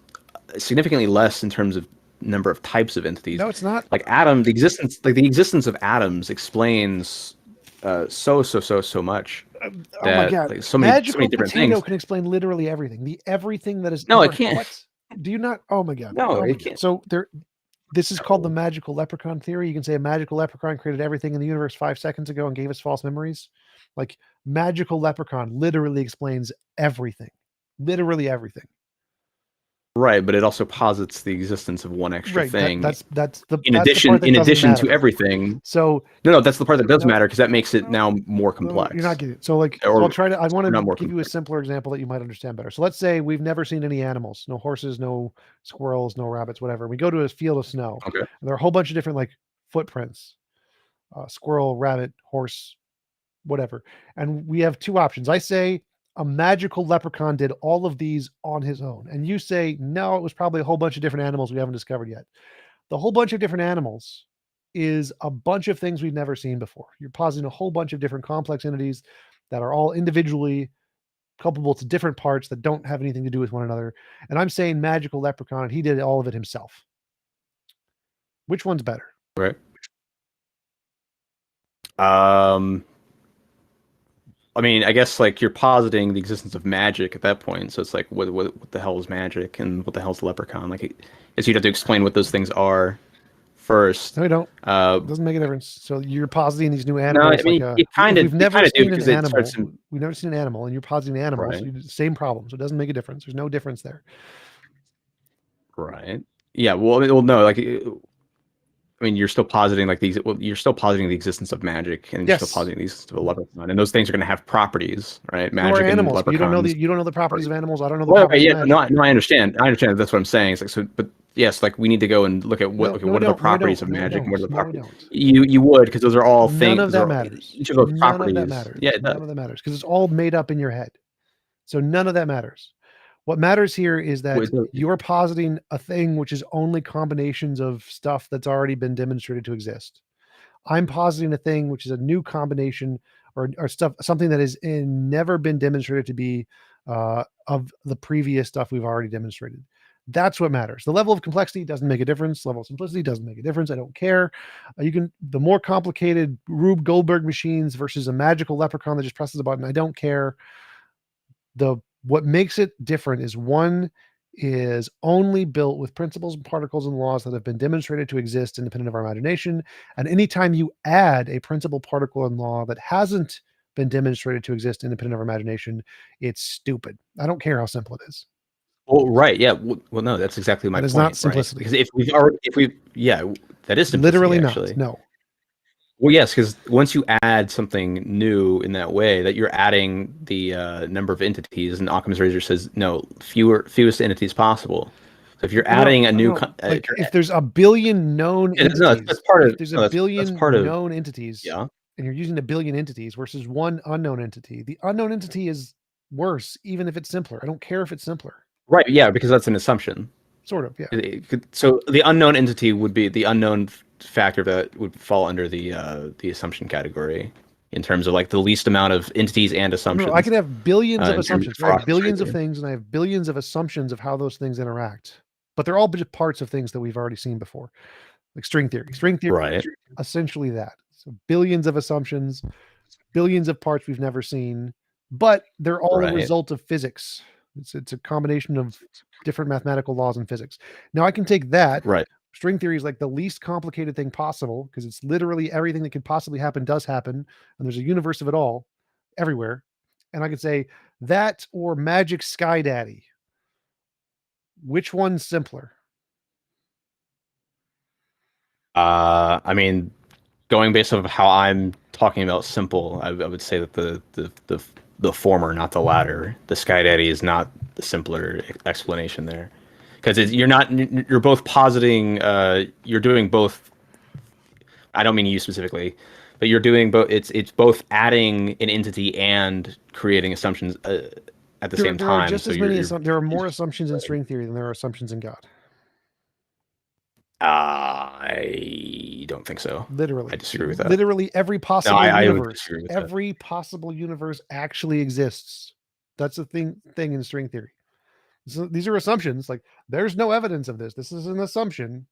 [SPEAKER 7] significantly less in terms of number of types of entities.
[SPEAKER 2] No, it's not.
[SPEAKER 7] Like the existence of atoms explains so much.
[SPEAKER 2] Oh my God!
[SPEAKER 7] Like, so many different things.
[SPEAKER 2] Can explain literally everything. Everything that is.
[SPEAKER 7] No, it can't.
[SPEAKER 2] What? Do you not? Oh my God!
[SPEAKER 7] No, it can't.
[SPEAKER 2] So this is called the magical leprechaun theory. You can say a magical leprechaun created everything in the universe 5 seconds ago and gave us false memories. Like magical leprechaun literally explains everything. Literally everything.
[SPEAKER 7] Right, but it also posits the existence of one extra thing.
[SPEAKER 2] That's
[SPEAKER 7] in addition to everything.
[SPEAKER 2] So
[SPEAKER 7] no, that's the part that does matter because that makes it now more complex.
[SPEAKER 2] You're not getting it. So like, I want to give you a simpler example that you might understand better. So let's say we've never seen any animals, no horses, no squirrels, no rabbits, whatever. We go to a field of snow.
[SPEAKER 7] Okay.
[SPEAKER 2] And there are a whole bunch of different like footprints, squirrel, rabbit, horse, whatever. And we have two options. I say a magical leprechaun did all of these on his own. And you say, no, it was probably a whole bunch of different animals we haven't discovered yet. The whole bunch of different animals is a bunch of things we've never seen before. You're positing a whole bunch of different complex entities that are all individually culpable to different parts that don't have anything to do with one another. And I'm saying magical leprechaun, he did all of it himself. Which one's better?
[SPEAKER 7] Right. I mean, I guess like you're positing the existence of magic at that point. So it's like, what the hell is magic, and what the hell is leprechaun? Like, guess you'd have to explain what those things are first.
[SPEAKER 2] No, we don't. It doesn't make a difference. So you're positing these new animals.
[SPEAKER 7] No, I mean,
[SPEAKER 2] like
[SPEAKER 7] you kind of
[SPEAKER 2] we've never
[SPEAKER 7] do
[SPEAKER 2] seen an
[SPEAKER 7] because it
[SPEAKER 2] animal.
[SPEAKER 7] starts in,
[SPEAKER 2] We've never seen an animal, and you're positing animals.
[SPEAKER 7] Right.
[SPEAKER 2] So same problem. So it doesn't make a difference. There's no difference there.
[SPEAKER 7] right. Yeah. Well, no. Like, I mean, you're still positing like these. Well, you're still positing the existence of magic, and you're
[SPEAKER 2] Yes.
[SPEAKER 7] still positing the existence of a leprechaun, and those things are going to have properties, right?
[SPEAKER 2] So
[SPEAKER 7] Magic
[SPEAKER 2] are
[SPEAKER 7] and
[SPEAKER 2] animals. But
[SPEAKER 7] leprechauns.
[SPEAKER 2] you don't know the properties of animals. I don't know the
[SPEAKER 7] Well,
[SPEAKER 2] properties
[SPEAKER 7] yeah,
[SPEAKER 2] of magic.
[SPEAKER 7] no, I understand. That's what I'm saying. It's like, so, but yes, like we need to go and look at what
[SPEAKER 2] No,
[SPEAKER 7] what
[SPEAKER 2] we
[SPEAKER 7] are the
[SPEAKER 2] don't.
[SPEAKER 7] properties
[SPEAKER 2] No,
[SPEAKER 7] of
[SPEAKER 2] we
[SPEAKER 7] magic, and what are the
[SPEAKER 2] don't. No, we
[SPEAKER 7] properties.
[SPEAKER 2] don't.
[SPEAKER 7] You would, because those are all
[SPEAKER 2] None
[SPEAKER 7] things.
[SPEAKER 2] of that matters.
[SPEAKER 7] Each of those
[SPEAKER 2] None
[SPEAKER 7] properties.
[SPEAKER 2] of that matters.
[SPEAKER 7] Yeah, it
[SPEAKER 2] None
[SPEAKER 7] does.
[SPEAKER 2] of that matters because it's all made up in your head. So none of that matters. What matters here is that
[SPEAKER 7] Well, it does.
[SPEAKER 2] you're positing a thing which is only combinations of stuff that's already been demonstrated to exist. I'm positing a thing which is a new combination or something that has never been demonstrated to be of the previous stuff we've already demonstrated. That's what matters. The level of complexity doesn't make a difference. Level of simplicity doesn't make a difference. I don't care. The more complicated Rube Goldberg machines versus a magical leprechaun that just presses a button. I don't care. What makes it different is one is only built with principles and particles and laws that have been demonstrated to exist independent of our imagination. And anytime you add a principle, particle, and law that hasn't been demonstrated to exist independent of our imagination, it's stupid. I don't care how simple it is.
[SPEAKER 7] Well, right, yeah. Well, no, that's exactly my
[SPEAKER 2] That is
[SPEAKER 7] point.
[SPEAKER 2] not simplicity.
[SPEAKER 7] Right? Because that is simplicity.
[SPEAKER 2] Literally
[SPEAKER 7] actually.
[SPEAKER 2] not. No.
[SPEAKER 7] Well, yes, because once you add something new in that way, that you're adding the number of entities, and Occam's razor says no, fewest entities possible. So if you're adding a new,
[SPEAKER 2] like if there's a billion known entities,
[SPEAKER 7] that's part of.
[SPEAKER 2] if there's a billion
[SPEAKER 7] that's part of,
[SPEAKER 2] known entities,
[SPEAKER 7] yeah.
[SPEAKER 2] And you're using a billion entities versus one unknown entity, the unknown entity is worse, even if it's simpler. I don't care if it's simpler.
[SPEAKER 7] Right. Yeah, because that's an assumption.
[SPEAKER 2] Sort of. Yeah.
[SPEAKER 7] So the unknown entity would be the unknown factor that would fall under the assumption category in terms of like the least amount of entities and assumptions.
[SPEAKER 2] No, I can have billions of assumptions. I have billions of
[SPEAKER 7] there.
[SPEAKER 2] things, and I have billions of assumptions of how those things interact. But they're all just parts of things that we've already seen before, like string theory. String theory,
[SPEAKER 7] right?
[SPEAKER 2] Essentially that. So billions of assumptions, billions of parts we've never seen, but they're all a result of physics. It's a combination of different mathematical laws in physics. Now I can take that.
[SPEAKER 7] Right.
[SPEAKER 2] String theory is like the least complicated thing possible because it's literally everything that could possibly happen does happen, and there's a universe of it all everywhere. And I could say that or Magic Sky Daddy. Which one's simpler?
[SPEAKER 7] I mean, going based off of how I'm talking about simple, I would say that the former, not the latter. The Sky Daddy is not the simpler explanation there, because you're both positing, you're doing both. I don't mean you specifically, but you're doing both. It's both adding an entity and creating assumptions at the same time.
[SPEAKER 2] There are more assumptions in string theory than there are assumptions in God.
[SPEAKER 7] I don't think so.
[SPEAKER 2] Literally,
[SPEAKER 7] I disagree with that.
[SPEAKER 2] Literally, every possible universe,
[SPEAKER 7] every
[SPEAKER 2] possible universe actually exists. That's the thing in string theory. So these are assumptions. Like there's no evidence of this. This is an assumption.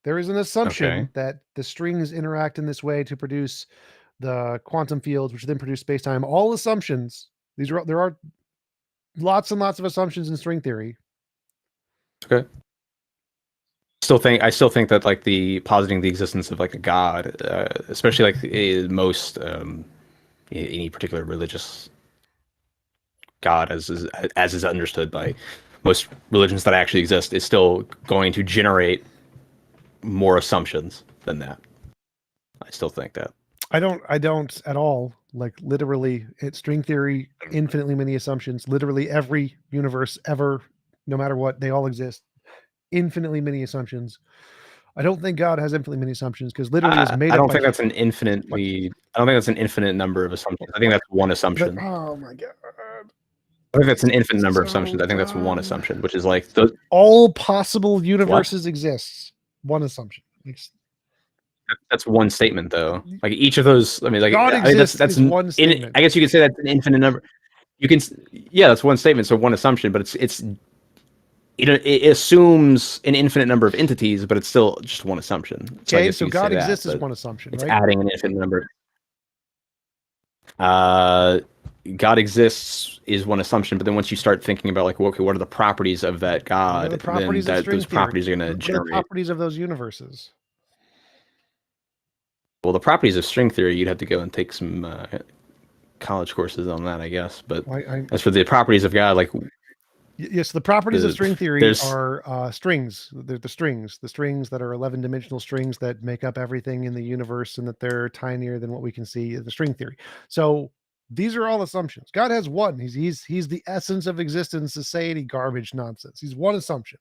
[SPEAKER 2] There is an assumption that the strings interact in this way to produce the quantum fields, which then produce space-time. All assumptions. There are lots and lots of assumptions in string theory.
[SPEAKER 7] Okay. I still think that like the positing the existence of like a god, especially like most any particular religious god, as is understood by most religions that actually exist, is still going to generate more assumptions than that. I still think that.
[SPEAKER 2] I don't at all. Like literally, it's string theory, infinitely many assumptions. Literally every universe ever, no matter what, they all exist. Infinitely many assumptions. I don't think God has infinitely many assumptions because literally it's made up.
[SPEAKER 7] I don't think that's an infinite number of assumptions. I think that's one assumption.
[SPEAKER 2] Oh my god.
[SPEAKER 7] I think that's an infinite number of assumptions. I think that's one assumption, which is like
[SPEAKER 2] all possible universes exists. One assumption.
[SPEAKER 7] That's one statement, though. Like each of those, I mean, like
[SPEAKER 2] God
[SPEAKER 7] I mean,
[SPEAKER 2] exists is one
[SPEAKER 7] in,
[SPEAKER 2] statement.
[SPEAKER 7] I guess you could say that's an infinite number. You can, yeah, that's one statement, so one assumption, but it assumes an infinite number of entities, but it's still just one assumption. So I
[SPEAKER 2] Okay,
[SPEAKER 7] guess
[SPEAKER 2] so
[SPEAKER 7] you could
[SPEAKER 2] God
[SPEAKER 7] say
[SPEAKER 2] exists
[SPEAKER 7] that,
[SPEAKER 2] is
[SPEAKER 7] but
[SPEAKER 2] one assumption,
[SPEAKER 7] it's
[SPEAKER 2] right?
[SPEAKER 7] adding an infinite number. God exists is one assumption, but then once you start thinking about like, okay, what are the properties of that
[SPEAKER 2] What are
[SPEAKER 7] God?
[SPEAKER 2] the properties
[SPEAKER 7] then
[SPEAKER 2] of string
[SPEAKER 7] those
[SPEAKER 2] theory?
[SPEAKER 7] properties are going to
[SPEAKER 2] What are the
[SPEAKER 7] generate.
[SPEAKER 2] properties of those universes?
[SPEAKER 7] Well, the properties of string theory, you'd have to go and take some college courses on that, I guess. But as for the properties of God, like
[SPEAKER 2] yes, the properties of string theory
[SPEAKER 7] there's-
[SPEAKER 2] are strings. They're the strings that are 11-dimensional strings that make up everything in the universe, and that they're tinier than what we can see. The string theory. So these are all assumptions. God has one. He's the essence of existence. Society garbage nonsense. He's one assumption.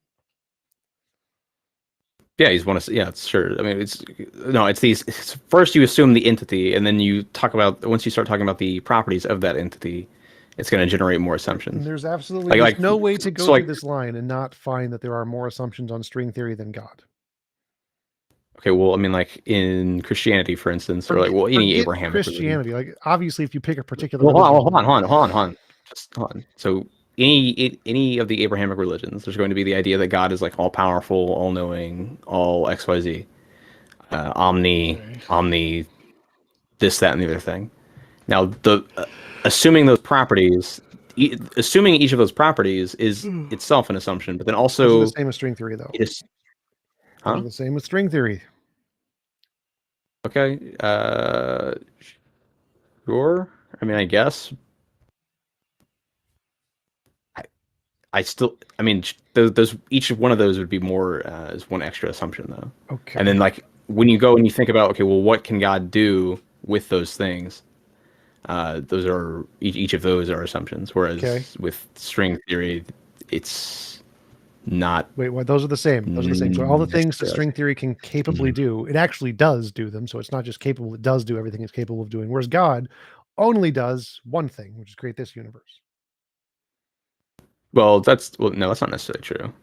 [SPEAKER 7] Yeah, he's one of, yeah, it's sure. I mean, it's these. First, you assume the entity, and then you talk about, once you start talking about the properties of that entity, it's going to generate more assumptions.
[SPEAKER 2] And there's absolutely there's no way to go through this line and not find that there are more assumptions on string theory than God.
[SPEAKER 7] Okay, well, I mean, like in Christianity, for instance, or like, well, any
[SPEAKER 2] Forget
[SPEAKER 7] Abrahamic
[SPEAKER 2] Christianity.
[SPEAKER 7] religion.
[SPEAKER 2] Like, obviously, if you pick a particular
[SPEAKER 7] Well,
[SPEAKER 2] religion,
[SPEAKER 7] hold on. Just hold on. So any of the Abrahamic religions, there's going to be the idea that God is like all powerful, all knowing, all XYZ, omni, this, that, and the other thing. Now, assuming those properties, assuming each of those properties is itself an assumption, but then also
[SPEAKER 2] those are the same as string theory, though.
[SPEAKER 7] Those
[SPEAKER 2] are the same with string theory.
[SPEAKER 7] Okay. Sure. I mean, I guess. I still, I mean, those each one of those would be more as one extra assumption, though.
[SPEAKER 2] Okay.
[SPEAKER 7] And then, like, when you go and you think about, okay, well, what can God do with those things? Those are each of those are assumptions. Whereas with string theory, it's not.
[SPEAKER 2] Wait, what? Those are the same. Those are the same. So all the things that string theory can capably do, it actually does do them. So it's not just capable; it does do everything it's capable of doing. Whereas God only does one thing, which is create this universe.
[SPEAKER 7] Well, no, that's not necessarily true.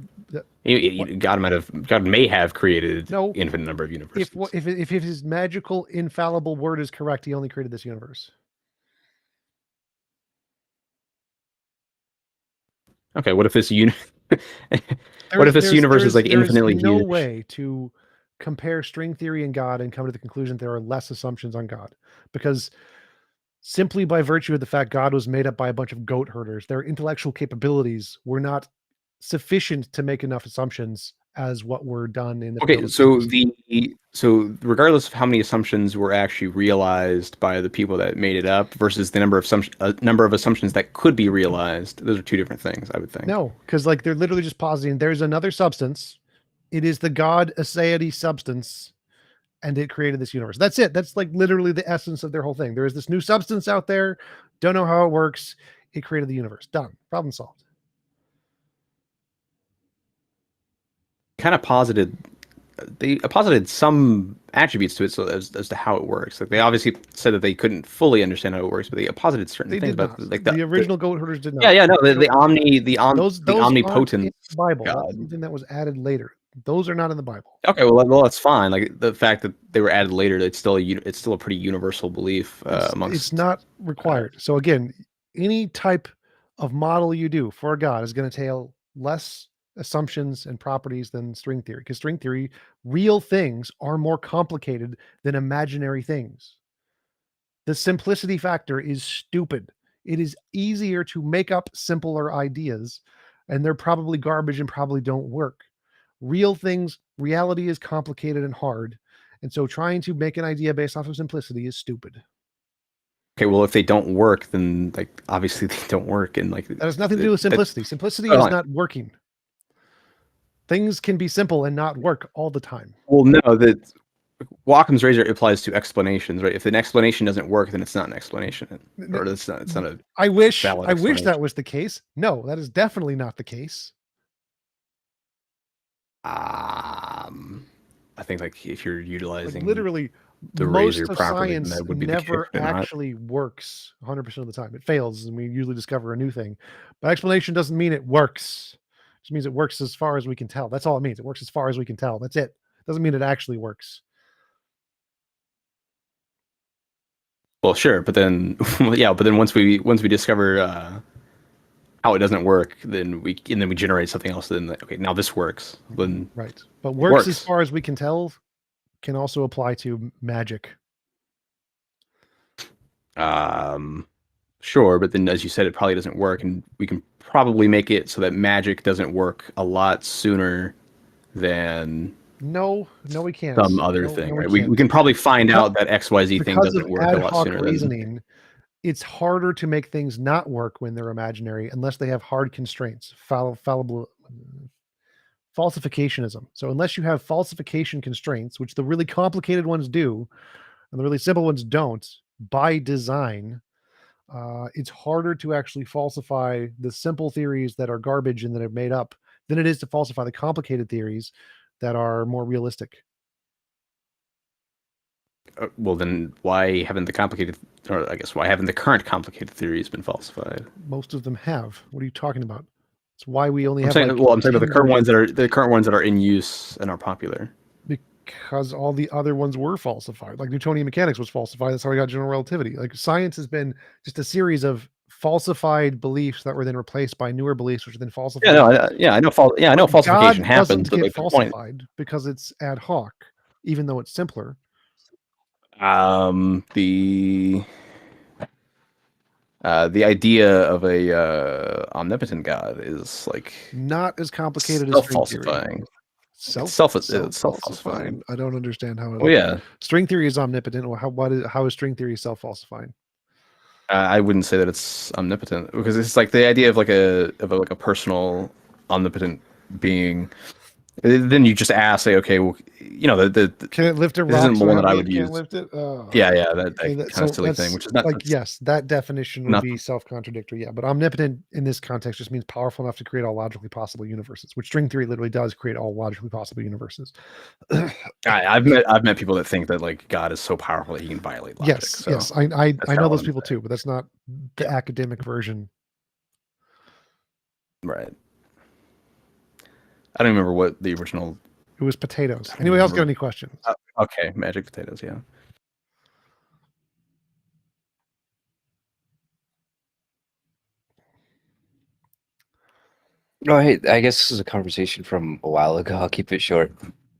[SPEAKER 7] God may have created infinite number of universes.
[SPEAKER 2] If his magical infallible word is correct, he only created this universe.
[SPEAKER 7] Okay, what if this universe is like infinitely huge?
[SPEAKER 2] There is no way to compare string theory and God and come to the conclusion there are less assumptions on God, because simply by virtue of the fact God was made up by a bunch of goat herders, their intellectual capabilities were not sufficient to make enough assumptions as what were done in the
[SPEAKER 7] Okay, so regardless of how many assumptions were actually realized by the people that made it up versus the number of assumptions that could be realized, those are two different things, I would think.
[SPEAKER 2] No, because like they're literally just positing there's another substance. It is the God aseity substance, and it created this universe. That's it. That's like literally the essence of their whole thing. There is this new substance out there. Don't know how it works. It created the universe. Done. Problem solved.
[SPEAKER 7] Kind of posited some attributes to it, so as to how it works. Like they obviously said that they couldn't fully understand how it works, but they posited certain things about like
[SPEAKER 2] the original goat herders did not.
[SPEAKER 7] Yeah, no, the omnipotent
[SPEAKER 2] in the Bible.
[SPEAKER 7] God.
[SPEAKER 2] That's something that was added later. Those are not in the Bible.
[SPEAKER 7] Okay, well, that's fine. Like the fact that they were added later, it's still a pretty universal belief amongst.
[SPEAKER 2] It's not required. So again, any type of model you do for a God is going to entail less assumptions and properties than string theory, because string theory, real things are more complicated than imaginary things. The simplicity factor is stupid. It is easier to make up simpler ideas, and they're probably garbage and probably don't work. Real things, reality is complicated and hard, and so trying to make an idea based off of simplicity is stupid.
[SPEAKER 7] Okay, well, if they don't work, then like obviously they don't work, and like
[SPEAKER 2] that has nothing to do with simplicity. Simplicity is not working. Things can be simple and not work all the time.
[SPEAKER 7] Well, no, Occam's razor applies to explanations, right? If an explanation doesn't work, then it's not an explanation, or it's not a.
[SPEAKER 2] I wish that was the case. No, that is definitely not the case.
[SPEAKER 7] I think like if you're utilizing
[SPEAKER 2] literally
[SPEAKER 7] the
[SPEAKER 2] most
[SPEAKER 7] razor
[SPEAKER 2] of
[SPEAKER 7] properly,
[SPEAKER 2] science
[SPEAKER 7] that would be
[SPEAKER 2] never
[SPEAKER 7] the case,
[SPEAKER 2] actually works 100% of the time. It fails, and we usually discover a new thing. But explanation doesn't mean it works. It just means it works as far as we can tell. That's all it means. It works as far as we can tell. That's it. It doesn't mean it actually works.
[SPEAKER 7] Well, sure, but then but then once we discover how it doesn't work, then we generate something else. Then okay, now this works. Then
[SPEAKER 2] right, but works as far as we can tell can also apply to magic.
[SPEAKER 7] Sure, but then as you said, it probably doesn't work, and we can probably make it so that magic doesn't work a lot sooner than
[SPEAKER 2] No, we can't.
[SPEAKER 7] some other thing,
[SPEAKER 2] no,
[SPEAKER 7] right? We can probably find out that XYZ thing
[SPEAKER 2] because
[SPEAKER 7] doesn't
[SPEAKER 2] of
[SPEAKER 7] work
[SPEAKER 2] ad
[SPEAKER 7] a lot
[SPEAKER 2] hoc
[SPEAKER 7] sooner
[SPEAKER 2] reasoning. It's harder to make things not work when they're imaginary unless they have hard constraints, fallible falsificationism. So unless you have falsification constraints, which the really complicated ones do, and the really simple ones don't, by design, it's harder to actually falsify the simple theories that are garbage and that are made up than it is to falsify the complicated theories that are more realistic.
[SPEAKER 7] well, then why haven't the current complicated theories been falsified?
[SPEAKER 2] Most of them have. What are you talking about? It's why we only
[SPEAKER 7] I'm
[SPEAKER 2] have.
[SPEAKER 7] saying,
[SPEAKER 2] like
[SPEAKER 7] I'm talking about
[SPEAKER 2] 10
[SPEAKER 7] the current ones that are in use and are popular.
[SPEAKER 2] Because all the other ones were falsified. Like Newtonian mechanics was falsified. That's how we got general relativity. Like science has been just a series of falsified beliefs that were then replaced by newer beliefs, which are then falsified.
[SPEAKER 7] I know falsification
[SPEAKER 2] God
[SPEAKER 7] happens,
[SPEAKER 2] doesn't
[SPEAKER 7] but
[SPEAKER 2] get
[SPEAKER 7] like the point,
[SPEAKER 2] falsified because it's ad hoc, even though it's simpler.
[SPEAKER 7] the idea of a omnipotent God is like
[SPEAKER 2] Not as complicated as string theory.
[SPEAKER 7] self-falsifying.
[SPEAKER 2] It's
[SPEAKER 7] self-falsifying.
[SPEAKER 2] I don't understand how it.
[SPEAKER 7] Well, yeah.
[SPEAKER 2] String theory is omnipotent. How is string theory self-falsifying?
[SPEAKER 7] I wouldn't say that it's omnipotent because it's like the idea of like a personal omnipotent being. Then you just ask, say, okay, well,
[SPEAKER 2] can it lift a rock?
[SPEAKER 7] Isn't
[SPEAKER 2] So
[SPEAKER 7] one that I would
[SPEAKER 2] can't
[SPEAKER 7] use.
[SPEAKER 2] Lift it?
[SPEAKER 7] That kind of silly thing, which is not
[SPEAKER 2] like yes, that definition would be self-contradictory. Yeah, but omnipotent in this context just means powerful enough to create all logically possible universes, which string theory literally does create all logically possible universes.
[SPEAKER 7] I've met people that think that like God is so powerful that he can violate logic.
[SPEAKER 2] Yes, I know those people too, but that's not the academic version.
[SPEAKER 7] Right. I don't remember what the original.
[SPEAKER 2] It was potatoes. Anyone else got any questions?
[SPEAKER 7] Okay, magic potatoes. Yeah.
[SPEAKER 13] No, hey, I guess this is a conversation from a while ago. I'll keep it short.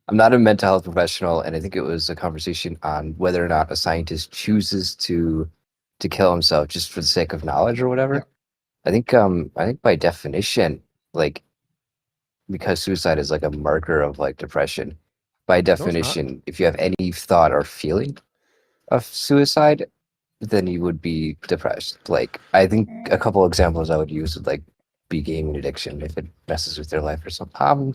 [SPEAKER 13] I'm not a mental health professional, and I think it was a conversation on whether or not a scientist chooses to kill himself just for the sake of knowledge or whatever. Yeah. I think by definition, like, because suicide is like a marker of like depression, by definition, if you have any thought or feeling of suicide, then you would be depressed. Like, I think a couple examples I would use would like be gaming addiction if it messes with their life or something.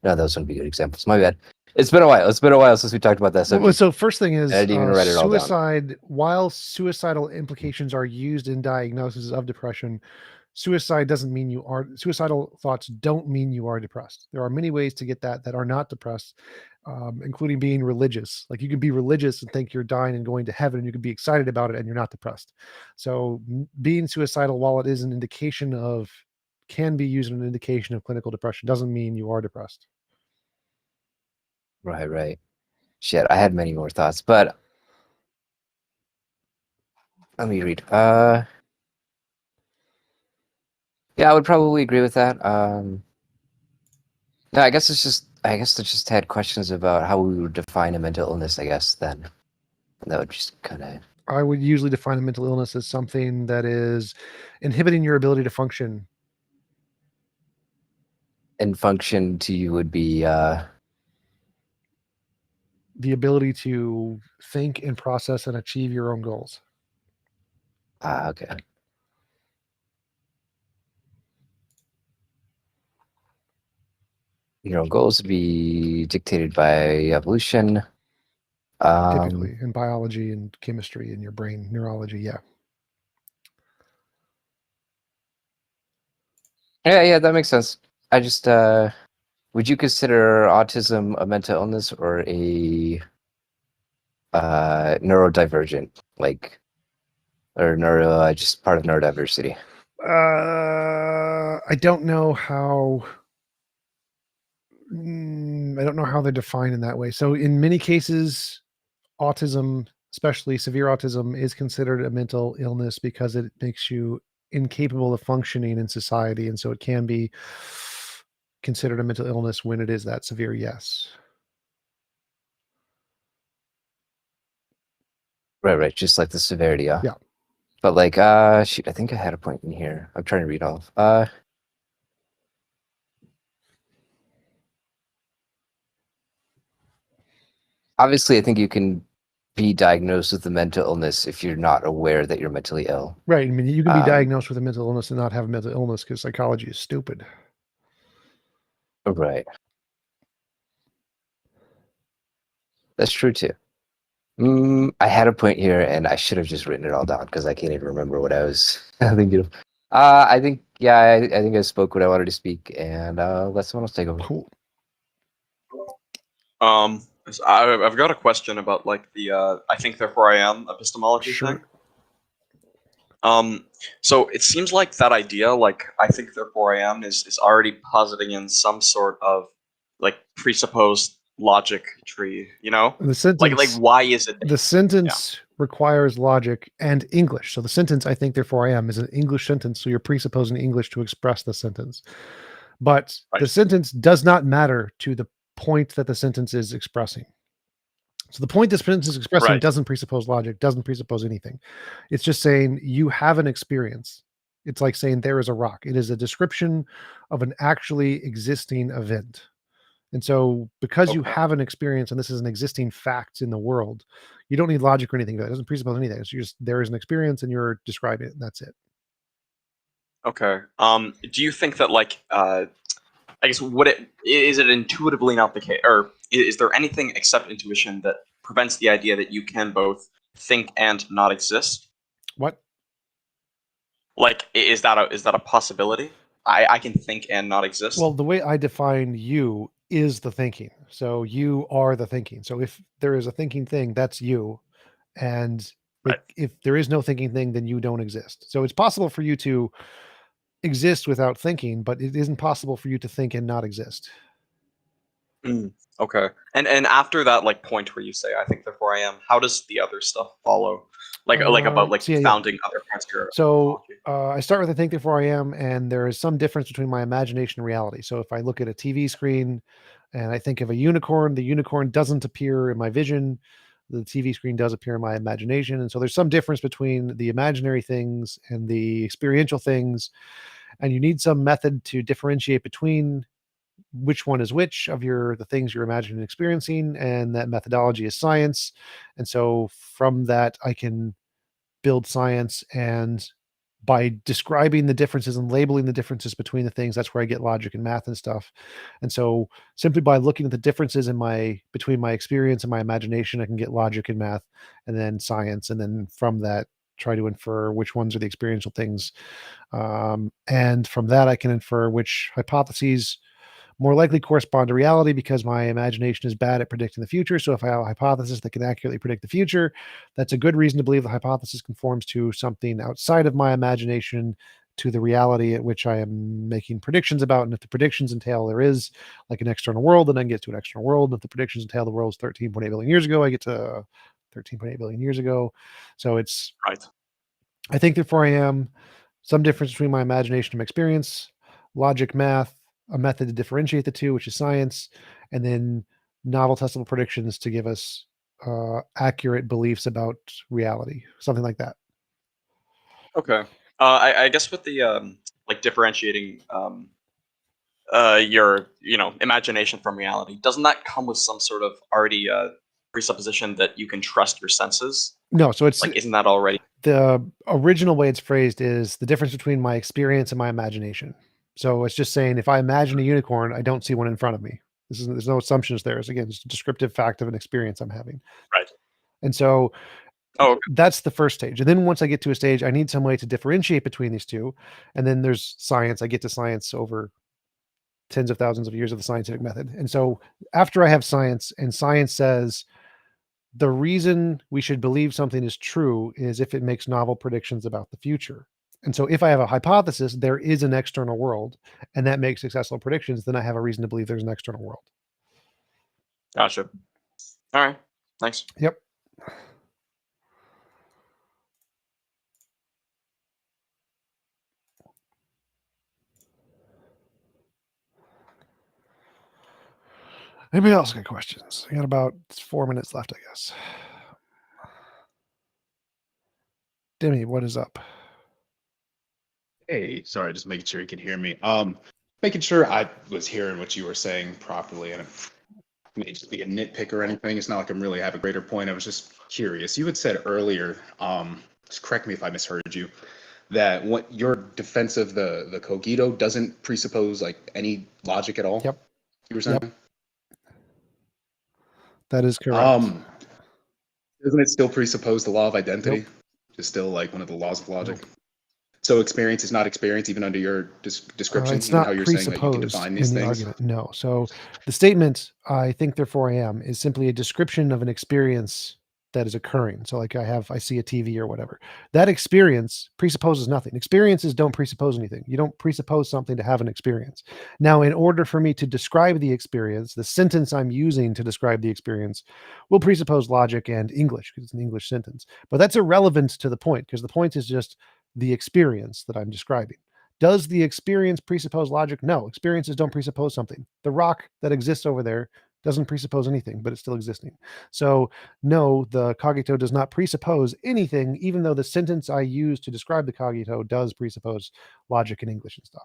[SPEAKER 13] No, those wouldn't be good examples. My bad. It's been a while. It's been a while since we talked about that subject.
[SPEAKER 2] So first thing is,
[SPEAKER 13] I didn't even write it all down.
[SPEAKER 2] suicide. While suicidal implications are used in diagnosis of depression, suicide doesn't mean you are. Suicidal thoughts don't mean you are depressed. There are many ways to get that are not depressed, including being religious. Like you can be religious and think you're dying and going to heaven, and you can be excited about it, and you're not depressed. So being suicidal, while it is an indication of, can be used as an indication of clinical depression, doesn't mean you are depressed.
[SPEAKER 13] Right. Shit, I had many more thoughts, but let me read. Yeah, I would probably agree with that. No, I guess I just had questions about how we would define a mental illness, I guess, then. And that would just kind of...
[SPEAKER 2] I would usually define a mental illness as something that is inhibiting your ability to function.
[SPEAKER 13] And function to you would be...
[SPEAKER 2] the ability to think and process and achieve your own goals.
[SPEAKER 13] Okay. Your own goals would be dictated by evolution.
[SPEAKER 2] Typically, in biology and chemistry in your brain, neurology, yeah.
[SPEAKER 13] Yeah, that makes sense. I just, would you consider autism a mental illness or a neurodivergent, like, or just part of neurodiversity?
[SPEAKER 2] I don't know how. I don't know how they're defined in that way. So in many cases, autism especially severe autism, is considered a mental illness because it makes you incapable of functioning in society, and so it can be considered a mental illness when it is that severe. Yes.
[SPEAKER 13] Right. Just like the severity, yeah.
[SPEAKER 2] Yeah.
[SPEAKER 13] But like, shoot, I think I had a point in here. I'm trying to read off. Obviously, I think you can be diagnosed with a mental illness if you're not aware that you're mentally ill.
[SPEAKER 2] Right. I mean, you can be diagnosed with a mental illness and not have a mental illness because psychology is stupid.
[SPEAKER 13] Right. That's true too. I had a point here, and I should have just written it all down because I can't even remember what I was thinking of. I think, I think I spoke what I wanted to speak, and let someone else take over.
[SPEAKER 2] Cool.
[SPEAKER 14] So I've got a question about like the I think therefore I am epistemology thing. So it seems like that idea, like I think therefore I am, is already positing in some sort of like presupposed logic tree, you know?
[SPEAKER 2] The sentence,
[SPEAKER 14] like why is it?
[SPEAKER 2] The sentence requires logic and English. So the sentence, I think therefore I am, is an English sentence. So you're presupposing English to express the sentence. But the sentence does not matter to the point that the sentence is expressing. So the point this sentence is expressing doesn't presuppose logic, doesn't presuppose anything. It's just saying you have an experience. It's like saying there is a rock. It is a description of an actually existing event. And so because you have an experience and this is an existing fact in the world, you don't need logic or anything. It doesn't presuppose anything. It's just there is an experience and you're describing it. And that's it.
[SPEAKER 14] Okay. Do you think that like I guess is it intuitively not the case, or is there anything except intuition that prevents the idea that you can both think and not exist?
[SPEAKER 2] What?
[SPEAKER 14] Like, is that a possibility? I can think and not exist.
[SPEAKER 2] Well, the way I define you is the thinking. So you are the thinking. So if there is a thinking thing, that's you. And if there is no thinking thing, then you don't exist. So it's possible for you to exist without thinking, but it isn't possible for you to think and not exist.
[SPEAKER 14] Okay. And after that like point where you say I think therefore I am, how does the other stuff follow? Like about like founding other parts of your
[SPEAKER 2] So I start with I think therefore I am, and there is some difference between my imagination and reality. So if I look at a TV screen and I think of a unicorn, the unicorn doesn't appear in my vision. The TV screen does appear in my imagination. And so there's some difference between the imaginary things and the experiential things. And you need some method to differentiate between which one is which of the things you're imagining and experiencing. And that methodology is science. And so from that, I can build science, and by describing the differences and labeling the differences between the things, that's where I get logic and math and stuff. And so simply by looking at the differences between my experience and my imagination, I can get logic and math and then science. And then from that, try to infer which ones are the experiential things. And from that, I can infer which hypotheses more likely correspond to reality, because my imagination is bad at predicting the future. So if I have a hypothesis that can accurately predict the future, that's a good reason to believe the hypothesis conforms to something outside of my imagination, to the reality at which I am making predictions about. And if the predictions entail there is like an external world, then I can get to an external world. And if the predictions entail the world is 13.8 billion years ago, I get to 13.8 billion years ago. So it's I think therefore I am, some difference between my imagination and my experience, logic, math, a method to differentiate the two, which is science, and then novel testable predictions to give us accurate beliefs about reality, something like that.
[SPEAKER 14] Okay. I guess with the like differentiating your imagination from reality, doesn't that come with some sort of already presupposition that you can trust your senses?
[SPEAKER 2] No, so it's
[SPEAKER 14] like, isn't that already
[SPEAKER 2] the original way it's phrased is the difference between my experience and my imagination. So it's just saying if I imagine a unicorn, I don't see one in front of me. There's no assumptions there. It's again just a descriptive fact of an experience I'm having.
[SPEAKER 14] Right.
[SPEAKER 2] And so that's the first stage. And then once I get to a stage, I need some way to differentiate between these two. And then there's science. I get to science over tens of thousands of years of the scientific method. And so after I have science, and science says the reason we should believe something is true is if it makes novel predictions about the future. And so if I have a hypothesis, there is an external world, and that makes successful predictions, then I have a reason to believe there's an external world.
[SPEAKER 14] Gotcha. All right. Thanks.
[SPEAKER 2] Yep. Anybody else got questions? I got about 4 minutes left, I guess. Demi, what is up?
[SPEAKER 7] Hey, sorry, just making sure you can hear me. Making sure I was hearing what you were saying properly, and it may just be a nitpick or anything. It's not like I'm really have a greater point. I was just curious. You had said earlier, just correct me if I misheard you, that what your defense of the cogito doesn't presuppose like any logic at all.
[SPEAKER 2] Yep.
[SPEAKER 7] You were saying.
[SPEAKER 2] Yep. That is correct.
[SPEAKER 7] Doesn't it still presuppose the law of identity?
[SPEAKER 2] Nope.
[SPEAKER 7] Just still like one of the laws of logic.
[SPEAKER 2] Nope.
[SPEAKER 7] So experience is not experience, even under your description,
[SPEAKER 2] It's
[SPEAKER 7] even
[SPEAKER 2] not
[SPEAKER 7] how you're saying that you can
[SPEAKER 2] presupposed
[SPEAKER 7] define
[SPEAKER 2] in
[SPEAKER 7] these
[SPEAKER 2] the
[SPEAKER 7] things.
[SPEAKER 2] argument. No. So the statement, I think, therefore I am, is simply a description of an experience that is occurring. So like I see a TV or whatever. That experience presupposes nothing. Experiences don't presuppose anything. You don't presuppose something to have an experience. Now, in order for me to describe the experience, the sentence I'm using to describe the experience will presuppose logic and English, because it's an English sentence. But that's irrelevant to the point, because the point is just the experience that I'm describing. Does the experience presuppose logic? No, experiences don't presuppose something. The rock that exists over there doesn't presuppose anything, but it's still existing. So no, the cogito does not presuppose anything, even though the sentence I use to describe the cogito does presuppose logic and English and stuff.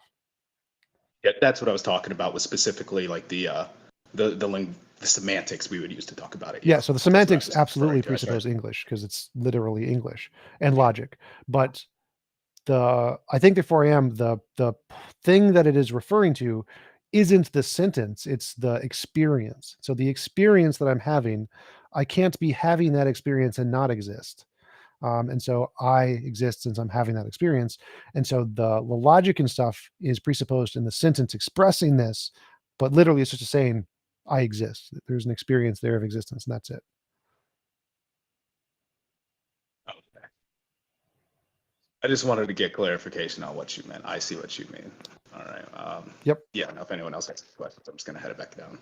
[SPEAKER 7] Yeah, that's what I was talking about. Was specifically like the semantics we would use to talk about it.
[SPEAKER 2] Yeah, so the semantics
[SPEAKER 7] That's what I was
[SPEAKER 2] absolutely
[SPEAKER 7] referring to, that's right.
[SPEAKER 2] presuppose English, because it's literally English and logic. But I think therefore I am, the thing that it is referring to isn't the sentence, it's the experience. So the experience that I'm having, I can't be having that experience and not exist. And so I exist since I'm having that experience. And so the logic and stuff is presupposed in the sentence expressing this, but literally it's just saying I exist. There's an experience there of existence, and that's it.
[SPEAKER 7] I just wanted to get clarification on what you meant. I see what you mean. All right.
[SPEAKER 2] Yep.
[SPEAKER 7] Yeah. Now, if anyone else has questions, I'm just gonna head it back down.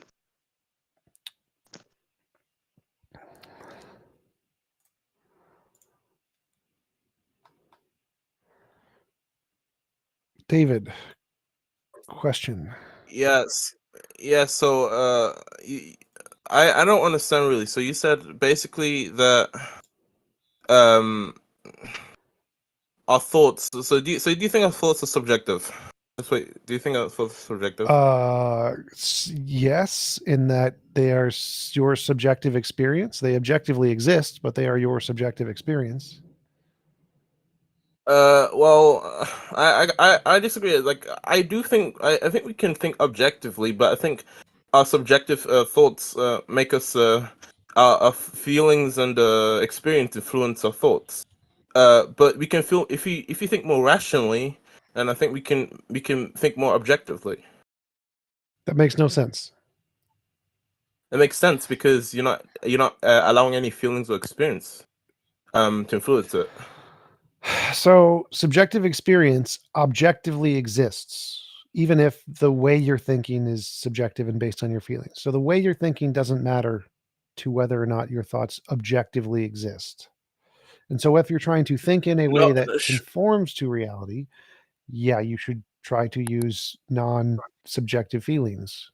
[SPEAKER 2] David, question.
[SPEAKER 15] Yes. Yeah, so I don't understand really. So you said basically that our thoughts, so do you think our thoughts are subjective? Wait, do you think our thoughts are subjective?
[SPEAKER 2] Yes, in that they are your subjective experience. They objectively exist, but they are your subjective experience.
[SPEAKER 15] Well, I disagree. Like, I do think I think we can think objectively, but I think our subjective thoughts make us our feelings and experience influence our thoughts. But we can feel if you think more rationally, and I think we can think more objectively.
[SPEAKER 2] That makes no sense.
[SPEAKER 15] It makes sense because you're not allowing any feelings or experience to influence it.
[SPEAKER 2] So subjective experience objectively exists, even if the way you're thinking is subjective and based on your feelings. So the way you're thinking doesn't matter to whether or not your thoughts objectively exist. And so if you're trying to think in a way that conforms to reality, yeah, you should try to use non-subjective feelings.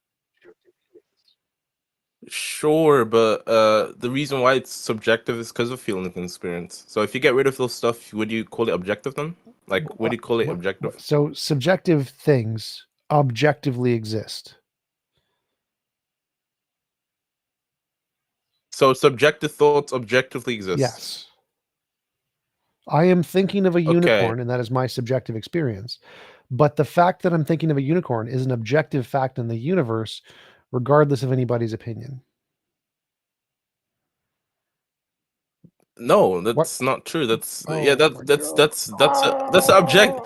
[SPEAKER 15] Sure, but the reason why it's subjective is because of feelings and experience. So if you get rid of those stuff, would you call it objective then? Like, would you call it objective?
[SPEAKER 2] So subjective things objectively exist.
[SPEAKER 15] So subjective thoughts objectively exist.
[SPEAKER 2] Yes. I am thinking of a unicorn, and that is my subjective experience. But the fact that I'm thinking of a unicorn is an objective fact in the universe, regardless of anybody's opinion.
[SPEAKER 15] No, that's not true. That's that's object.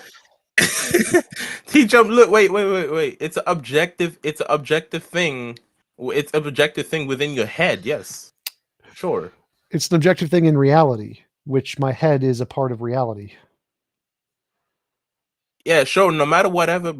[SPEAKER 15] He jumped. Look, wait. It's an objective. It's an objective thing. It's an objective thing within your head. Yes, sure.
[SPEAKER 2] It's an objective thing in reality, which my head is a part of reality.
[SPEAKER 15] Yeah, sure. No matter whatever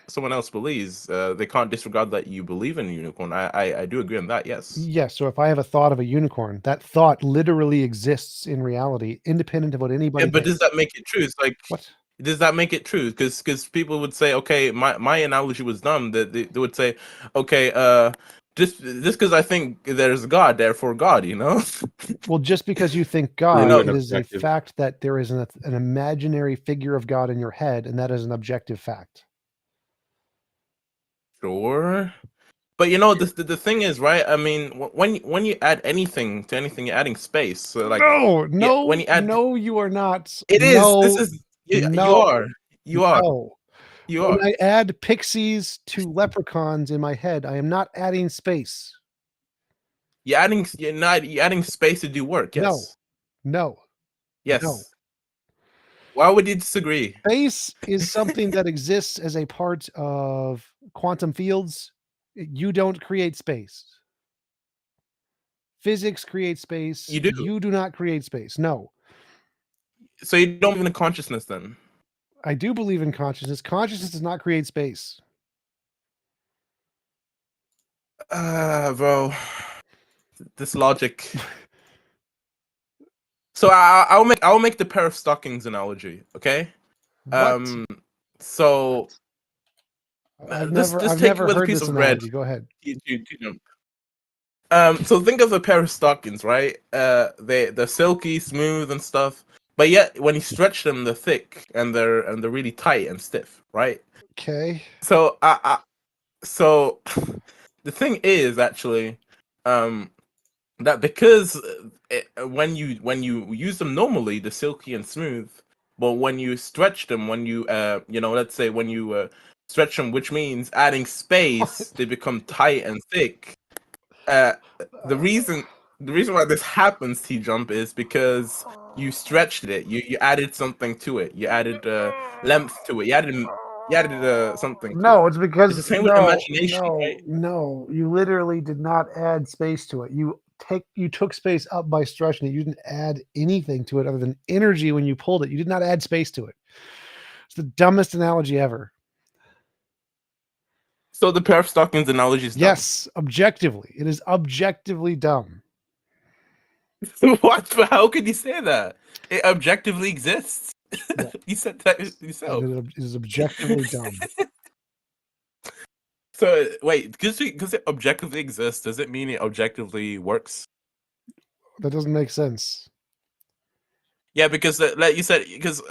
[SPEAKER 15] someone else believes, they can't disregard that you believe in a unicorn. I do agree on that. Yes.
[SPEAKER 2] Yes. So if I have a thought of a unicorn, that thought literally exists in reality, independent of what anybody.
[SPEAKER 15] Yeah, but
[SPEAKER 2] thinks.
[SPEAKER 15] does that make it true? It's like
[SPEAKER 2] what?
[SPEAKER 15] Does that make it true? Because people would say, okay, my analogy was dumb. That they would say, okay, just because I think there's God, therefore God, you know?
[SPEAKER 2] Well, just because you think God,
[SPEAKER 15] know,
[SPEAKER 2] it is a
[SPEAKER 7] objective.
[SPEAKER 2] fact that there is an imaginary figure of God in your head, and that is an objective fact.
[SPEAKER 15] Sure. But you know, the thing is, right? I mean, when you add anything to anything, you're adding space. So like,
[SPEAKER 2] No,
[SPEAKER 15] when you add,
[SPEAKER 2] no, you are not.
[SPEAKER 15] it is. This
[SPEAKER 2] No,
[SPEAKER 15] is you
[SPEAKER 2] no,
[SPEAKER 15] are. You are.
[SPEAKER 2] no.
[SPEAKER 15] You
[SPEAKER 2] When
[SPEAKER 15] are.
[SPEAKER 2] I add pixies to leprechauns in my head, I am not adding space.
[SPEAKER 15] You're adding space to do work. Yes.
[SPEAKER 2] No.
[SPEAKER 15] Yes.
[SPEAKER 2] No.
[SPEAKER 15] Why would you disagree?
[SPEAKER 2] Space is something that exists as a part of quantum fields. You don't create space. Physics creates space.
[SPEAKER 15] You do.
[SPEAKER 2] You do not create space. No.
[SPEAKER 15] So you don't believe in consciousness then?
[SPEAKER 2] I do believe in consciousness. Consciousness does not create space.
[SPEAKER 15] Bro, this logic. So I'll make the pair of stockings analogy. Okay.
[SPEAKER 2] What?
[SPEAKER 15] So
[SPEAKER 2] I've
[SPEAKER 15] just
[SPEAKER 2] never
[SPEAKER 15] take it with a
[SPEAKER 2] heard
[SPEAKER 15] piece
[SPEAKER 2] this
[SPEAKER 15] of bread.
[SPEAKER 2] analogy. Go ahead.
[SPEAKER 15] So think of a pair of stockings, right? They're silky, smooth, and stuff. But yet, when you stretch them, they're thick and they're really tight and stiff, right?
[SPEAKER 2] Okay.
[SPEAKER 15] So so the thing is actually, that because when you use them normally, they're silky and smooth. But when you stretch them, when you let's say when you stretch them, which means adding space, they become tight and thick. The reason why this happens, T Jump, is because you stretched it. You added something to it. You added length to it. You added something to it.
[SPEAKER 2] No, it's because
[SPEAKER 15] It's the same with imagination, right?
[SPEAKER 2] no. You literally did not add space to it. You took space up by stretching it. You didn't add anything to it other than energy when you pulled it. You did not add space to it. It's the dumbest analogy ever.
[SPEAKER 15] So the pair of stockings analogy is dumb.
[SPEAKER 2] Yes, objectively, it is objectively dumb.
[SPEAKER 15] What? How could you say that? It objectively exists.
[SPEAKER 2] Yeah.
[SPEAKER 15] You said that yourself.
[SPEAKER 2] It is objectively dumb.
[SPEAKER 15] So wait, because it objectively exists, does it mean it objectively works?
[SPEAKER 2] That doesn't make sense.
[SPEAKER 15] Yeah, because like you said, because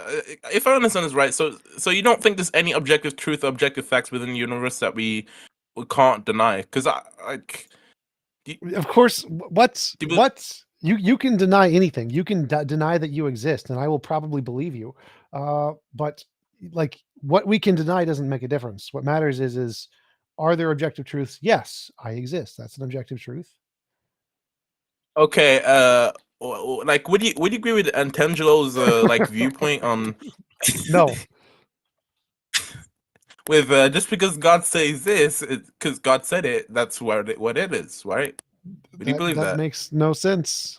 [SPEAKER 15] if I understand this right, so you don't think there's any objective truth, objective facts within the universe that we can't deny? Because
[SPEAKER 2] Of course, what you can deny anything. You can deny that you exist, and I will probably believe you. But like what we can deny doesn't make a difference. What matters is are there objective truths? Yes, I exist. That's an objective truth.
[SPEAKER 15] okay, like would you agree with Antangelo's like viewpoint on
[SPEAKER 2] No.
[SPEAKER 15] with just because God says this, because God said it, that's what it is, right? Would you believe that?
[SPEAKER 2] That makes no sense.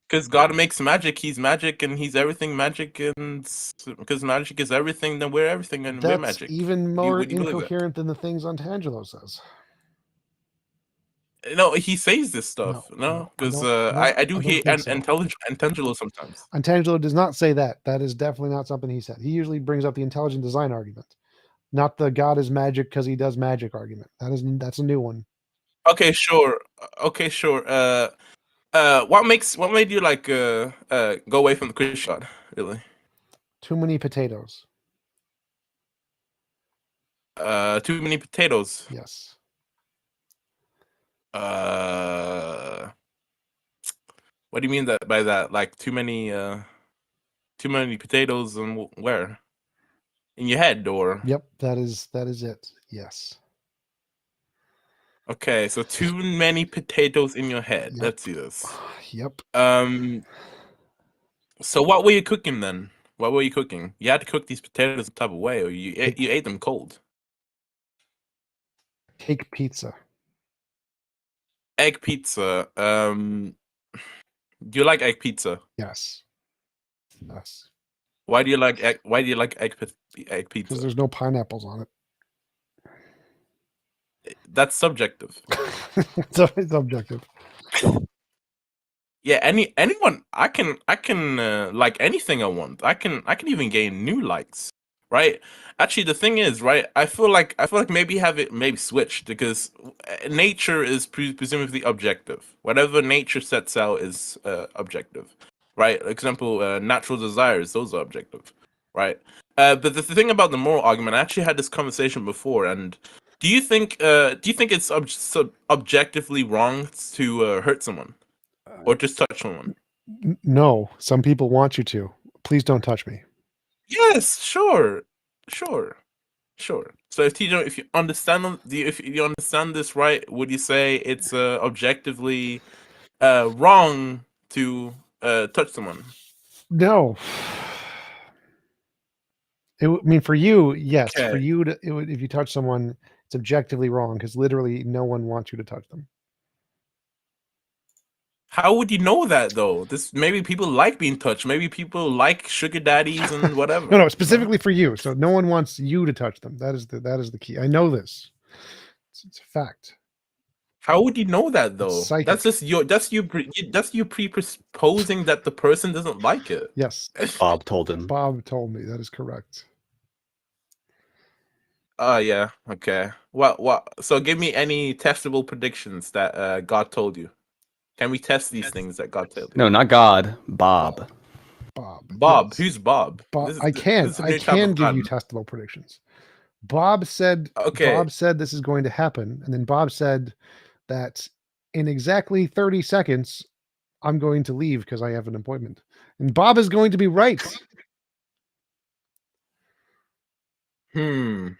[SPEAKER 15] Because God makes magic, He's magic, and He's everything magic, and because magic is everything, then we're everything, and we're
[SPEAKER 2] That's
[SPEAKER 15] magic.
[SPEAKER 2] even more
[SPEAKER 15] Would you believe that?
[SPEAKER 2] incoherent than the things Antangelo says.
[SPEAKER 15] No, he says this stuff. No, because I do hear Antangelo sometimes.
[SPEAKER 2] Antangelo does not say that. That is definitely not something he said. He usually brings up the intelligent design argument, not the God is magic because he does magic argument. That's a new one.
[SPEAKER 15] Okay, sure. What made you like go away from the Christian God? Really?
[SPEAKER 2] Too many potatoes.
[SPEAKER 15] Too many potatoes.
[SPEAKER 2] Yes.
[SPEAKER 15] What do you mean by that? Like too many potatoes, and where? In your head, or?
[SPEAKER 2] Yep, that is it. Yes.
[SPEAKER 15] Okay, so too many potatoes in your head.
[SPEAKER 2] Yep.
[SPEAKER 15] Let's see this.
[SPEAKER 2] Yep.
[SPEAKER 15] So what were you cooking then? What were you cooking? You had to cook these potatoes a type of way, or you ate them cold.
[SPEAKER 2] Cake pizza.
[SPEAKER 15] Egg pizza. Do you like egg pizza?
[SPEAKER 2] Yes. Yes.
[SPEAKER 15] Why do you like egg pizza?
[SPEAKER 2] Because there's no pineapples on it.
[SPEAKER 15] That's subjective.
[SPEAKER 2] It's objective.
[SPEAKER 15] Yeah, anyone I can like anything I want. I can even gain new likes, right? Actually, the thing is, right? I feel like maybe have it maybe switched because nature is presumably objective. Whatever nature sets out is objective, right? Example, natural desires; those are objective, right? But the thing about the moral argument, I actually had this conversation before, and do you think it's objectively wrong to hurt someone or just touch someone?
[SPEAKER 2] No, some people want you to. Please don't touch me.
[SPEAKER 15] Yes, sure. So if you understand if you understand this right, would you say it's objectively wrong to touch someone?
[SPEAKER 2] No. I mean, for you, yes. For
[SPEAKER 15] Okay.
[SPEAKER 2] you, if you touch someone, it's objectively wrong because literally no one wants you to touch them.
[SPEAKER 15] How would you know that though? Maybe people like being touched. Maybe people like sugar daddies and whatever.
[SPEAKER 2] No, specifically for you. So no one wants you to touch them. That is the key. I know this. It's a fact.
[SPEAKER 15] How would you know that though?
[SPEAKER 2] Psychic.
[SPEAKER 15] That's you presupposing that the person doesn't like it.
[SPEAKER 2] Yes.
[SPEAKER 7] Bob told him.
[SPEAKER 2] Bob told me that is correct.
[SPEAKER 15] Oh yeah. Okay. What? So give me any testable predictions that God told you. Can we test these things that God told you?
[SPEAKER 7] No, not God. Bob.
[SPEAKER 15] Bob.
[SPEAKER 2] Yes.
[SPEAKER 15] Who's Bob?
[SPEAKER 2] Bob. I can give you testable predictions. Bob said.
[SPEAKER 15] Okay.
[SPEAKER 2] Bob said this is going to happen, and then Bob said that in exactly 30 seconds, I'm going to leave because I have an appointment, and Bob is going to be right.
[SPEAKER 15] And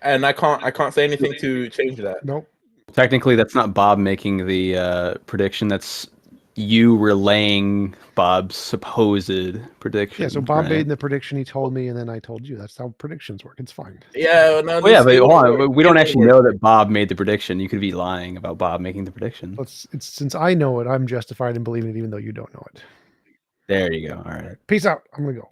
[SPEAKER 15] I can't say anything to change that.
[SPEAKER 2] Nope.
[SPEAKER 7] Technically, that's not Bob making the prediction. That's you relaying Bob's supposed prediction.
[SPEAKER 2] Yeah, so Bob
[SPEAKER 7] right?
[SPEAKER 2] made the prediction, he told me, and then I told you. That's how predictions work. It's fine.
[SPEAKER 15] Yeah, no,
[SPEAKER 7] Well, yeah, but hold on. We don't actually know that Bob made the prediction. You could be lying about Bob making the prediction.
[SPEAKER 2] It's since I know it, I'm justified in believing it, even though you don't know it.
[SPEAKER 7] There you go. All right.
[SPEAKER 2] Peace out. I'm gonna go.